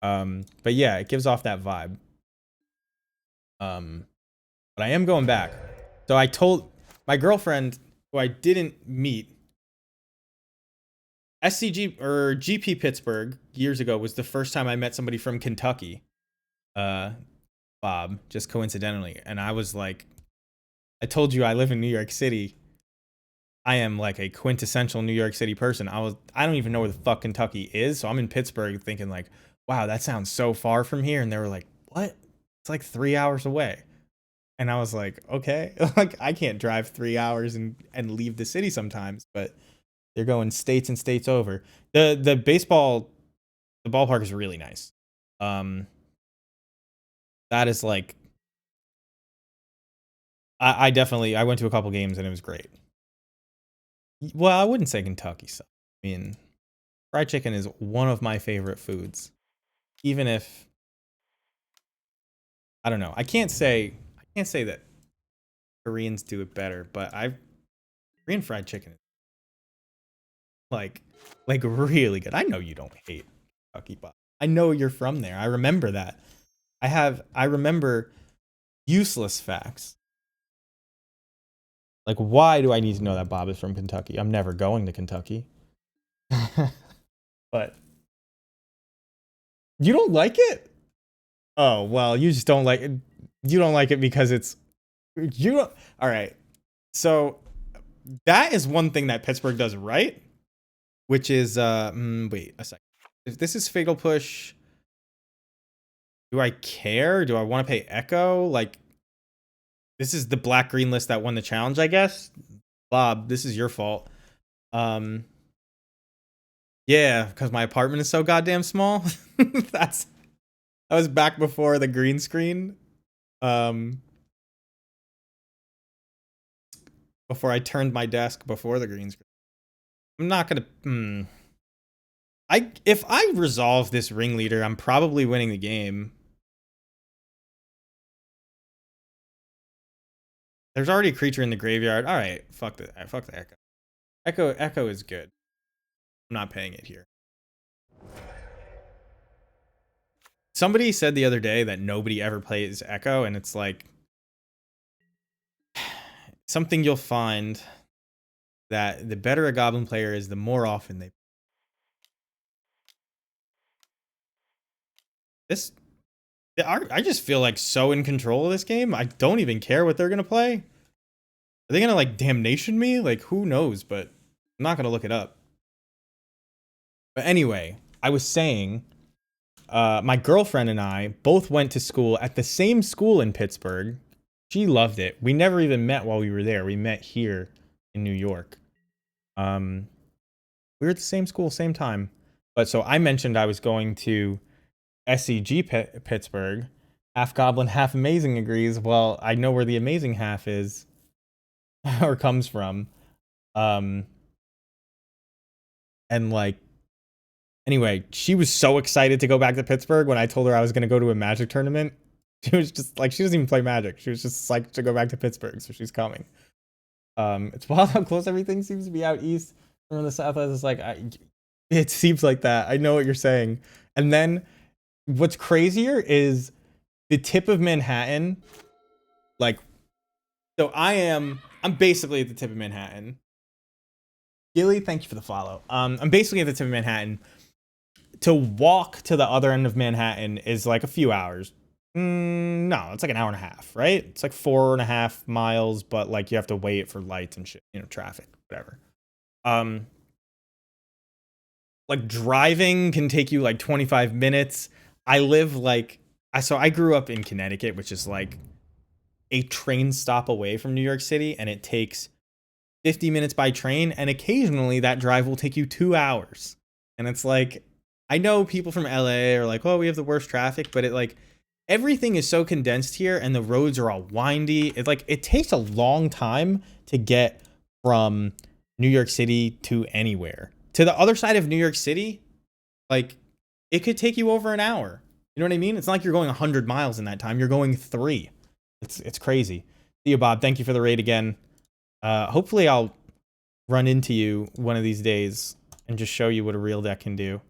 But yeah, it gives off that vibe. But I am going back. So I told my girlfriend, who I didn't meet, SCG or GP Pittsburgh years ago was the first time I met somebody from Kentucky. Bob, just coincidentally. And I was like, I told you I live in New York City. I am like a quintessential New York City person. I don't even know where the fuck Kentucky is. So I'm in Pittsburgh thinking like, wow, that sounds so far from here. And they were like, what? It's like 3 hours away. And I was like, okay, like I can't drive 3 hours and leave the city sometimes, but they're going states and states over. The ballpark is really nice. That is like, I definitely, I went to a couple games and it was great. Well, I wouldn't say Kentucky sucks. I mean, fried chicken is one of my favorite foods. Even if, I don't know, I can't say that Koreans do it better, but Korean fried chicken is like really good. I know you don't hate Kentucky, but I know you're from there. I remember that. I remember useless facts. Like, why do I need to know that Bob is from Kentucky? I'm never going to Kentucky. But you don't like it? Oh, well, you just don't like it. You don't like it because it's you don't. All right. So that is one thing that Pittsburgh does right, which is wait a second. If this is Fatal Push, do I care? Do I want to pay Echo? Like, this is the black green list that won the challenge, I guess. Bob, this is your fault. Yeah, because my apartment is so goddamn small. That was back before the green screen. Before I turned my desk before the green screen. I'm not gonna. If I resolve this ringleader, I'm probably winning the game. There's already a creature in the graveyard. All right, fuck the Echo. Echo is good. I'm not paying it here. Somebody said the other day that nobody ever plays Echo, and it's like something you'll find that the better a Goblin player is, the more often they. I just feel like so in control of this game. I don't even care what they're gonna play. Are they gonna like damnation me? Like, who knows? But I'm not gonna look it up. But anyway, I was saying, my girlfriend and I both went to school at the same school in Pittsburgh. She loved it. We never even met while we were there. We met here in New York. We were at the same school, same time. But so I mentioned I was going to SCG Pittsburgh. Half Goblin, half Amazing agrees. Well, I know where the amazing half is or comes from. And like, anyway, she was so excited to go back to Pittsburgh when I told her I was going to go to a Magic tournament. She was just like, she doesn't even play Magic. She was just psyched to go back to Pittsburgh, so she's coming. It's wild how close everything seems to be out east from the southwest. It's like, it seems like that. I know what you're saying. And then what's crazier is the tip of Manhattan. Like, so I'm basically at the tip of Manhattan. Gilly, thank you for the follow. I'm basically at the tip of Manhattan. To walk to the other end of Manhattan is like a few hours. No, it's like an hour and a half, right? It's like 4.5 miles, but like you have to wait for lights and shit, traffic, whatever. Like driving can take you like 25 minutes. I grew up in Connecticut, which is like a train stop away from New York City, and it takes 50 minutes by train, and occasionally that drive will take you 2 hours. And it's like, I know people from LA are like, oh, we have the worst traffic, but it like everything is so condensed here and the roads are all windy. It like it takes a long time to get from New York City to anywhere. To the other side of New York City, like it could take you over an hour. You know what I mean? It's not like you're going 100 miles in that time. You're going 3. It's crazy. See you, Bob. Thank you for the raid again. Hopefully I'll run into you one of these days and just show you what a real deck can do.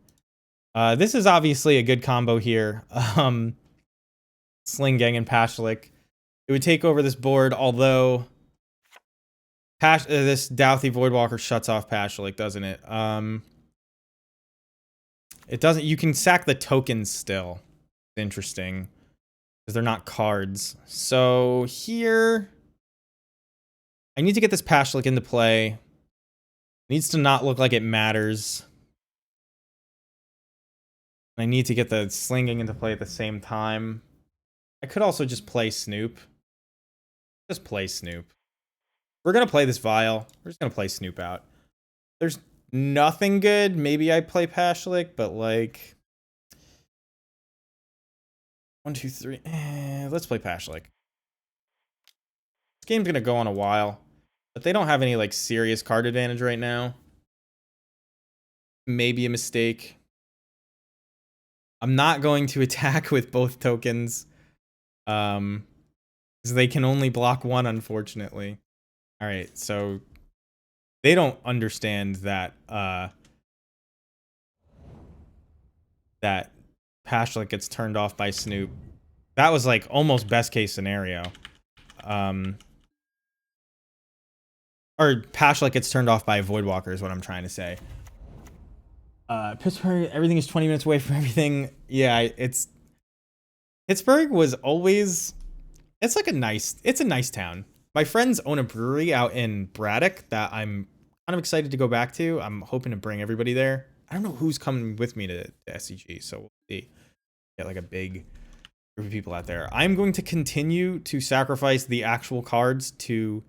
This is obviously a good combo here. Sling Gang and Pashlik. It would take over this board, although this Douthie Voidwalker shuts off Pashlik, doesn't it? It doesn't. You can sack the tokens still. It's interesting because they're not cards. So here, I need to get this Pashlik into play. It needs to not look like it matters. I need to get the Slinging into play at the same time. I could also just play Snoop. Just play Snoop. We're going to play this Vial. We're just going to play Snoop out. There's nothing good. Maybe I play Pashlik, but like... 1, 2, 3. Let's play Pashlik. This game's going to go on a while. But they don't have any like serious card advantage right now. Maybe a mistake. I'm not going to attack with both tokens. Because they can only block one, unfortunately. Alright, so they don't understand that that Pashlik gets turned off by Snoop. That was like almost best case scenario. Or Pashlik gets turned off by Voidwalker is what I'm trying to say. Pittsburgh, everything is 20 minutes away from everything. Yeah, it's Pittsburgh was always, it's a nice town. My friends own a brewery out in Braddock that I'm kind of excited to go back to. I'm hoping to bring everybody there. I don't know who's coming with me to SCG, so we'll see. Get like a big group of people out there. I'm going to continue to sacrifice the actual cards to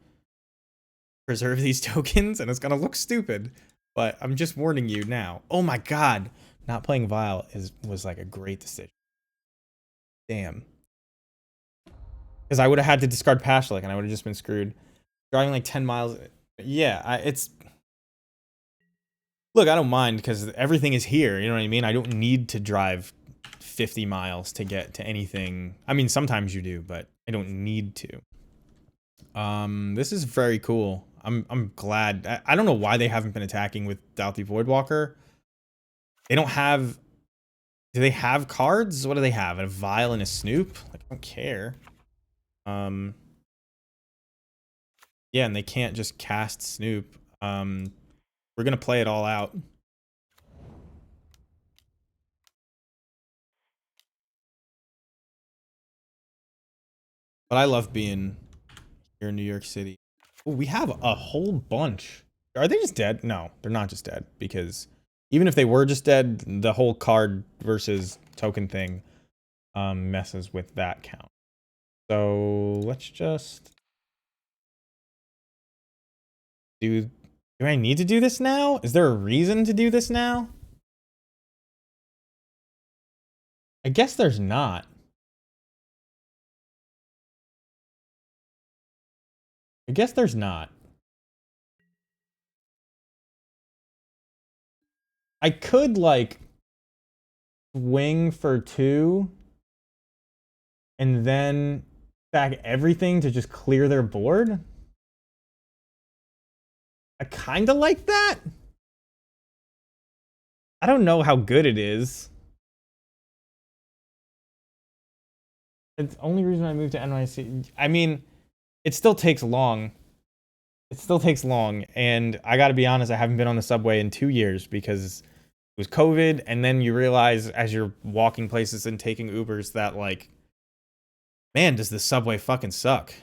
preserve these tokens, and it's gonna look stupid, but I'm just warning you now. Oh my god, not playing Vial was like a great decision. Damn. Because I would have had to discard Pashlik and I would have just been screwed. Driving like 10 miles. Yeah, it's... Look, I don't mind because everything is here. You know what I mean? I don't need to drive 50 miles to get to anything. I mean, sometimes you do, but I don't need to. This is very cool. I'm glad. I don't know why they haven't been attacking with Douthie Voidwalker. They don't have... Do they have cards? What do they have? A Vial and a Snoop? Like, I don't care. Yeah, and they can't just cast Snoop. We're gonna play it all out. But I love being here in New York City. Ooh, we have a whole bunch. Are they just dead? No, they're not just dead. Because even if they were just dead, the whole card versus token thing messes with that count. So let's just do I need to do this now? Is there a reason to do this now? I guess there's not. I guess there's not. I could like swing for 2 and then stack everything to just clear their board. I kind of like that. I don't know how good it is. It's the only reason I moved to NYC. I mean, it still takes long. It still takes long. And I got to be honest, I haven't been on the subway in 2 years because it was COVID. And then you realize as you're walking places and taking Ubers that like, man, does the subway fucking suck.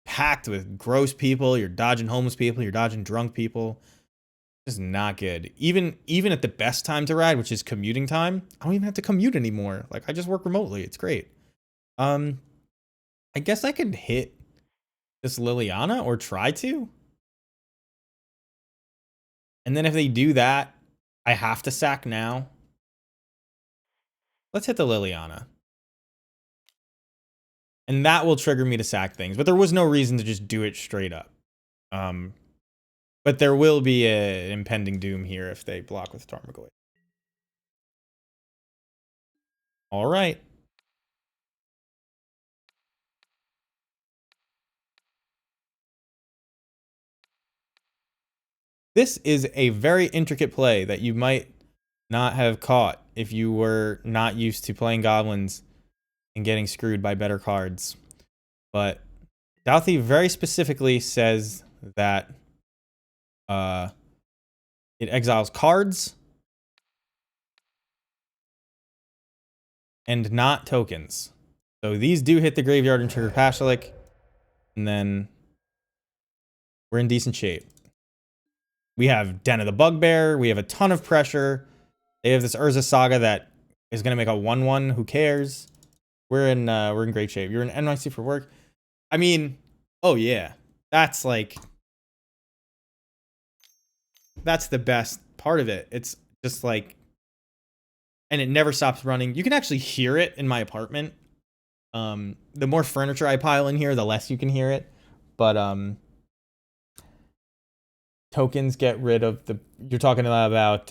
Packed with gross people. You're dodging homeless people. You're dodging drunk people. It's not good. Even at the best time to ride, which is commuting time, I don't even have to commute anymore. Like I just work remotely. It's great. I guess I could hit this Liliana or try to. And then if they do that, I have to sack now. Let's hit the Liliana. And that will trigger me to sack things. But there was no reason to just do it straight up. But there will be an impending doom here if they block with Tarmogoyf. All right. This is a very intricate play that you might not have caught if you were not used to playing Goblins and getting screwed by better cards. But Douthie very specifically says that it exiles cards and not tokens. So these do hit the graveyard and trigger Pashalik, and then we're in decent shape. We have Den of the Bugbear. We have a ton of pressure. They have this Urza Saga that is going to make a 1/1. Who cares? We're in great shape. You're in NYC for work. I mean, oh yeah, that's the best part of it. It's just like, and it never stops running. You can actually hear it in my apartment. The more furniture I pile in here, the less you can hear it. But tokens get rid of the. You're talking about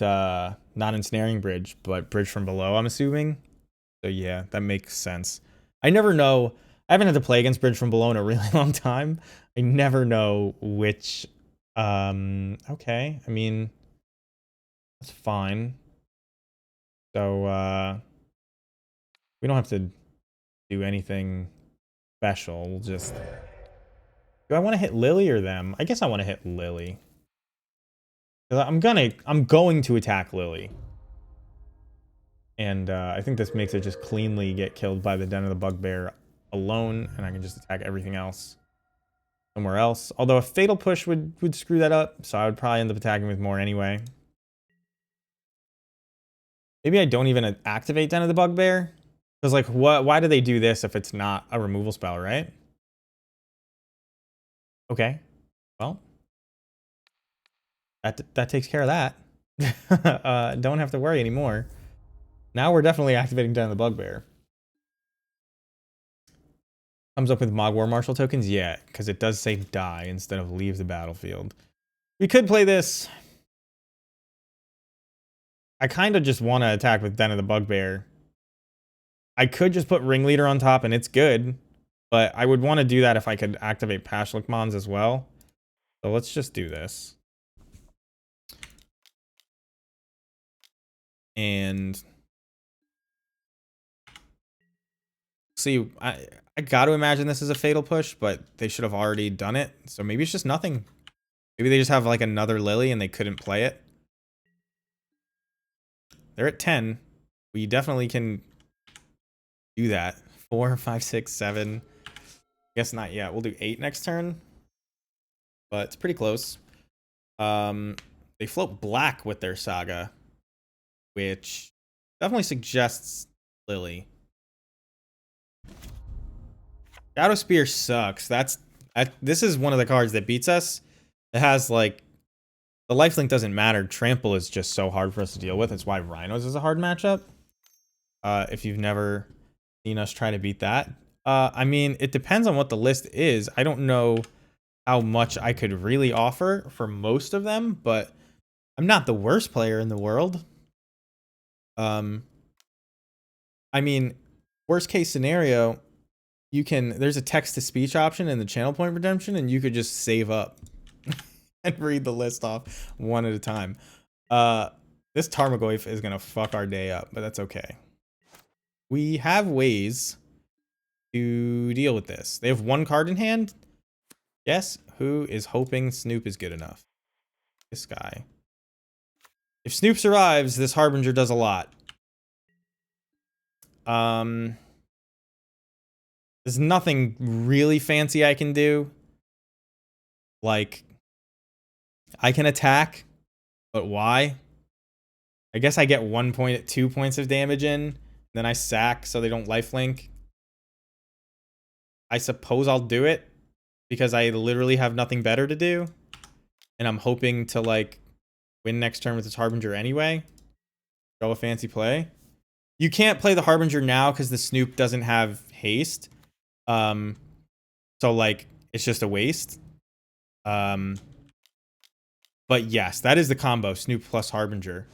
not ensnaring bridge, but bridge from below, I'm assuming. So yeah, that makes sense. I never know. I haven't had to play against bridge from below in a really long time. I never know which. Okay. I mean, that's fine. So we don't have to do anything special. We'll just. Do I want to hit Lily or them? I guess I want to hit Lily. I'm going to attack Lily. And I think this makes it just cleanly get killed by the Den of the Bugbear alone, and I can just attack everything else somewhere else. Although a Fatal Push would screw that up, so I would probably end up attacking with more anyway. Maybe I don't even activate Den of the Bugbear. Because, like, why do they do this if it's not a removal spell, right? Okay. Well. That takes care of that. Don't have to worry anymore. Now we're definitely activating Den of the Bugbear. Comes up with Mogwar Marshal tokens? Yeah, because it does say die instead of leave the battlefield. We could play this. I kind of just want to attack with Den of the Bugbear. I could just put Ringleader on top and it's good. But I would want to do that if I could activate Pashlik Mons as well. So let's just do this. And see, I got to imagine this is a Fatal Push, but they should have already done it. So maybe it's just nothing. Maybe they just have like another Lily and they couldn't play it. They're at 10. We definitely can do that. 4, 5, 6, 7. Guess not yet. We'll do 8 next turn. But it's pretty close. They float black with their Saga, which definitely suggests Lily. Shadow Spear sucks. This is one of the cards that beats us. It has like the lifelink doesn't matter. Trample is just so hard for us to deal with. It's why Rhinos is a hard matchup. If you've never seen us try to beat that. I mean, it depends on what the list is. I don't know how much I could really offer for most of them, but I'm not the worst player in the world. I mean, worst case scenario, there's a text to speech option in the channel point redemption, and you could just save up and read the list off one at a time. This Tarmogoyf is gonna fuck our day up, but that's okay. We have ways to deal with this. They have one card in hand. Guess who is hoping Snoop is good enough? This guy. If Snoop survives, this Harbinger does a lot. There's nothing really fancy I can do. Like, I can attack, but why? I guess I get 2 points of damage in, then I sack so they don't lifelink. I suppose I'll do it because I literally have nothing better to do. And I'm hoping to, like, win next turn with this Harbinger anyway. Show a fancy play. You can't play the Harbinger now because the Snoop doesn't have haste. So like it's just a waste. But yes, that is the combo, Snoop plus Harbinger.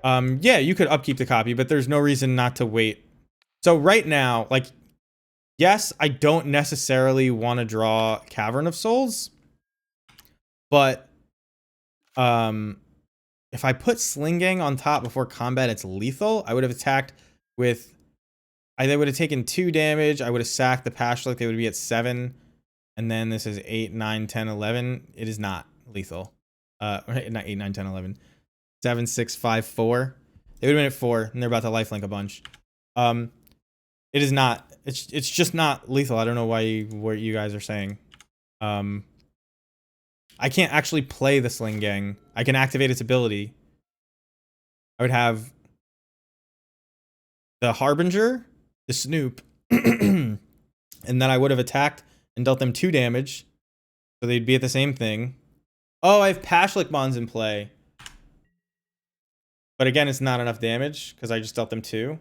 Yeah, you could upkeep the copy, but there's no reason not to wait. So right now, like, yes, I don't necessarily want to draw Cavern of Souls, but if I put Sling Gang on top before combat, it's lethal. I would have attacked with, they would have taken 2 damage. I would have sacked the Pashlik. They would be at 7. And then this is 8, 9, 10, 11. It is not lethal. Not 8, 9, 10, 11. 7, 6, 5, 4. They would have been at 4, and they're about to lifelink a bunch. It is not. It's just not lethal. I don't know what you guys are saying. I can't actually play the Sling Gang. I can activate its ability. I would have the Harbinger, the Snoop, and then I would have attacked and dealt them 2 damage. So they'd be at the same thing. Oh, I have Pashlik Mons in play. But again, it's not enough damage because I just dealt them 2.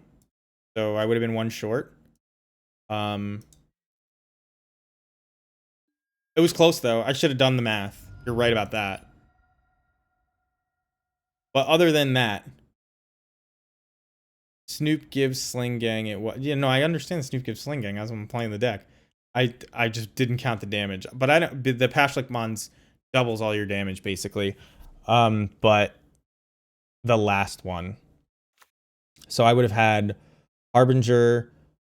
So I would have been 1 short. It was close though. I should have done the math. You're right about that. But other than that, Snoop gives Sling Gang it. What? Yeah, no, I understand Snoop gives Sling Gang as I'm playing the deck. I just didn't count the damage. But I don't. The Pashlik Mons doubles all your damage basically. But the last one. So I would have had Harbinger,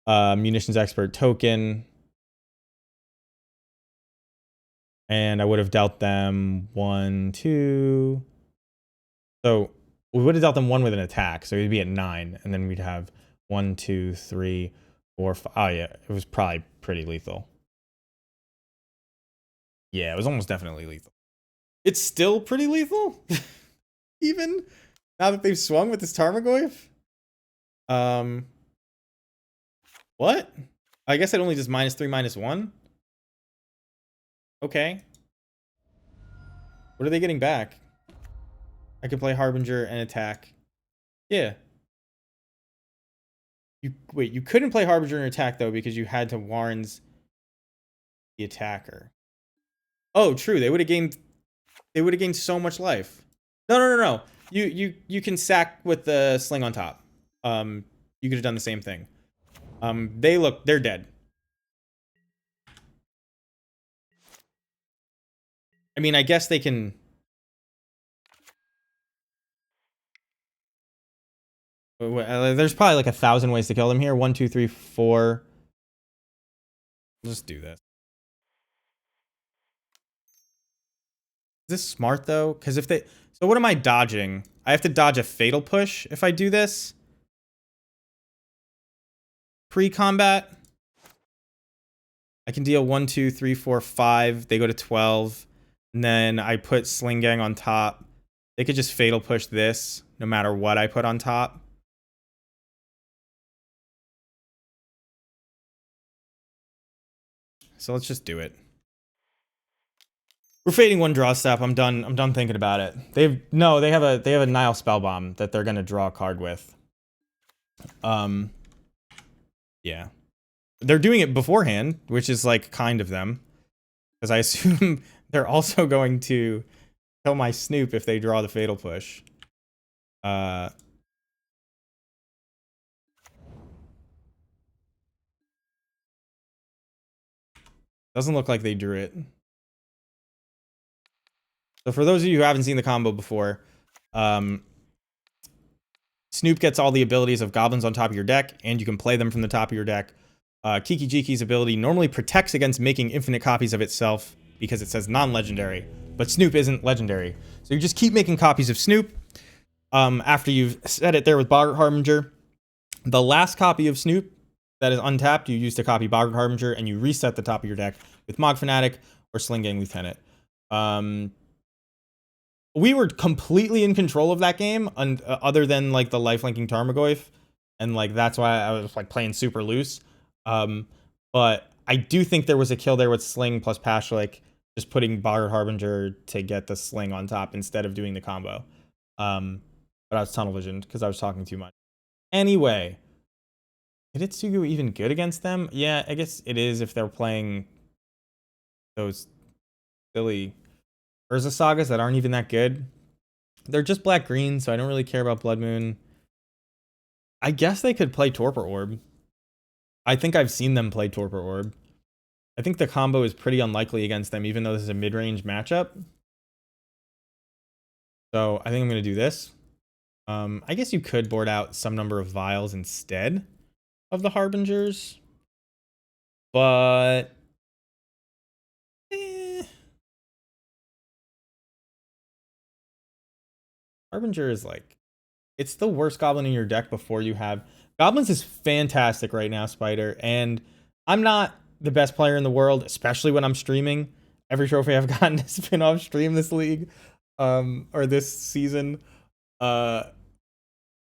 Munitions Expert token, and I would have dealt them 1, 2. So we would have dealt them 1 with an attack, so we'd be at 9, and then we'd have 1, 2, 3, 4, 5. Oh yeah, it was probably pretty lethal. Yeah, it was almost definitely lethal. It's still pretty lethal, even now that they've swung with this Tarmogoyf. What? I guess it only does -3, -1. Okay. What are they getting back? I could play Harbinger and attack. Yeah. Wait, you couldn't play Harbinger and attack though because you had to Warrens the attacker. Oh, true. They would have gained so much life. No. You can sack with the sling on top. You could have done the same thing. They're dead. I mean, I guess they can. There's probably like 1,000 ways to kill them here. 1, 2, 3, 4. Let's do this. Is this smart though? Because if they, so what am I dodging? I have to dodge a fatal push if I do this. Pre-combat. I can deal 1, 2, 3, 4, 5. They go to 12. And then I put Sling Gang on top. They could just fatal push this no matter what I put on top. So let's just do it. We're fading 1 draw step. I'm done thinking about it. They have a Nile Spellbomb that they're gonna draw a card with. Yeah. They're doing it beforehand, which is like kind of them. Because I assume they're also going to kill my Snoop if they draw the fatal push. Doesn't look like they drew it. So for those of you who haven't seen the combo before, Snoop gets all the abilities of goblins on top of your deck, and you can play them from the top of your deck. Kiki Jiki's ability normally protects against making infinite copies of itself because it says non-legendary, but Snoop isn't legendary. So you just keep making copies of Snoop. After you've set it there with Boggart Harbinger, the last copy of Snoop that is untapped, you use to copy Boggart Harbinger, and you reset the top of your deck with Mog Fanatic or Sling Gang Lieutenant. We were completely in control of that game, other than like the lifelinking Tarmogoyf, and like that's why I was like playing super loose. But I do think there was a kill there with Sling plus Pashlik, just putting Boggart Harbinger to get the Sling on top instead of doing the combo. But I was tunnel visioned because I was talking too much. Anyway, Hidetsugu even good against them? Yeah, I guess it is if they're playing those silly Urza Sagas that aren't even that good. They're just black-green, so I don't really care about Blood Moon. I guess they could play Torpor Orb. I think I've seen them play Torpor Orb. I think the combo is pretty unlikely against them, even though this is a mid-range matchup. So I think I'm going to do this. I guess you could board out some number of vials instead of the Harbingers. But... Harbinger is like... It's the worst goblin in your deck before you have... Goblins is fantastic right now, Spider. And I'm not the best player in the world, especially when I'm streaming. Every trophy I've gotten has been off stream this league. Or this season.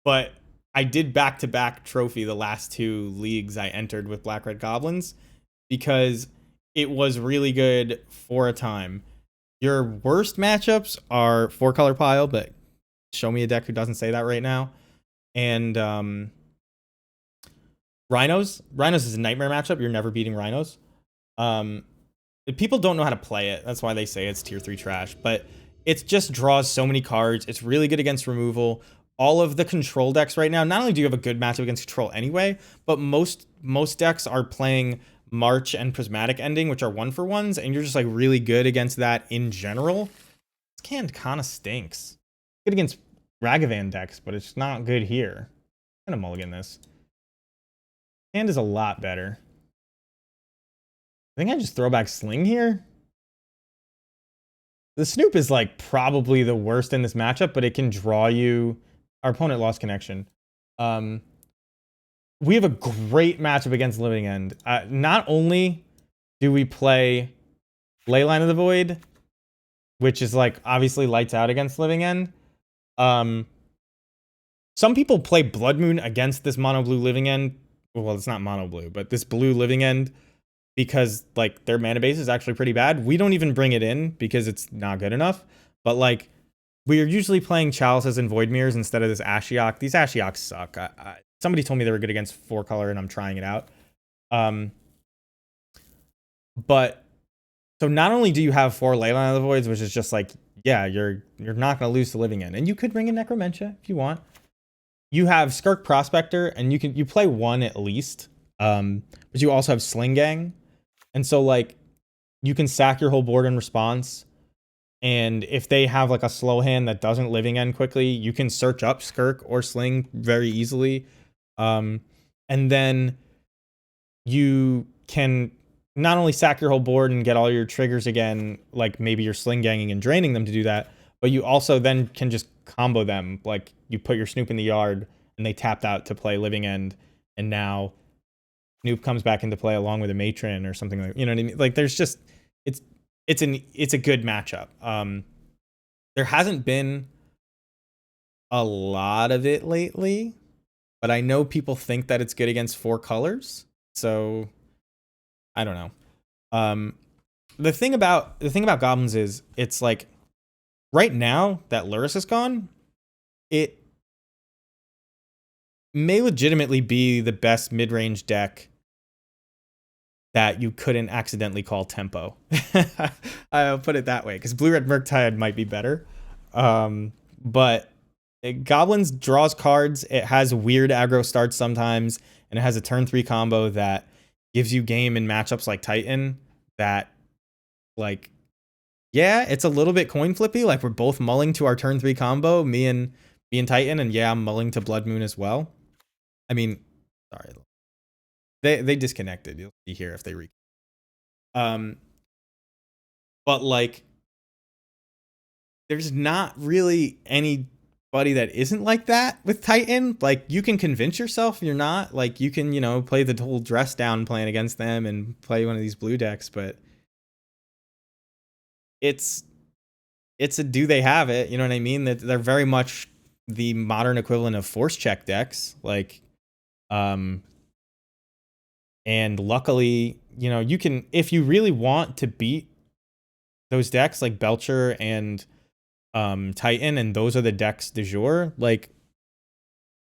But I did back-to-back trophy the last 2 leagues I entered with Black Red Goblins because it was really good for a time. Your worst matchups are 4-color pile, but show me a deck who doesn't say that right now. And Rhinos. Rhinos is a nightmare matchup. You're never beating Rhinos. People don't know how to play it. That's why they say it's tier 3 trash. But it just draws so many cards. It's really good against removal. All of the control decks right now, not only do you have a good matchup against control anyway, but most decks are playing March and Prismatic Ending, which are 1-for-1s, and you're just like really good against that in general. This hand kind of stinks. Good against Ragavan decks, but it's not good here. I'm gonna mulligan this. Hand is a lot better. I think I just throw back Sling here. The Snoop is like probably the worst in this matchup, but it can draw you. Our opponent lost connection. We have a great matchup against Living End. Not only do we play Leyline of the Void, which is like obviously lights out against Living End. Some people play Blood Moon against this mono blue Living End. Well, it's not mono blue, but this blue Living End because like their mana base is actually pretty bad. We don't even bring it in because it's not good enough. But like we are usually playing Chalices and Void Mirrors instead of this Ashiok. These Ashioks suck. Somebody told me they were good against 4-color, and I'm trying it out. But so not only do you have 4 Leyline of the Voids, which is just like, yeah, you're not going to lose to Living End, and you could bring in Necromentia if you want. You have Skirk Prospector, and you play 1 at least. But you also have Sling Gang, and so like you can sack your whole board in response. And if they have like a slow hand that doesn't Living End quickly, you can search up Skirk or Sling very easily. And then you can not only sack your whole board and get all your triggers again, like maybe you're Sling Ganging and draining them to do that, but you also then can just combo them. Like you put your Snoop in the yard and they tapped out to play Living End, and now Snoop comes back into play along with a Matron or something like, you know what I mean? Like there's just, it's a good matchup. There hasn't been a lot of it lately, but I know people think that it's good against 4 colors. So I don't know. The thing about Goblins is it's like right now that Lurrus is gone, it may legitimately be the best mid-range deck that you couldn't accidentally call tempo. I'll put it that way, because Blue-Red Murktide might be better. But Goblins draws cards. It has weird aggro starts sometimes, and it has a turn 3 combo that gives you game in matchups like Titan that, like, yeah, it's a little bit coin flippy. Like, we're both mulling to our turn 3 combo, me and Titan, and yeah, I'm mulling to Blood Moon as well. I mean, sorry. They disconnected. You'll see here if they but like there's not really anybody that isn't like that with Titan. Like you can convince yourself you're not. Like you can, play the whole dress down plan against them and play one of these blue decks, but it's a do they have it, you know what I mean? That they're very much the modern equivalent of force check decks. Like and luckily, you can, if you really want to beat those decks like Belcher and Titan, and those are the decks du jour, like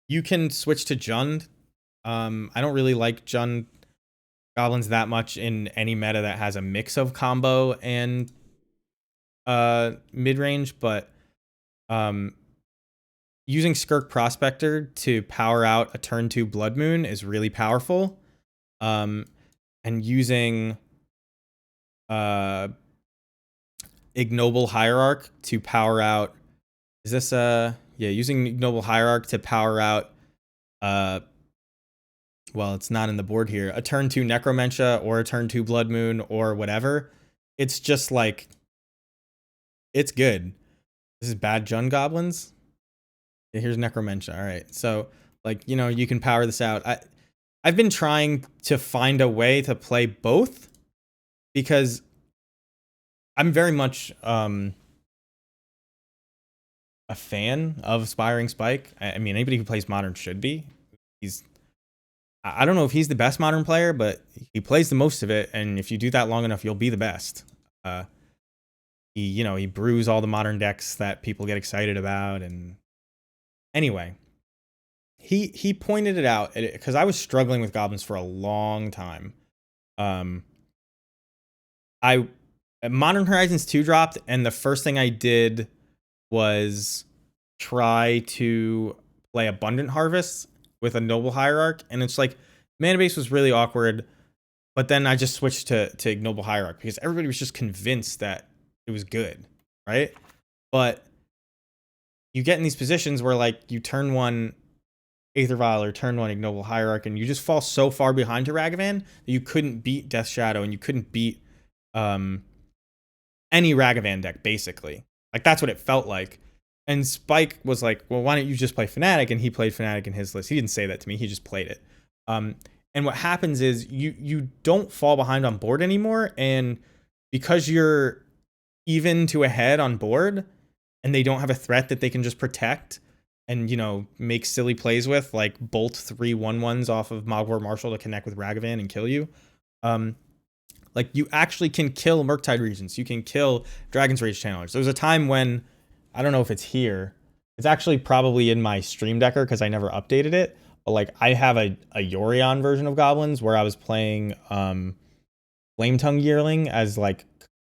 you can switch to Jund. I don't really like Jund goblins that much in any meta that has a mix of combo and mid range, but using Skirk Prospector to power out a turn 2 Blood Moon is really powerful. And using Ignoble Hierarch to power out, is this using Ignoble Hierarch to power out well, it's not in the board here, a turn 2 Necromentia or a turn 2 Blood Moon or whatever. It's just like, it's good. This is bad Jund goblins. Yeah, here's Necromentia. All right. So, like, you know, you can power this out. I've been trying to find a way to play both because I'm very much a fan of Spiring Spike. I mean, anybody who plays Modern should be. I don't know if he's the best Modern player, but he plays the most of it, and if you do that long enough, you'll be the best. He brews all the Modern decks that people get excited about, and anyway, he pointed it out because I was struggling with goblins for a long time. Modern Horizons 2 dropped, and the first thing I did was try to play Abundant Harvest with a Noble Hierarch, and it's like mana base was really awkward, but then I just switched to Noble Hierarch because everybody was just convinced that it was good, right? But you get in these positions where like you turn 1 Aether Vial or turn 1 Ignoble Hierarch, and you just fall so far behind to Ragavan that you couldn't beat Death Shadow and you couldn't beat any Ragavan deck, basically. Like, that's what it felt like. And Spike was like, well, why don't you just play Fnatic? And he played Fnatic in his list. He didn't say that to me. He just played it. And what happens is you don't fall behind on board anymore. And because you're even to ahead on board and they don't have a threat that they can just protect and, you know, make silly plays with, like bolt 3 1/1s off of Mogwart Marshall to connect with Ragavan and kill you. Like, you actually can kill Murktide Regents. You can kill Dragon's Rage Channelers. There was a time when, I don't know if it's here. It's actually probably in my Stream Decker because I never updated it. But like, I have a Yorion version of Goblins where I was playing Flametongue Yearling as like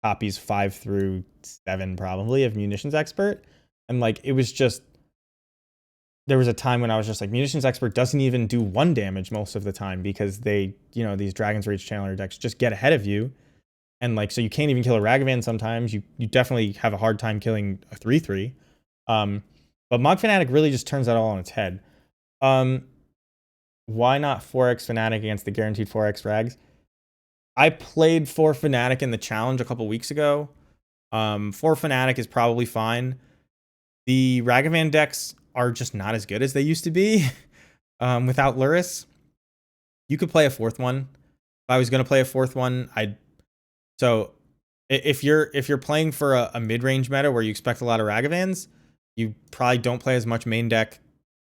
copies 5 through 7 probably of Munitions Expert. And like, it was just, there was a time when I was just like, Munitions Expert doesn't even do 1 damage most of the time because they, you know, these Dragon's Rage Channeler decks just get ahead of you. And like, so you can't even kill a Ragavan sometimes. You definitely have a hard time killing a 3/3. But Mog Fnatic really just turns that all on its head. Why not 4x Fnatic against the guaranteed 4x Rags? I played 4 Fnatic in the challenge a couple weeks ago. 4 Fnatic is probably fine. The Ragavan decks are just not as good as they used to be without Luris. You could play a 4th one. If I was going to play a 4th one, So if you're playing for a mid-range meta where you expect a lot of Ragavans, you probably don't play as much main deck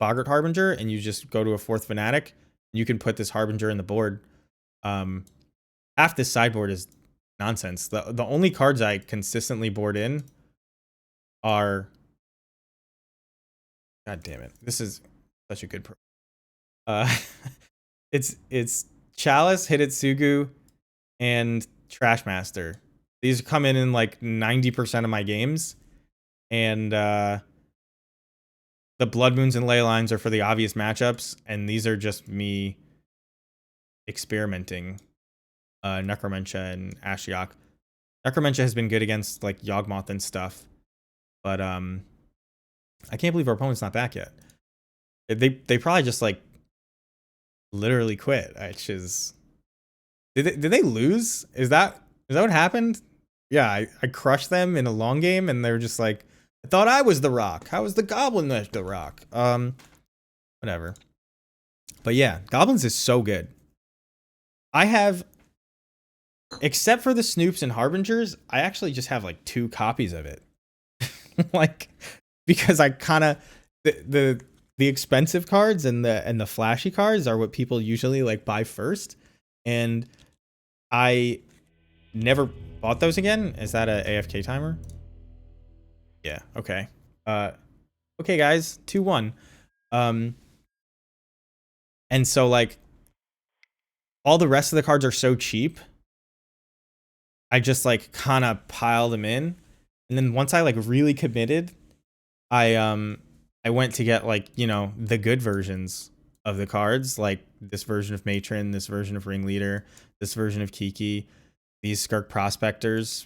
Boggart Harbinger, and you just go to a 4th Fnatic. You can put this Harbinger in the board. Half this sideboard is nonsense. The only cards I consistently board in are, God damn it, this is such a good it's Chalice, Hidetsugu, and Trashmaster. These come in like 90% of my games, and the Blood Moons and Ley Lines are for the obvious matchups, and these are just me experimenting. Necromentia and Ashiok. Necromentia has been good against like Yawgmoth and stuff, but I can't believe our opponent's not back yet. They probably just like literally quit, which is, did they lose? Is that what happened? Yeah, I crushed them in a long game, and they're just like, I thought I was the rock. How was the goblin the rock? Whatever. But yeah, Goblins is so good. I have, except for the Snoops and Harbingers, I actually just have like 2 copies of it. Like, because I kind of, the expensive cards and the flashy cards are what people usually like buy first, and I never bought those again. Is that a AFK timer? Yeah. Okay. Okay, guys. 2-1. And so like all the rest of the cards are so cheap. I just like kind of pile them in. And then once I like really committed, I went to get like, you know, the good versions of the cards, like this version of Matron, this version of Ringleader, this version of Kiki, these Skirk Prospectors.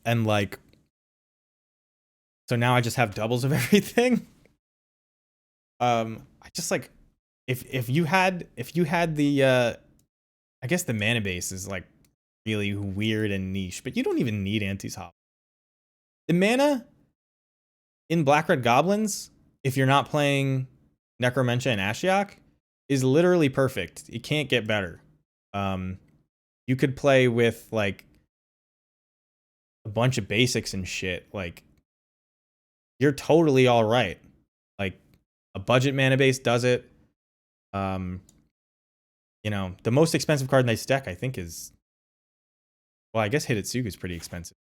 And like, so now I just have doubles of everything. I just like, if you had the I guess the mana base is like really weird and niche, but you don't even need anti-top. The mana in Black Red Goblins, if you're not playing Necromentia and Ashiok, is literally perfect. It can't get better. You could play with like a bunch of basics and shit. Like you're totally all right. Like a budget mana base does it. You know, the most expensive card in this deck, I think, is, well, I guess Hidetsugu is pretty expensive.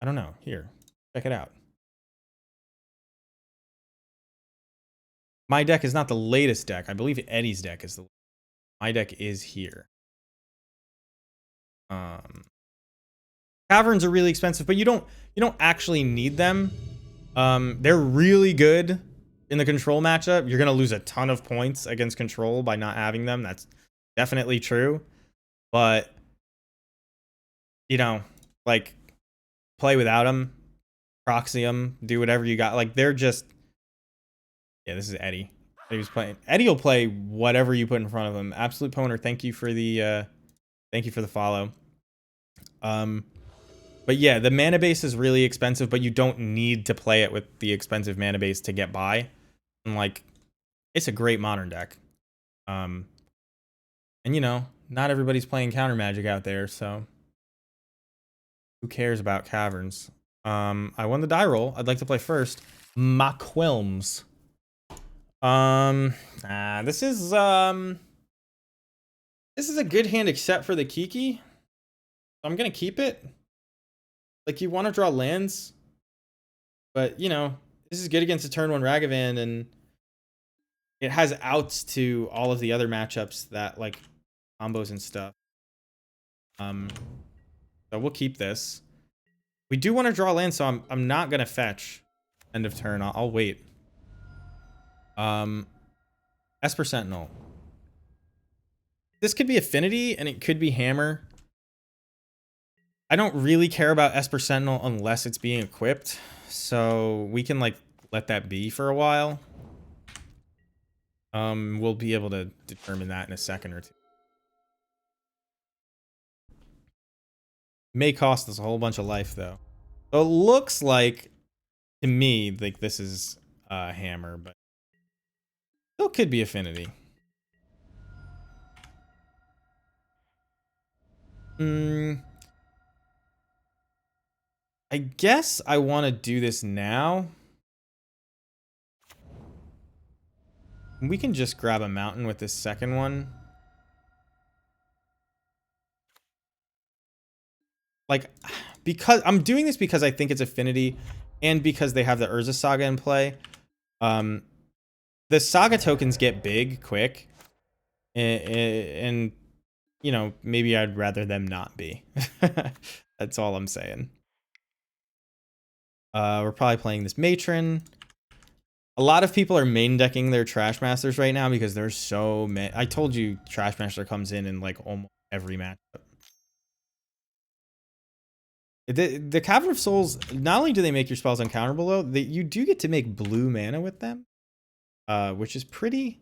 I don't know. Here, check it out. My deck is not the latest deck. I believe Eddie's deck is the. My deck is here. Caverns are really expensive, but you don't actually need them. They're really good in the control matchup. You're gonna lose a ton of points against control by not having them. That's definitely true. But you know, like play without them, proxy them, do whatever you got. Like they're just, yeah. This is Eddie. He was playing. Eddie will play whatever you put in front of him. Absolute Poner, thank you for the follow. But yeah, the mana base is really expensive, but you don't need to play it with the expensive mana base to get by. And like, it's a great modern deck. And you know, not everybody's playing counter magic out there, so who cares about caverns? I won the die roll. I'd like to play first. Maquilms. This is a good hand except for the Kiki. I'm gonna keep it. Like, you want to draw lands, but you know, this is good against a turn 1 Ragavan, and it has outs to all of the other matchups that like combos and stuff. So we'll keep this. We do want to draw land, so I'm not gonna fetch end of turn. I'll wait. Esper Sentinel. This could be Affinity and it could be Hammer. I don't really care about Esper Sentinel unless it's being equipped, so we can like let that be for a while. We'll be able to determine that in a second or two. May cost us a whole bunch of life though. So it looks like to me like this is Hammer, but still could be Affinity. I guess I want to do this now. We can just grab a mountain with this second one. Like, because I'm doing this because I think it's Affinity and because they have the Urza Saga in play. The Saga tokens get big quick. And you know, maybe I'd rather them not be. That's all I'm saying. We're probably playing this Matron. A lot of people are main decking their Trash Masters right now because there's so many. I told you Trash Master comes in like almost every matchup. The Cavern of Souls, not only do they make your spells uncounterable, though, you do get to make blue mana with them, which is pretty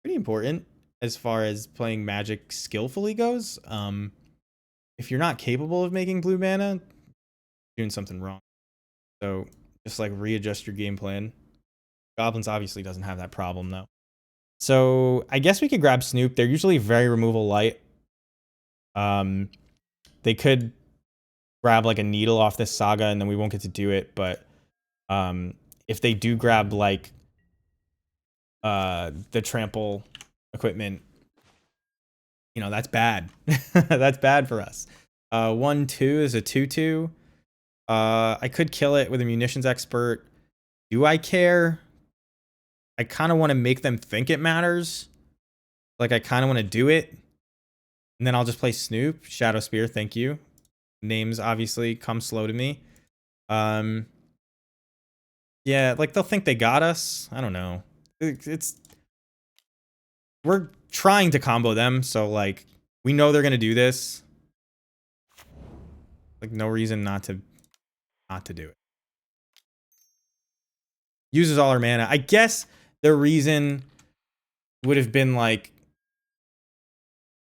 important as far as playing Magic skillfully goes. If you're not capable of making blue mana, you're doing something wrong. So just like readjust your game plan. Goblins obviously doesn't have that problem though. So I guess we could grab Snoop. They're usually very removal light. They could grab like a needle off this Saga and then we won't get to do it, but if they do grab like the trample equipment, you know, that's bad. That's bad for us. 1/2 is a 2/2. I could kill it with a munitions expert. Do I care? I kind of want to make them think it matters. Like, I kind of want to do it. And then I'll just play Snoop. Shadow Spear, thank you. Names obviously come slow to me. Yeah, like they'll think they got us. I don't know. We're trying to combo them, so like we know they're gonna do this. Like no reason not to do it. Uses all our mana. I guess the reason would have been like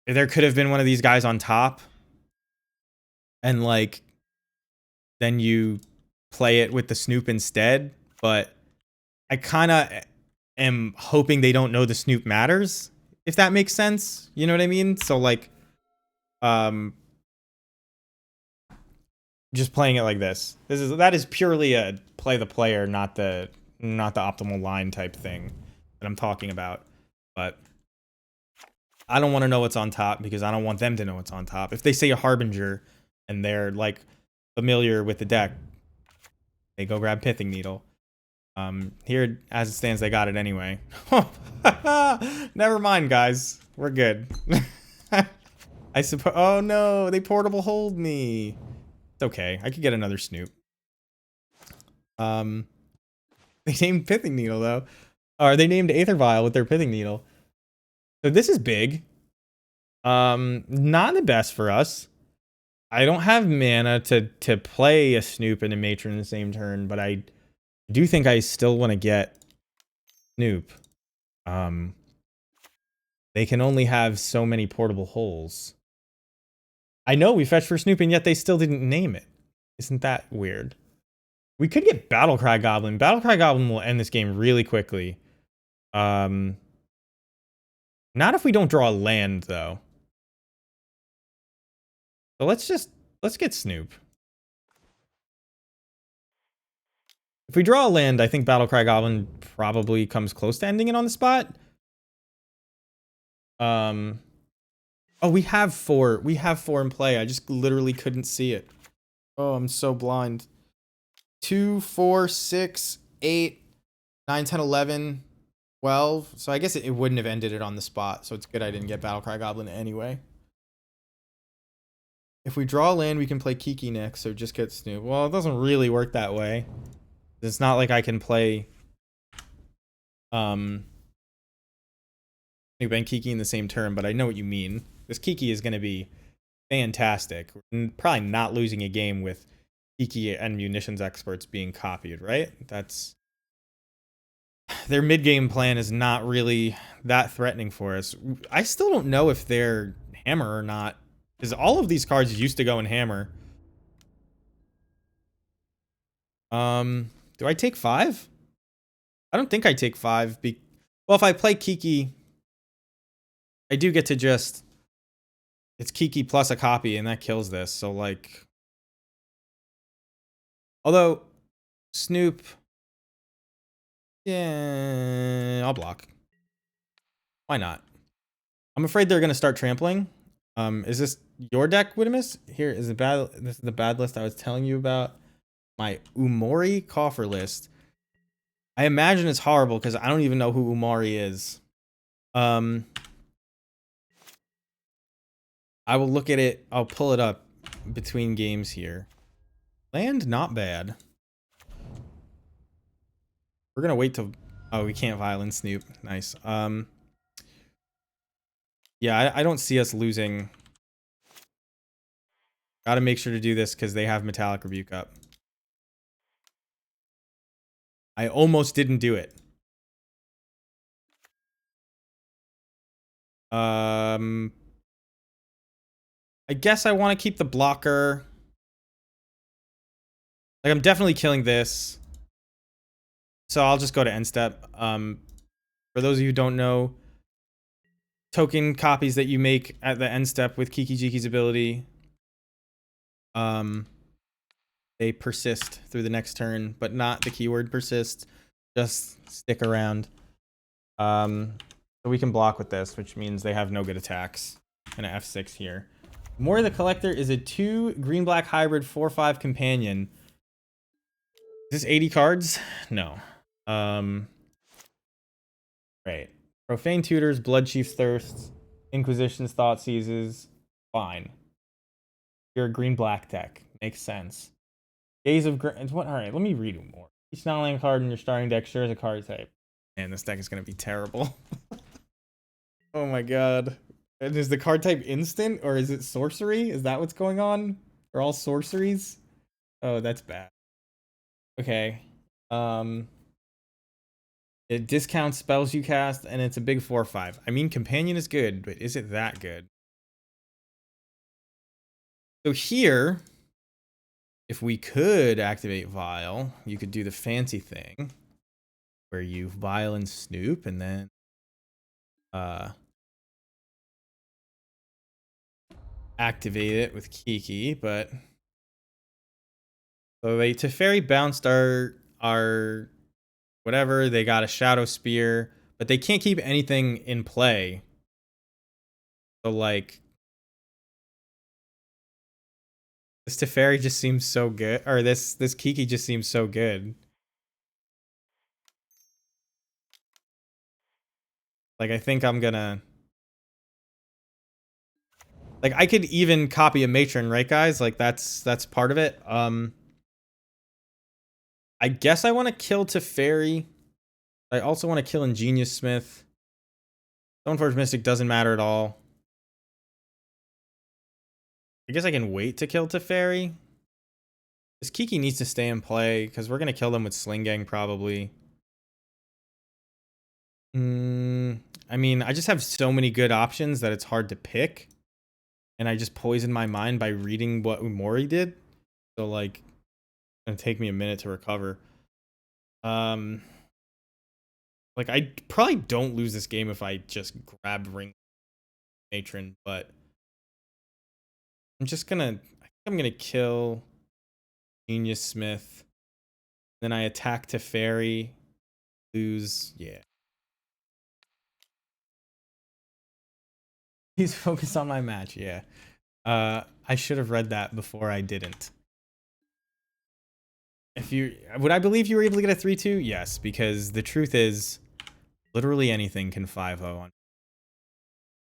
there could have been one of these guys on top, and like then you play it with the Snoop instead. But I kind of am hoping they don't know the Snoop matters, if that makes sense. You know what I mean? So like, just playing it like this. That is purely a play the player, not the optimal line type thing that I'm talking about. But I don't want to know what's on top because I don't want them to know what's on top. If they say a Harbinger and they're like familiar with the deck, they go grab Pithing Needle. Here, as it stands, they got it anyway. Never mind, guys. We're good. I suppose. Oh no, they portable hold me. It's okay. I could get another Snoop. They named Pithing Needle though, or they named Aether Vial with their Pithing Needle. So this is big. Not the best for us. I don't have mana to play a Snoop and a Matron in the same turn, but I do think I still want to get Snoop. They can only have so many portable holes. I know we fetched for Snoop and yet they still didn't name it. Isn't that weird? We could get Battlecry Goblin. Battlecry Goblin will end this game really quickly. Not if we don't draw a land though. So let's get Snoop. If we draw a land, I think Battlecry Goblin probably comes close to ending it on the spot. Oh, we have four. We have four in play. I just literally couldn't see it. Oh, I'm so blind. 2, 4, 6, 8, 9, 10, 11, 12. So I guess it wouldn't have ended it on the spot. So it's good I didn't get Battlecry Goblin anyway. If we draw a land, we can play Kiki next. So just get Snoop. Well, it doesn't really work that way. It's not like I can play Snoop and Kiki in the same turn, but I know what you mean. This Kiki is going to be fantastic. We're probably not losing a game with Kiki and Munitions Experts being copied, right? That's... Their mid-game plan is not really that threatening for us. I still don't know if they're Hammer or not, because all of these cards used to go in Hammer. Do I take 5? I don't think I take 5. Well, if I play Kiki, I do get to just... It's Kiki plus a copy, and that kills this. So, like... Although, Snoop... Yeah, I'll block. Why not? I'm afraid they're going to start trampling. Is this your deck, Widimus? Here is this is the bad list I was telling you about. My Umori coffer list. I imagine it's horrible because I don't even know who Umori is. I will look at it. I'll pull it up between games here. Land, not bad. We're gonna wait till... Oh, we can't Violent Snoop. Nice. Yeah, I don't see us losing. Gotta make sure to do this because they have Metallic Rebuke up. I almost didn't do it. I guess I want to keep the blocker. Like, I'm definitely killing this. So I'll just go to end step. For those of you who don't know, token copies that you make at the end step with Kiki Jiki's ability, they persist through the next turn, but not the keyword persist. Just stick around. So we can block with this, which means they have no good attacks. And an F6 here. More the Collector is a 2 green-black hybrid 4/5 companion. Is this 80 cards? No. Great. Profane Tutors, Blood Chief's Thirsts, Inquisition's Thought Seizes. Fine. You're a green-black deck. Makes sense. Gaze of what? All right, let me read it more. Each non-land card in your starting deck shares a card type. Man, this deck is gonna be terrible. Oh my god. And is the card type instant or is it sorcery? Is that what's going on? Are all sorceries? Oh, that's bad. Okay. It discounts spells you cast and it's a big 4/5. I mean, Companion is good, but is it that good? So here, if we could activate Vial, you could do the fancy thing where you Vial and Snoop and then activate it with Kiki, but so they Teferi bounced our whatever, they got a Shadow Spear, but they can't keep anything in play. So like this Teferi just seems so good, or this Kiki just seems so good. Like I think I'm gonna like I could even copy a Matron, right guys? Like that's part of it. I guess I want to kill Teferi. I also want to kill Ingenious Smith. Stoneforge Mystic doesn't matter at all. I guess I can wait to kill Teferi. This Kiki needs to stay in play because we're gonna kill them with Sling Gang probably. I mean, I just have so many good options that it's hard to pick. And I just poisoned my mind by reading what Umori did. So like it's gonna take me a minute to recover. Like I probably don't lose this game if I just grab Ring Matron, but I'm just gonna I think I'm gonna kill Genius Smith. Then I attack Teferi. Lose, yeah. He's focused on my match, yeah. I should have read that before I didn't. If you would I believe you were able to get a 3/2? Yes, because the truth is literally anything can 5-0 on.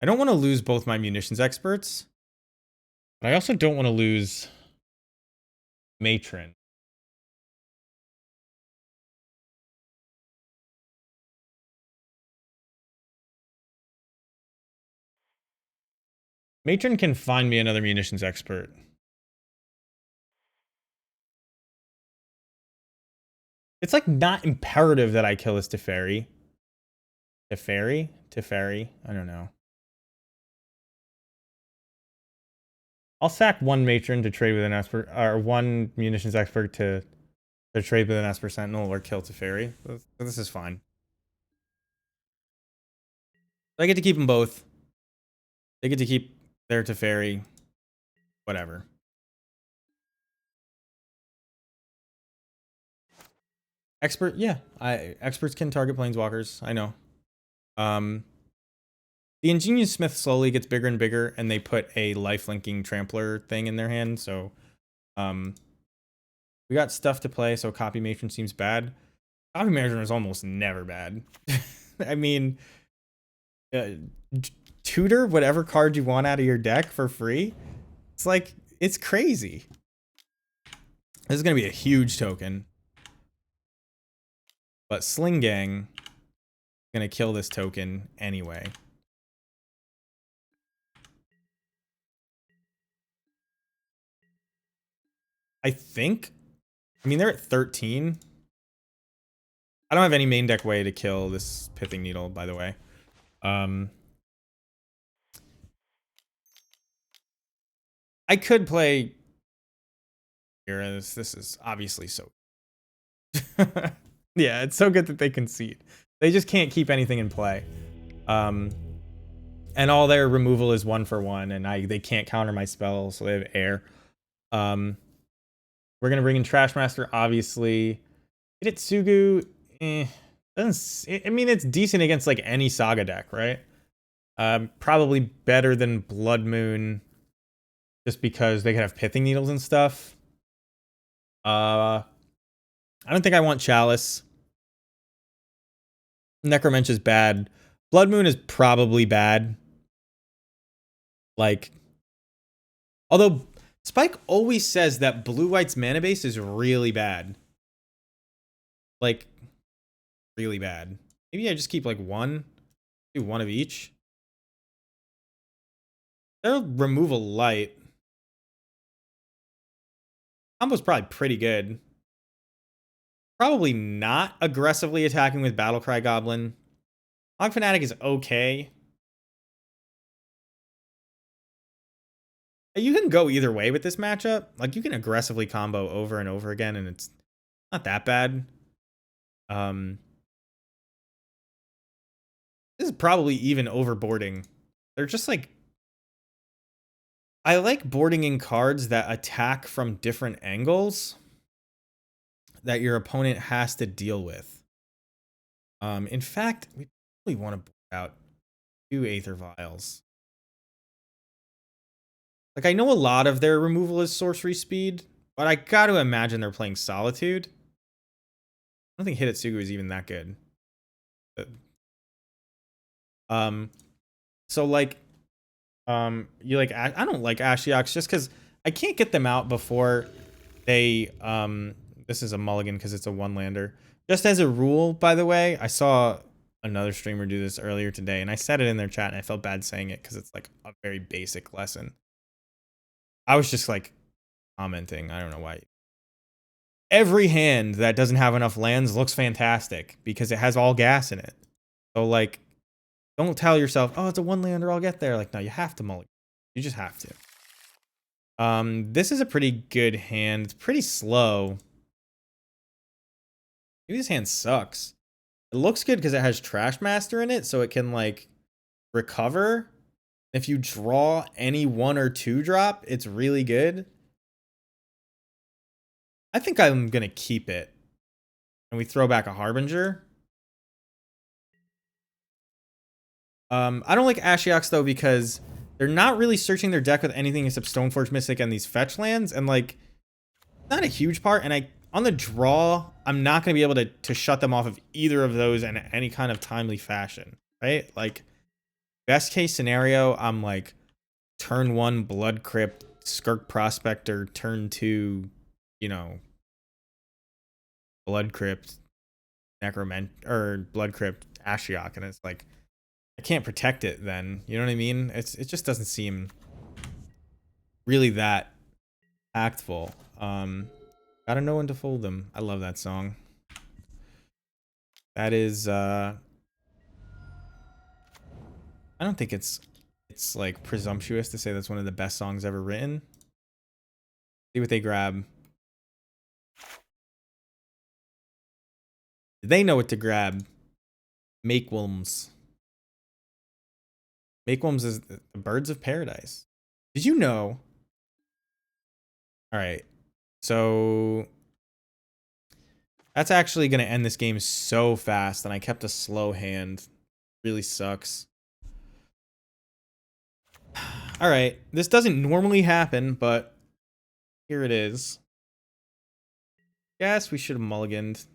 I don't want to lose both my munitions experts, but I also don't want to lose Matron. Matron can find me another munitions expert. It's like not imperative that I kill this Teferi. Teferi? I don't know. I'll sack one Matron to trade with an Esper, or one munitions expert to trade with an Esper Sentinel or kill Teferi. This is fine. I get to keep them both. They get to keep their Teferi. Whatever. Expert, yeah. Experts can target planeswalkers. I know. The Ingenious Smith slowly gets bigger and bigger, and they put a life-linking trampler thing in their hand. So, we got stuff to play. So Copy Matron seems bad. Copy Matron is almost never bad. I mean, tutor whatever card you want out of your deck for free. It's like it's crazy. This is gonna be a huge token. But Sling Gang is gonna kill this token anyway. I think. I mean, they're at 13. I don't have any main deck way to kill this Pithing Needle, by the way. I could play Heroes. This is obviously so. Yeah, it's so good that they concede. They just can't keep anything in play. And all their removal is 1-for-1, and they can't counter my spells, so they have air. We're gonna bring in Trashmaster, obviously. Hitsugu, doesn't. I mean, it's decent against like any Saga deck, right? Probably better than Blood Moon, just because they can have Pithing Needles and stuff. I don't think I want Chalice. Necromensch is bad. Blood Moon is probably bad. Like, although Spike always says that blue-white's mana base is really bad. Like, really bad. Maybe I just keep like one. Do one of each. They'll remove a light. Combo's probably pretty good. Probably not aggressively attacking with Battlecry Goblin. Hog Fanatic is okay. You can go either way with this matchup. Like, you can aggressively combo over and over again, and it's not that bad. This is probably even overboarding. They're just like... I like boarding in cards that attack from different angles that your opponent has to deal with. In fact, we probably want to board out 2 Aether Vials. Like, I know a lot of their removal is sorcery speed, but I got to imagine they're playing Solitude. I don't think Hidetsugu is even that good. So like, you like, I don't like Ashioks just because I can't get them out before they, this is a mulligan because it's a 1-lander. Just as a rule, by the way, I saw another streamer do this earlier today, and I said it in their chat, and I felt bad saying it because it's like a very basic lesson. I was just like commenting. I don't know why. Every hand that doesn't have enough lands looks fantastic because it has all gas in it. So like, don't tell yourself, oh, it's a 1-lander, I'll get there. Like, no, you have to mulligan. You just have to. This is a pretty good hand. It's pretty slow. Maybe this hand sucks. It looks good because it has Trash Master in it, so it can like recover. If you draw any 1 or 2 drop, it's really good. I think I'm gonna keep it. And we throw back a Harbinger. I don't like Ashioks though because they're not really searching their deck with anything except Stoneforge Mystic and these fetch lands, and like, not a huge part. And on the draw, I'm not gonna be able to shut them off of either of those in any kind of timely fashion, right? Like, best case scenario, I'm like turn 1 Blood Crypt, Skirk Prospector, turn 2, you know, Blood Crypt, Necroment, or Blood Crypt, Ashiok, and it's like, I can't protect it then. You know what I mean? It just doesn't seem really that impactful. Gotta know when to fold them. I love that song. That is I don't think it's like presumptuous to say that's one of the best songs ever written. See what they grab. They know what to grab. Makewilms. Makewilms is the Birds of Paradise. Did you know? All right. So that's actually going to end this game so fast, and I kept a slow hand. Really sucks. All right. This doesn't normally happen, but here it is. Guess we should have mulliganed.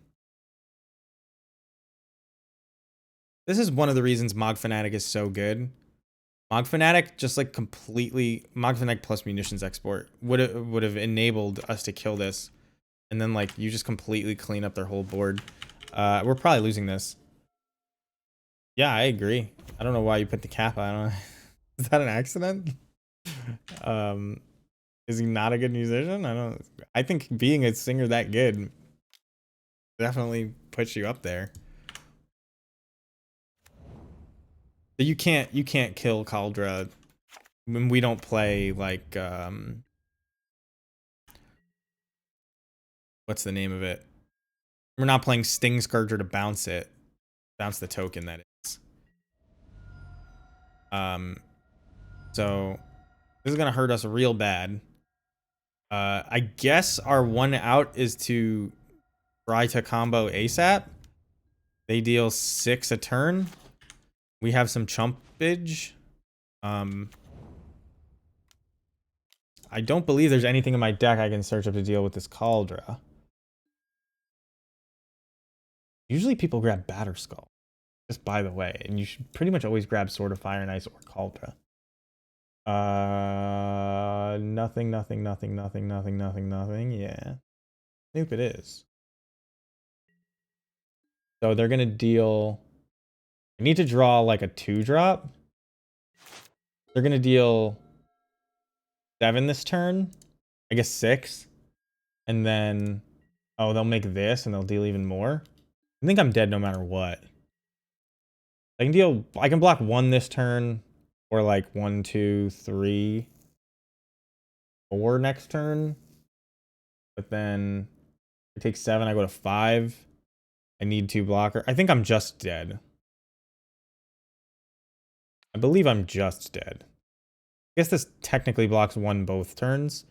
This is one of the reasons Mog Fanatic is so good. Mog Fanatic just like completely, Mog Fanatic plus munitions export would have enabled us to kill this, and then like you just completely clean up their whole board. We're probably losing this. Yeah, I agree. I don't know why you put the cap on. Is that an accident? Is he not a good musician? I think being a singer that good definitely puts you up there. You can't kill Kaldra when we don't play like what's the name of it? We're not playing Sting Scourger to bounce it. Bounce the token, that is. So this is gonna hurt us real bad. I guess our 1 out is to try to combo ASAP. They deal 6 a turn. We have some chumpage. I don't believe there's anything in my deck I can search up to deal with this Kaldra. Usually people grab Batterskull. Just by the way. And you should pretty much always grab Sword of Fire and Ice or Cauldra. Nothing. Yeah. I think it is. So they're gonna deal. I need to draw like a 2-drop. They're gonna deal 7 this turn. I guess 6. And then oh, they'll make this and they'll deal even more. I think I'm dead no matter what. I can block 1 this turn, or like 1, 2, 3, 4 next turn. But then I take 7, I go to 5. I need 2 blocker. I think I'm just dead. I believe I'm just dead. I guess this technically blocks 1 both turns.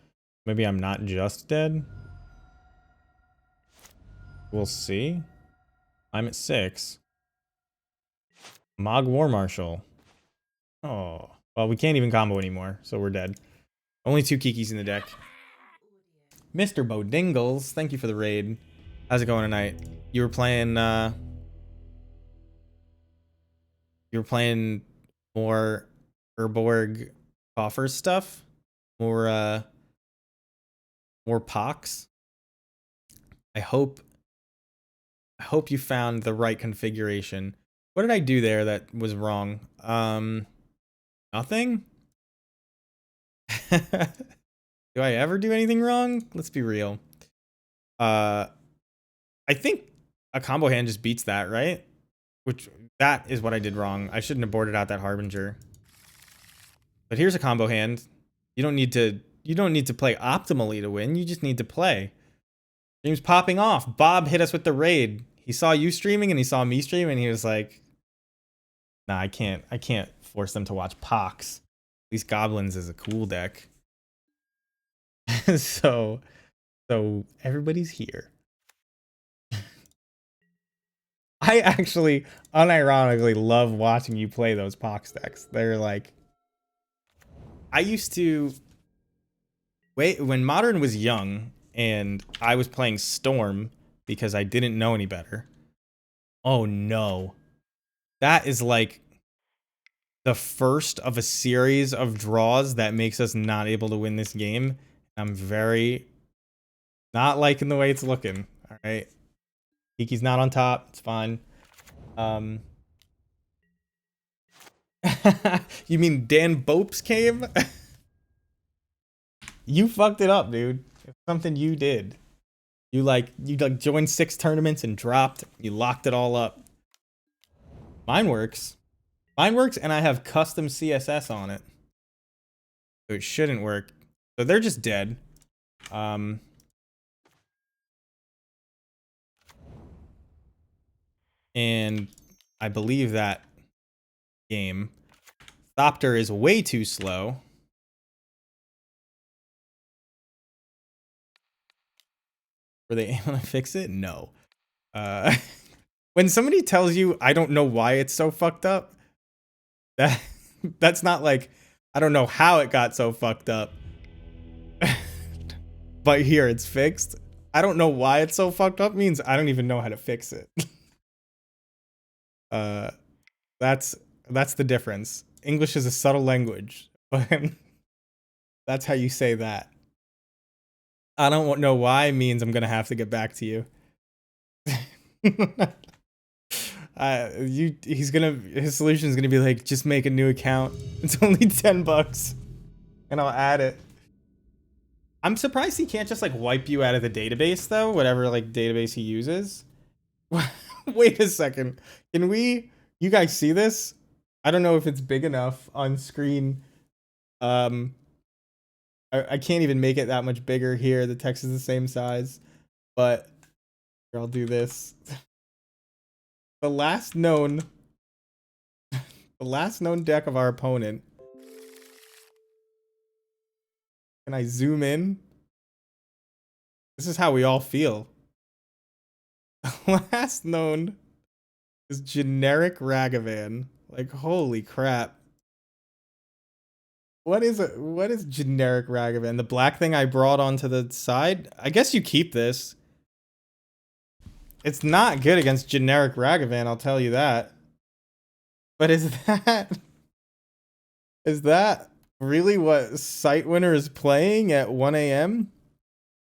Maybe I'm not just dead. We'll see. I'm at 6. Mog War Marshal. Oh. Well, we can't even combo anymore, so we're dead. Only 2 Kikis in the deck. Mr. Bodingles, thank you for the raid. How's it going tonight? You were playing more Urborg Coffers stuff? More pox? I hope you found the right configuration. What did I do there that was wrong? Nothing? Do I ever do anything wrong? Let's be real. I think a combo hand just beats that, right? That is what I did wrong. I shouldn't have boarded out that Harbinger. But here's a combo hand. You don't need to play optimally to win. You just need to play. Stream's popping off. Bob hit us with the raid. He saw you streaming and he saw me streaming and he was like, nah, I can't force them to watch Pox. At least Goblins is a cool deck. so everybody's here. I actually unironically love watching you play those Pox decks. They're like, I used to when Modern was young and I was playing Storm because I didn't know any better. Oh no. That is like the first of a series of draws that makes us not able to win this game. I'm very not liking the way it's looking. All right. Kiki's not on top. It's fine. You mean Dan Bopes came? You fucked it up, dude. It's something you did. You joined 6 tournaments and dropped. You locked it all up. Mine works. Mine works, and I have custom CSS on it. So it shouldn't work. So they're just dead. And I believe that game. Thopter is way too slow. Were they able to fix it? No. When somebody tells you, I don't know why it's so fucked up, that's not like, I don't know how it got so fucked up. But here, it's fixed. I don't know why it's so fucked up means I don't even know how to fix it. That's the difference. English is a subtle language, but that's how you say that. I don't know why means I'm gonna have to get back to you. His solution is gonna be like, just make a new account. It's only $10, and I'll add it. I'm surprised he can't just like wipe you out of the database though, whatever like database he uses. Wait a second. You guys see this? I don't know if it's big enough on screen. I can't even make it that much bigger here. The text is the same size, but here, I'll do this. The last known deck of our opponent. Can I zoom in? This is how we all feel. Last known is generic Ragavan. Like, holy crap. What is generic Ragavan? The black thing I brought onto the side? I guess you keep this. It's not good against generic Ragavan, I'll tell you that. But is that really what Sightwinner is playing at 1 a.m.?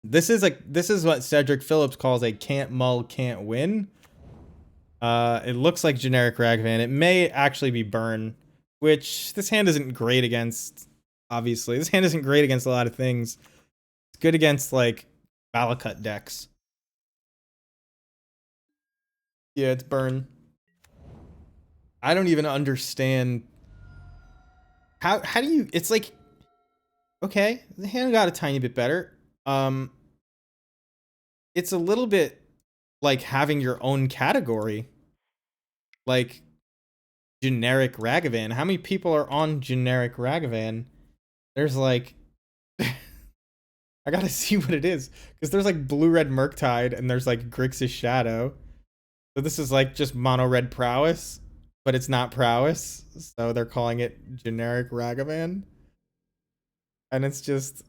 This is what Cedric Phillips calls a can't mull, can't win. It looks like generic Ragavan. It may actually be burn, which this hand isn't great against. Obviously, this hand isn't great against a lot of things. It's good against like Valakut decks. Yeah, it's burn. I don't even understand how do you. It's like, okay, the hand got a tiny bit better. It's a little bit like having your own category, like generic Ragavan. How many people are on generic Ragavan? There's like, I gotta see what it is, because there's like blue red Murktide and there's like Grixis Shadow. So this is like just mono red prowess, but it's not prowess, so they're calling it generic Ragavan. And it's just,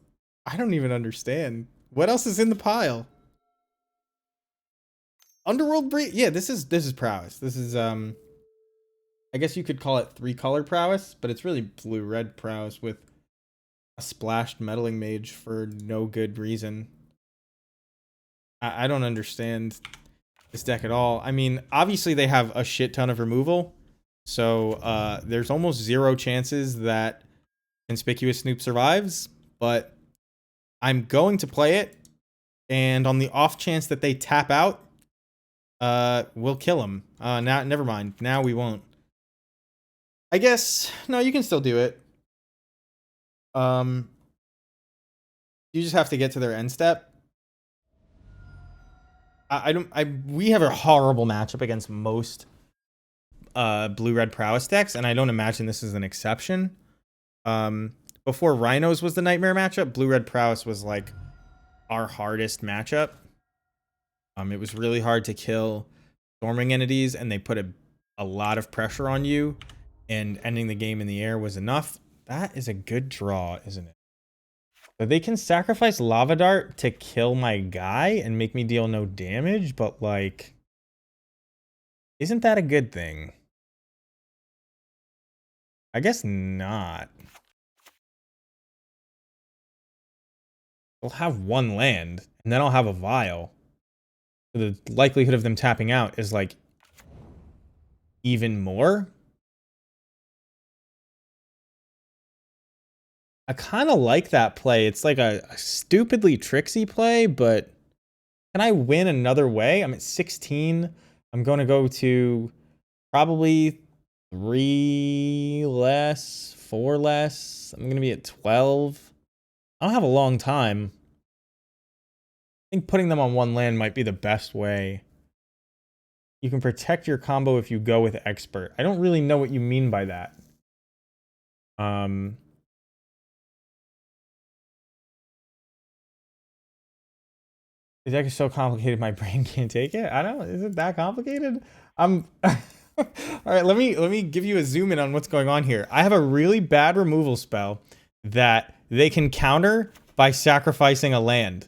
I don't even understand. What else is in the pile? Underworld Breed? Yeah, this is prowess. This is I guess you could call it 3-color prowess, but it's really blue-red prowess with a splashed meddling mage for no good reason. I don't understand this deck at all. I mean, obviously they have a shit ton of removal, so there's almost zero chances that Conspicuous Snoop survives, but I'm going to play it, and on the off chance that they tap out, we'll kill him. Now, never mind. Now we won't. I guess, no, you can still do it. You just have to get to their end step. We have a horrible matchup against most blue-red prowess decks, and I don't imagine this is an exception. Before Rhinos was the nightmare matchup, blue-red prowess was like our hardest matchup. It was really hard to kill storming entities, and they put a lot of pressure on you, and ending the game in the air was enough. That is a good draw, isn't it? So they can sacrifice Lava Dart to kill my guy and make me deal no damage, but like, isn't that a good thing? I guess not. I'll have one land, and then I'll have a vial. So the likelihood of them tapping out is like even more. I kind of like that play. It's like a stupidly tricksy play, but can I win another way? I'm at 16. I'm going to go to probably 3 less, 4 less. I'm going to be at 12. I don't have a long time. I think putting them on one land might be the best way. You can protect your combo if you go with Expert. I don't really know what you mean by that. The deck is so complicated my brain can't take it. I don't know. Is it that complicated? All right, let me give you a zoom in on what's going on here. I have a really bad removal spell that they can counter by sacrificing a land.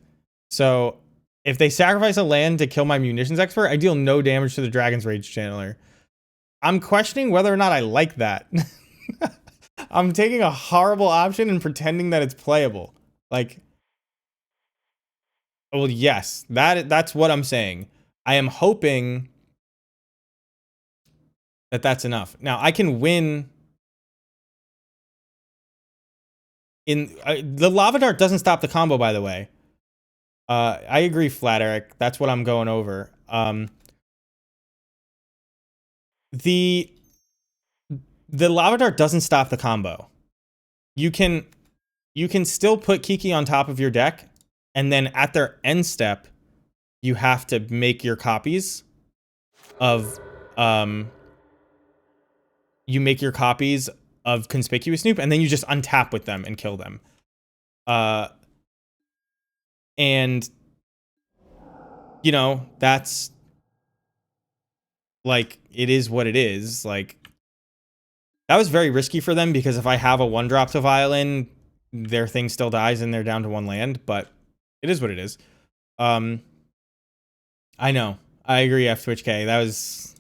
So if they sacrifice a land to kill my munitions expert, I deal no damage to the Dragon's Rage Channeler. I'm questioning whether or not I like that. I'm taking a horrible option and pretending that it's playable. Like, well, yes, that's what I'm saying. I am hoping that that's enough. Now, I can win in the Lava Dart doesn't stop the combo, by the way. I agree, Flat Eric. That's what I'm going over. The Lava Dart doesn't stop the combo. You can still put Kiki on top of your deck, and then at their end step, you have to make your copies of Conspicuous Snoop, and then you just untap with them and kill them. And you know, that's like, it is what it is. Like, that was very risky for them, because if I have a 1-drop to Violin, their thing still dies and they're down to 1 land, but it is what it is. I know. I agree, F Twitch K. That was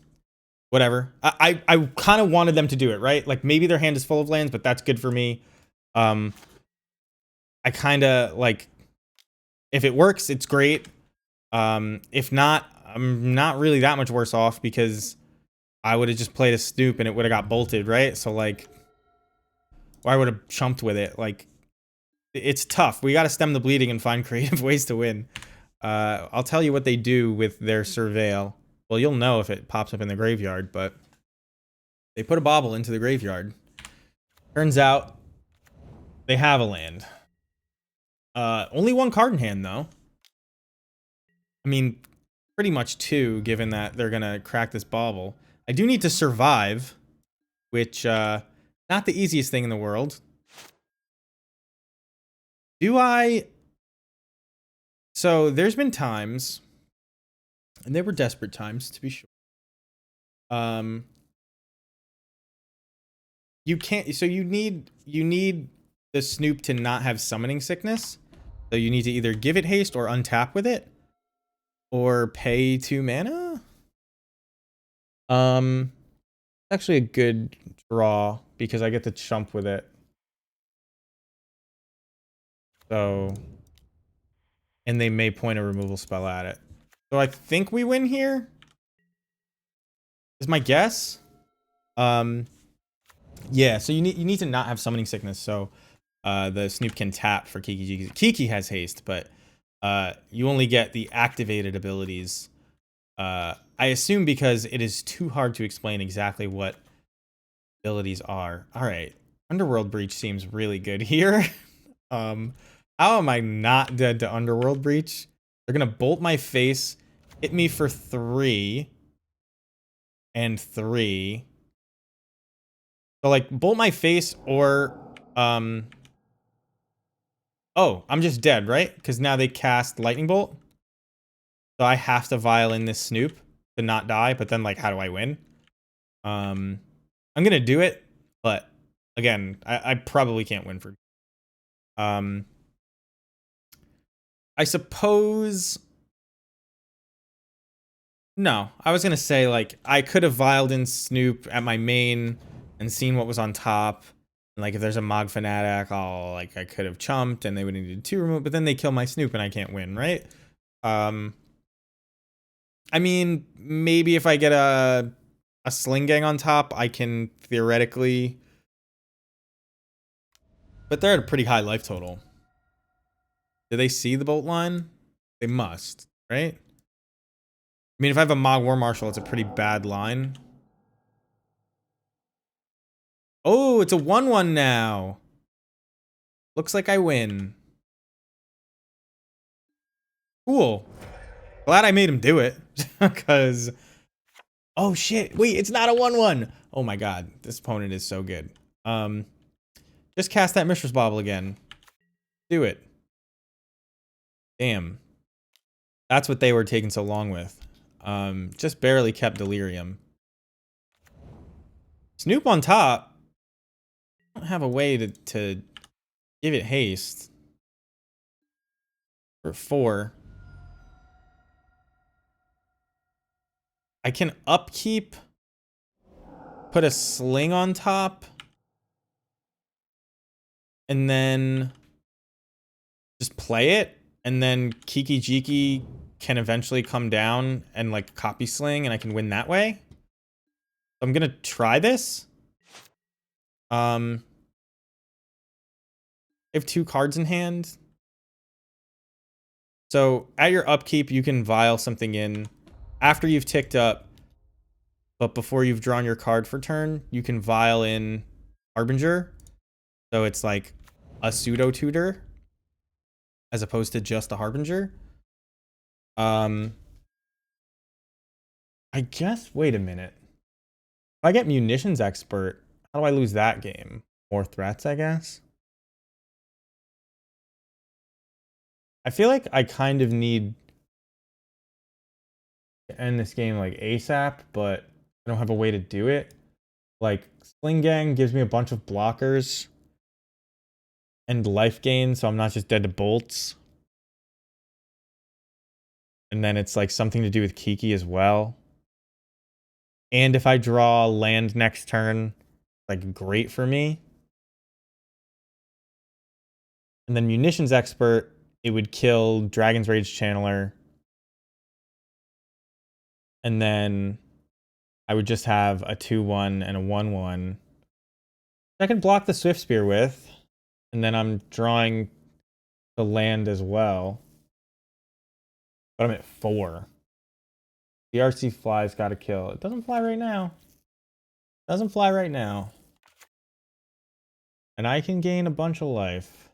whatever. I kind of wanted them to do it, right? Like maybe their hand is full of lands, but that's good for me. I kind of like, if it works, it's great. If not, I'm not really that much worse off because I would have just played a Snoop and it would have got bolted, right? So like, or I would have chumped with it. Like, it's tough. We got to stem the bleeding and find creative ways to win. I'll tell you what they do with their Surveil. Well, you'll know if it pops up in the graveyard, but they put a bauble into the graveyard. Turns out they have a land. Only one card in hand, though. I mean, pretty much two, given that they're going to crack this bauble. I do need to survive, which, not the easiest thing in the world. Do I... So, there's been times, and they were desperate times, to be sure. You can't... So, you need the Snoop to not have summoning sickness. So, you need to either give it haste or untap with it. Or pay 2 mana? Actually a good draw, because I get to chump with it. So... And they may point a removal spell at it. So I think we win here. Is my guess. Yeah, so you need to not have summoning sickness, so the Snoop can tap for Kiki. Kiki has haste, but you only get the activated abilities. I assume because it is too hard to explain exactly what abilities are. Alright. Underworld Breach seems really good here. How am I not dead to Underworld Breach? They're gonna bolt my face, hit me for 3, and 3. So, like, bolt my face or, oh, I'm just dead, right? Because now they cast Lightning Bolt. So I have to violin this Snoop to not die, but then, like, how do I win? I'm gonna do it, but, again, I probably can't win for... I suppose... No, I was gonna say, like, I could have violed in Snoop at my main and seen what was on top. And, like, if there's a Mog Fanatic, I could have chumped and they would have needed 2 remove, but then they kill my Snoop and I can't win, right? I mean, maybe if I get a Sling Gang on top, I can theoretically... But they're at a pretty high life total. Do they see the bolt line? They must, right? I mean, if I have a Mog War Marshal, it's a pretty bad line. Oh, it's a 1/1 now. Looks like I win. Cool. Glad I made him do it. Because... Oh, shit. Wait, it's not a 1/1. Oh, my God. This opponent is so good. Just cast that Mishra's Bauble again. Do it. Damn. That's what they were taking so long with. Just barely kept Delirium. Snoop on top. I don't have a way to give it haste. For 4. I can upkeep. Put a Sling on top. And then just play it. And then Kiki Jiki can eventually come down and like copy Sling and I can win that way. So I'm gonna try this. I have 2 cards in hand. So at your upkeep, you can vial something in after you've ticked up, but before you've drawn your card for turn, you can vial in Harbinger. So it's like a pseudo tutor as opposed to just a Harbinger. I guess, wait a minute. If I get Munitions Expert, how do I lose that game? More threats, I guess. I feel like I kind of need to end this game like ASAP, but I don't have a way to do it. Like, Sling Gang gives me a bunch of blockers and life gain, so I'm not just dead to bolts. And then it's like something to do with Kiki as well. And if I draw land next turn, like great for me. And then Munitions Expert, it would kill Dragon's Rage Channeler. And then I would just have a 2/1 and a 1/1. I can block the Swift Spear with. And then I'm drawing the land as well. But I'm at 4. The RC fly's got to kill. It doesn't fly right now. Doesn't fly right now. And I can gain a bunch of life.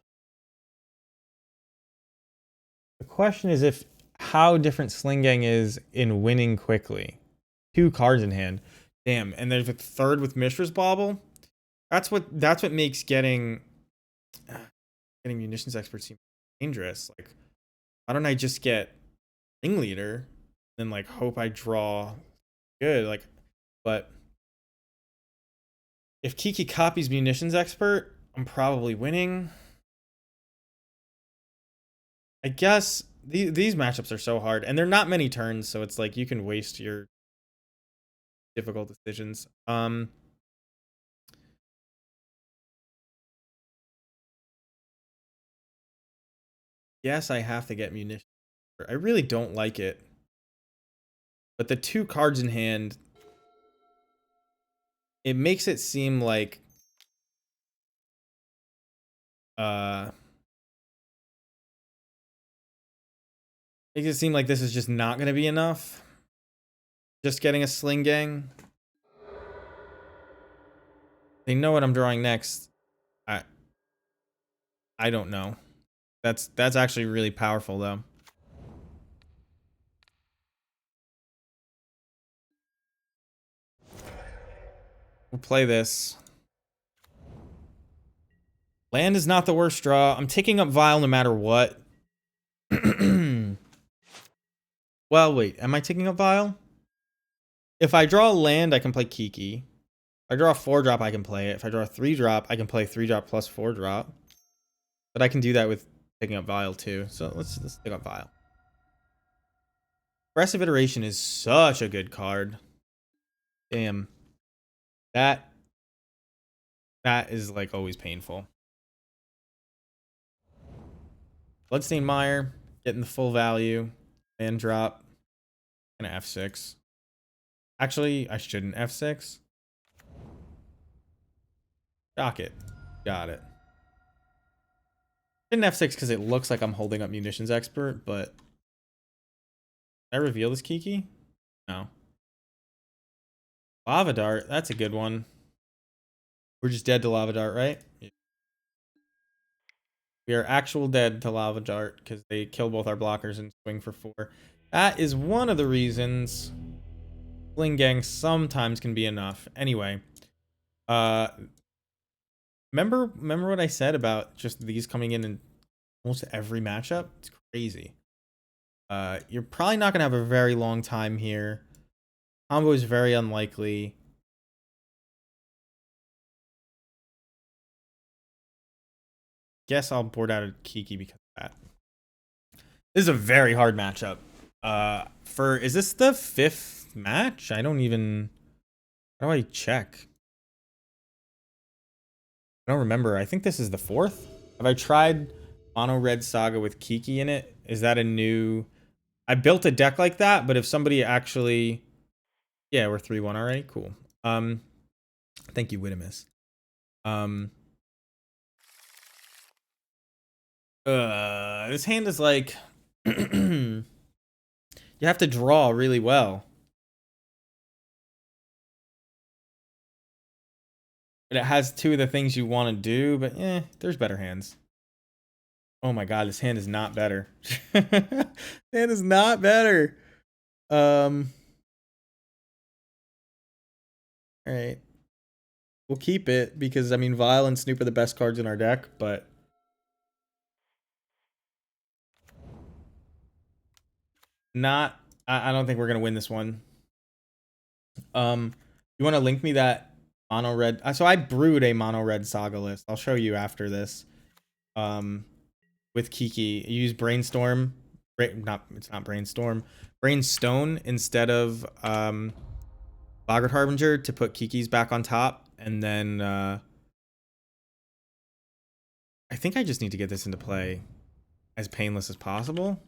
The question is if how different Sling Gang is in winning quickly. 2 cards in hand. Damn, and there's a third with Mishra's Bauble. That's what makes getting Munitions Expert seem dangerous. Like, why don't I just get Ringleader and like hope I draw good? Like, but if Kiki copies Munitions Expert, I'm probably winning. I guess these matchups are so hard, and they're not many turns, so it's like you can waste your difficult decisions. Yes, I have to get Munitions. I really don't like it. But the 2 cards in hand, it makes it seem like makes it seem like this is just not going to be enough. Just getting a Sling Gang. They know what I'm drawing next. I don't know. That's actually really powerful though. We'll play this. Land is not the worst draw. I'm taking up Vial no matter what. Well, wait. Am I taking up Vial? If I draw land, I can play Kiki. If I draw a 4-drop, I can play it. If I draw a 3-drop, I can play 3-drop plus 4-drop. But I can do that with picking up Vial too. So let's pick up Vial. Aggressive Iteration is such a good card. Damn. That is like always painful. Bloodstained Mire, getting the full value. And drop. And F6. Actually, I shouldn't F6. Shock it. Got it. Shouldn't F6 because it looks like I'm holding up Munitions Expert, but... Did I reveal this Kiki? No. Lava Dart, that's a good one. We're just dead to Lava Dart, right? Yeah. We are actual dead to Lava Dart because they kill both our blockers and swing for 4. That is one of the reasons Sling Gang sometimes can be enough. Anyway, remember what I said about just these coming in almost every matchup? It's crazy. You're probably not gonna have a very long time here. Combo is very unlikely. Guess I'll board out a Kiki because of that. This is a very hard matchup. Is this the 5th match? I don't even... How do I check? I don't remember. I think this is the 4th. Have I tried Mono Red Saga with Kiki in it? Is that a new... I built a deck like that, but if somebody actually... Yeah, we're 3-1 already. Cool. Thank you, Widimus. This hand is like... You have to draw really well. But it has 2 of the things you want to do, but there's better hands. Oh my god, this hand is not better. Hand is not better. Alright. We'll keep it because, I mean, Vile and Snoop are the best cards in our deck, but... I don't think we're going to win this one. You want to link me that mono red? So I brewed a mono red Saga list. I'll show you after this. With Kiki, you use Brainstorm. It's not Brainstorm. Brainstone instead of Boggart Harbinger to put Kiki's back on top, and then I think I just need to get this into play as painless as possible.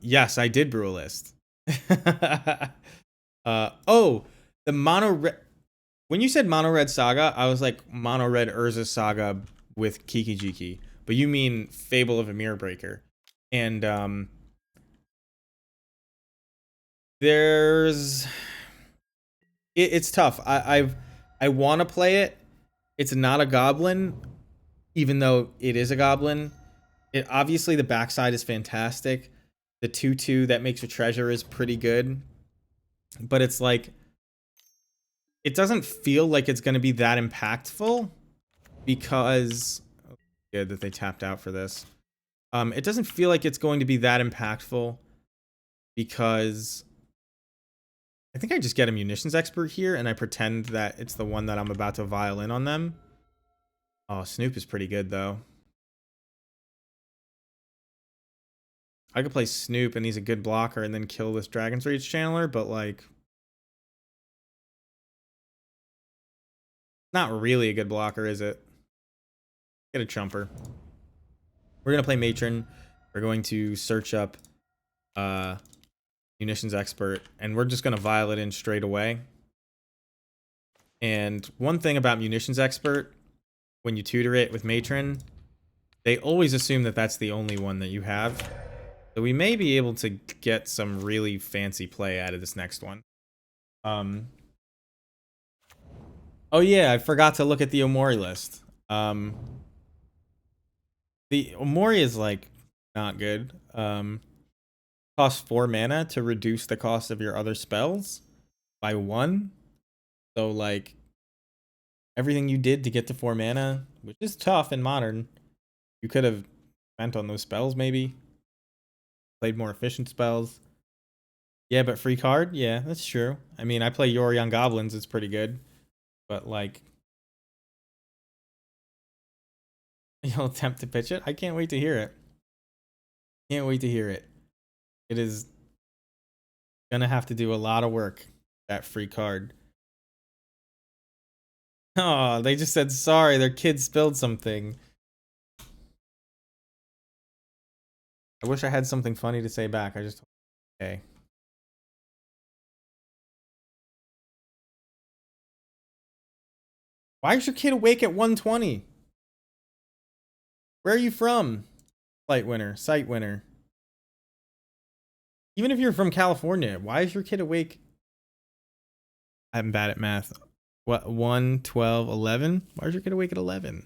Yes, I did brew a list. Oh, the mono red. When you said mono red saga, I was like mono red Urza saga with Kiki Jiki, but you mean Fable of a Mirror Breaker, and there's it's tough. I want to play it. It's not a goblin, even though it is a goblin. It obviously the backside is fantastic. The 2/2 that makes a treasure is pretty good, but it's like it doesn't feel like it's going to be that impactful because good that they tapped out for this. It doesn't feel like it's going to be that impactful because I think I just get a munitions expert here and I pretend that it's the one that I'm about to violin on them. Oh, Snoop is pretty good though. I could play Snoop and he's a good blocker and then kill this Dragon's Rage channeler, but like not really a good blocker, is it? Get a chumper. We're gonna play Matron. We're going to search up munitions expert, and we're just gonna vial it in straight away. And one thing about munitions expert, when you tutor it with Matron, they always assume that that's the only one that you have. So we may be able to get some really fancy play out of this next one. Oh yeah, I forgot to look at the Omori list. The Omori is like not good. Costs 4 mana to reduce the cost of your other spells by 1. So like everything you did to get to 4 mana, which is tough in modern, you could have spent on those spells maybe. Played more efficient spells. Yeah, but free card? Yeah, that's true. I mean, I play Yori on Goblins, it's pretty good. But like you'll attempt to pitch it? I can't wait to hear it. Can't wait to hear it. It is gonna have to do a lot of work, that free card. Oh, they just said sorry, their kid spilled something. I wish I had something funny to say back. I just okay. Why is your kid awake at 1:20? Where are you from? Sight winner. Even if you're from California, why is your kid awake? I'm bad at math. What, 1, 12, 11? Why is your kid awake at 11?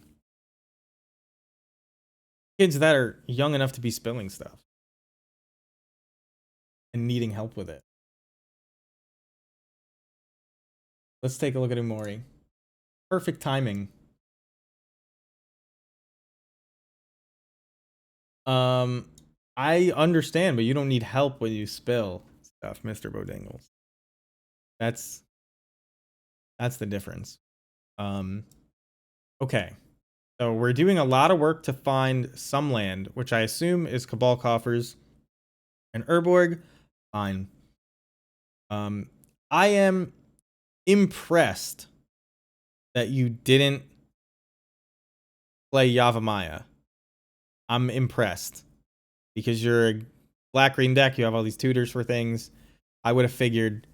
Kids that are young enough to be spilling stuff and needing help with it. Let's take a look at Umori. Perfect timing. I understand, but you don't need help when you spill stuff, Mr. Bodingles. That's the difference. Okay. So we're doing a lot of work to find some land, which I assume is Cabal Coffers and Urborg. Fine. I am impressed that you didn't play Yavimaya. I'm impressed. Because you're a black-green deck, you have all these tutors for things. I would have figured,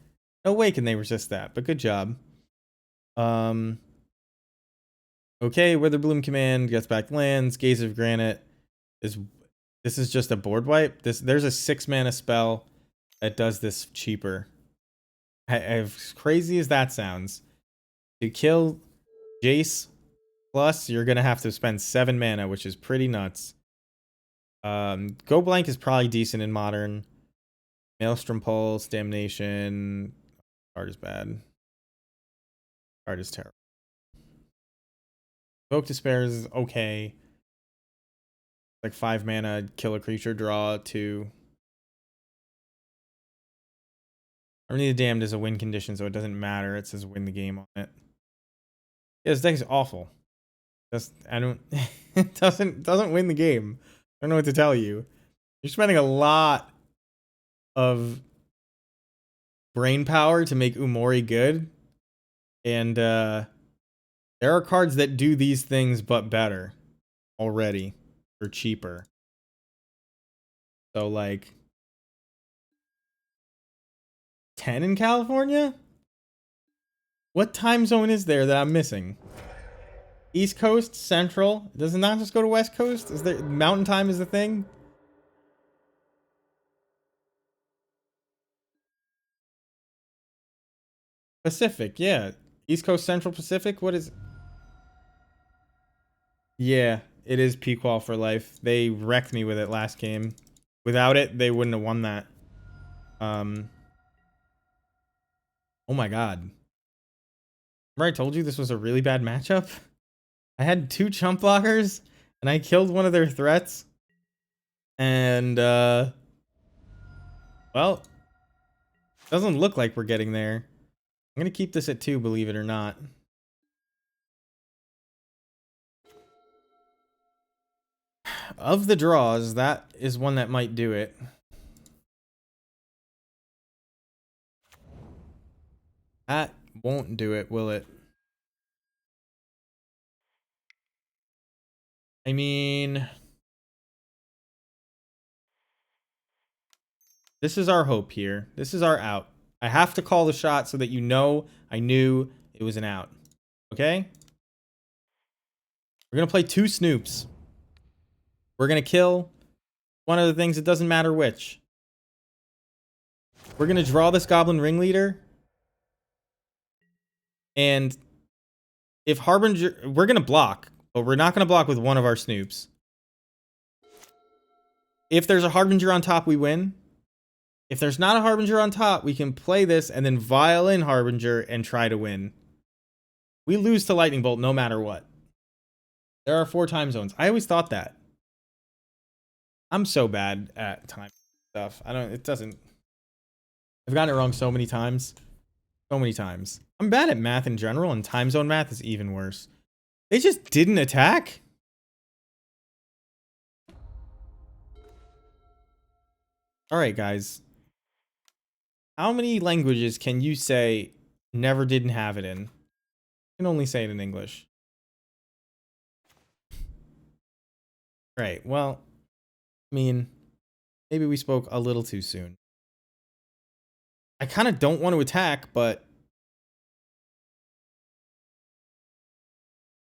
no way can they resist that, but good job. Okay, Witherbloom Command gets back lands. Gaze of Granite is this is just a board wipe. There's a 6 mana spell that does this cheaper. As crazy as that sounds, to kill Jace plus, you're gonna have to spend 7 mana, which is pretty nuts. Go Blank is probably decent in modern. Maelstrom Pulse, Damnation. Card is bad. Card is terrible. Evoke Despair is okay. Like 5 mana, kill a creature, draw 2. Harmony of the Damned is a win condition, so it doesn't matter. It says win the game on it. Yeah, this deck is awful. It doesn't win the game. I don't know what to tell you. You're spending a lot of brain power to make Umori good. And there are cards that do these things but better already for cheaper. So like 10 in California? What time zone is there that I'm missing? East Coast, Central. Does it not just go to West Coast? Is there Mountain Time is the thing? Pacific, yeah. East Coast, Central, Pacific. What is? Yeah, it is Pequall for life. They wrecked me with it last game. Without it, they wouldn't have won that. Oh my god. Remember I told you this was a really bad matchup? I had 2 chump blockers, and I killed one of their threats. And, well, doesn't look like we're getting there. I'm gonna keep this at 2, believe it or not. Of the draws, that is one that might do it. That won't do it, will it? I mean, this is our hope here. This is our out. I have to call the shot so that you know I knew it was an out. Okay? We're going to play 2 Snoops. We're going to kill one of the things. It doesn't matter which. We're going to draw this Goblin Ringleader. And if Harbinger... We're going to block, but we're not going to block with one of our Snoops. If there's a Harbinger on top, we win. If there's not a Harbinger on top, we can play this and then violin Harbinger and try to win. We lose to Lightning Bolt no matter what. There are 4 time zones. I always thought that. I'm so bad at time stuff. It doesn't. I've gotten it wrong so many times. So many times. I'm bad at math in general, and time zone math is even worse. They just didn't attack? Alright, guys. How many languages can you say never didn't have it in? I can only say it in English. Right, well, I mean, maybe we spoke a little too soon. I kind of don't want to attack, but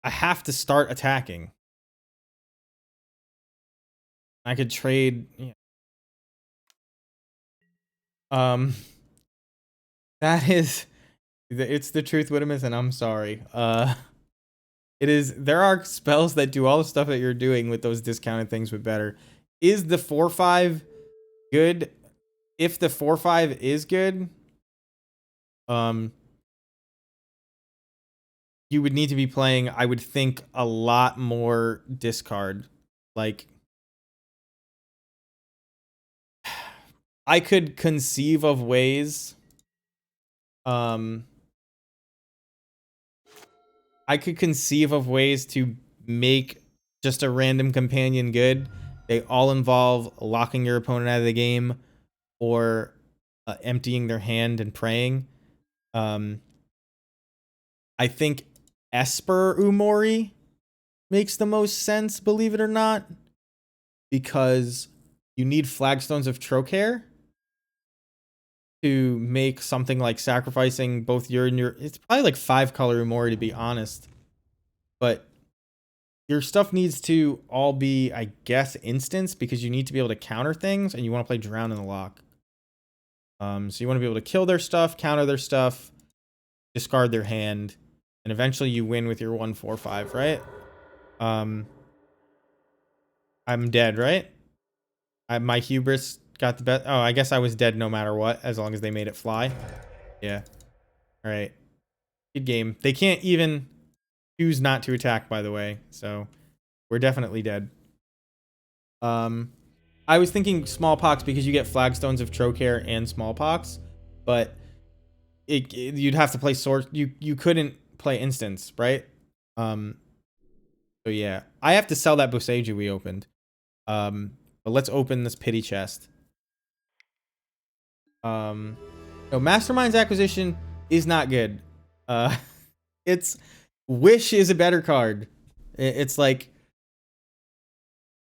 I have to start attacking. I could trade. Yeah. That is, it's the truth, Widimus, and I'm sorry. It is. There are spells that do all the stuff that you're doing with those discounted things, but better. Is the 4/5 good? If the 4/5 is good, you would need to be playing, I would think, a lot more discard. Like, I could conceive of ways. I could conceive of ways to make just a random companion good. They all involve locking your opponent out of the game or emptying their hand and praying. I think Esper Umori makes the most sense, believe it or not, because you need Flagstones of Trocaire to make something like sacrificing both your and your... It's probably like 5-color Umori, to be honest. But your stuff needs to all be, I guess, instants, because you need to be able to counter things, and you want to play Drown in the Lock. So you want to be able to kill their stuff, counter their stuff, discard their hand, and eventually you win with your 1/4/5, right? I'm dead, right? My hubris got the best. Oh, I guess I was dead no matter what, as long as they made it fly. Yeah. All right. Good game. They can't even choose not to attack, by the way. So we're definitely dead. I was thinking Smallpox because you get Flagstones of Trocaire and Smallpox, but you'd have to play sword. You couldn't play instants, right? So yeah, I have to sell that Boseiju we opened. But let's open this pity chest. No, Mastermind's acquisition is not good. It's Wish is a better card. It's like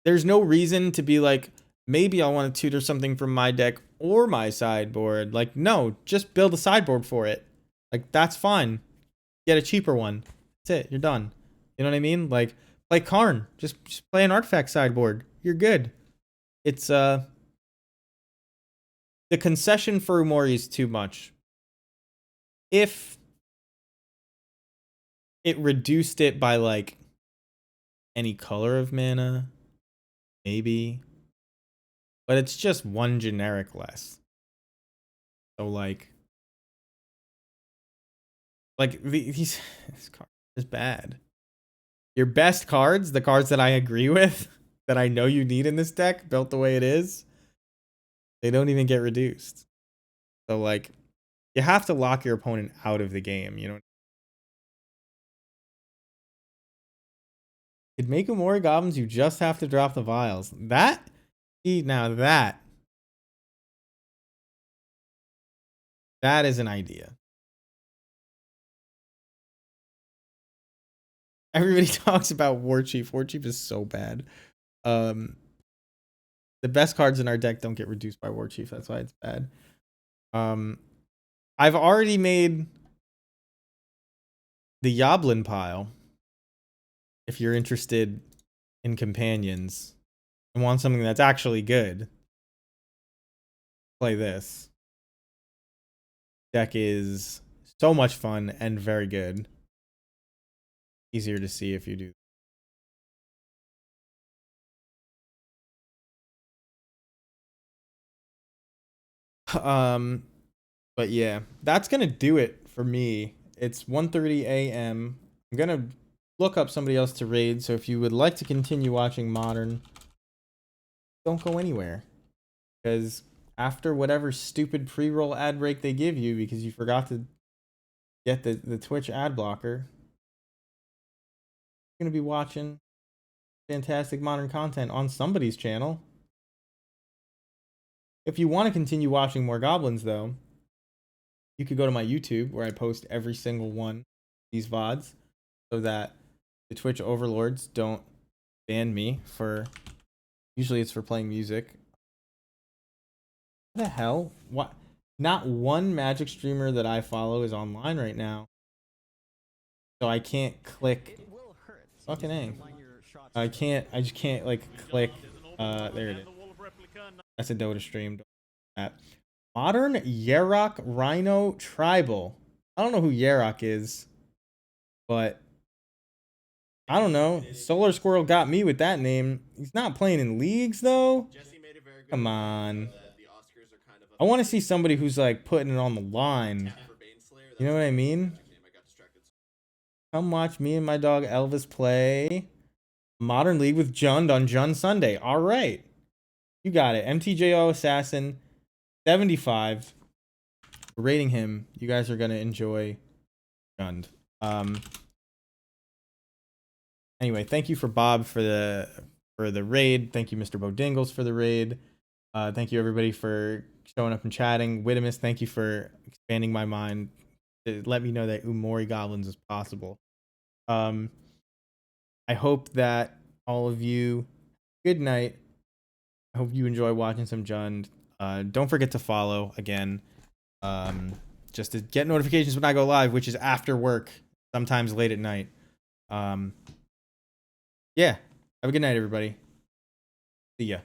there's no reason to be like, maybe I want to tutor something from my deck or my sideboard. Like, no, just build a sideboard for it. Like, that's fine. Get a cheaper one. That's it. You're done. You know what I mean? Like, play Karn. Just play an artifact sideboard. You're good. It's the concession for Umori is too much. If it reduced it by like any color of mana, maybe. But it's just one generic less. So like this card is bad. Your best cards, the cards that I agree with, that I know you need in this deck, built the way it is, they don't even get reduced. So like, you have to lock your opponent out of the game. You know. Could make Umori Goblins. You just have to drop the vials. Now that is an idea. Everybody talks about War Chief. War Chief is so bad. The best cards in our deck don't get reduced by War Chief. That's why it's bad. I've already made the Goblin pile. If you're interested in companions and want something that's actually good, play this. Deck is so much fun and very good. Easier to see if you do. But yeah, that's gonna do it for me. It's 1:30 a.m. I'm gonna look up somebody else to raid, so if you would like to continue watching Modern, don't go anywhere. Because after whatever stupid pre-roll ad break they give you because you forgot to get the Twitch ad blocker, you're gonna be watching fantastic Modern content on somebody's channel. If you want to continue watching more Goblins, though, you could go to my YouTube where I post every single one of these VODs so that the Twitch overlords don't ban me for... Usually it's for playing music. What the hell? What? Not one Magic streamer that I follow is online right now. So I can't click... Fucking A. I just can't, like, click... there it is. That's a Dota stream. Modern Yarok Rhino Tribal. I don't know who Yarok is, but I don't know. Solar Squirrel got me with that name. He's not playing in leagues though. Come on. I want to see somebody who's like putting it on the line. You know what I mean? Come watch me and my dog Elvis play Modern League with Jund on Jund Sunday. All right. You got it. MTJO Assassin 75. We're rating him. You guys are going to enjoy Jund. Anyway, thank you for Bob for the raid. Thank you, Mr. Bodingles, for the raid. Thank you, everybody, for showing up and chatting. Wittimus, thank you for expanding my mind to let me know that Umori Goblins is possible. I hope that all of you, good night. I hope you enjoy watching some Jund. Don't forget to follow again, just to get notifications when I go live, which is after work, sometimes late at night. Yeah, have a good night, everybody. See ya.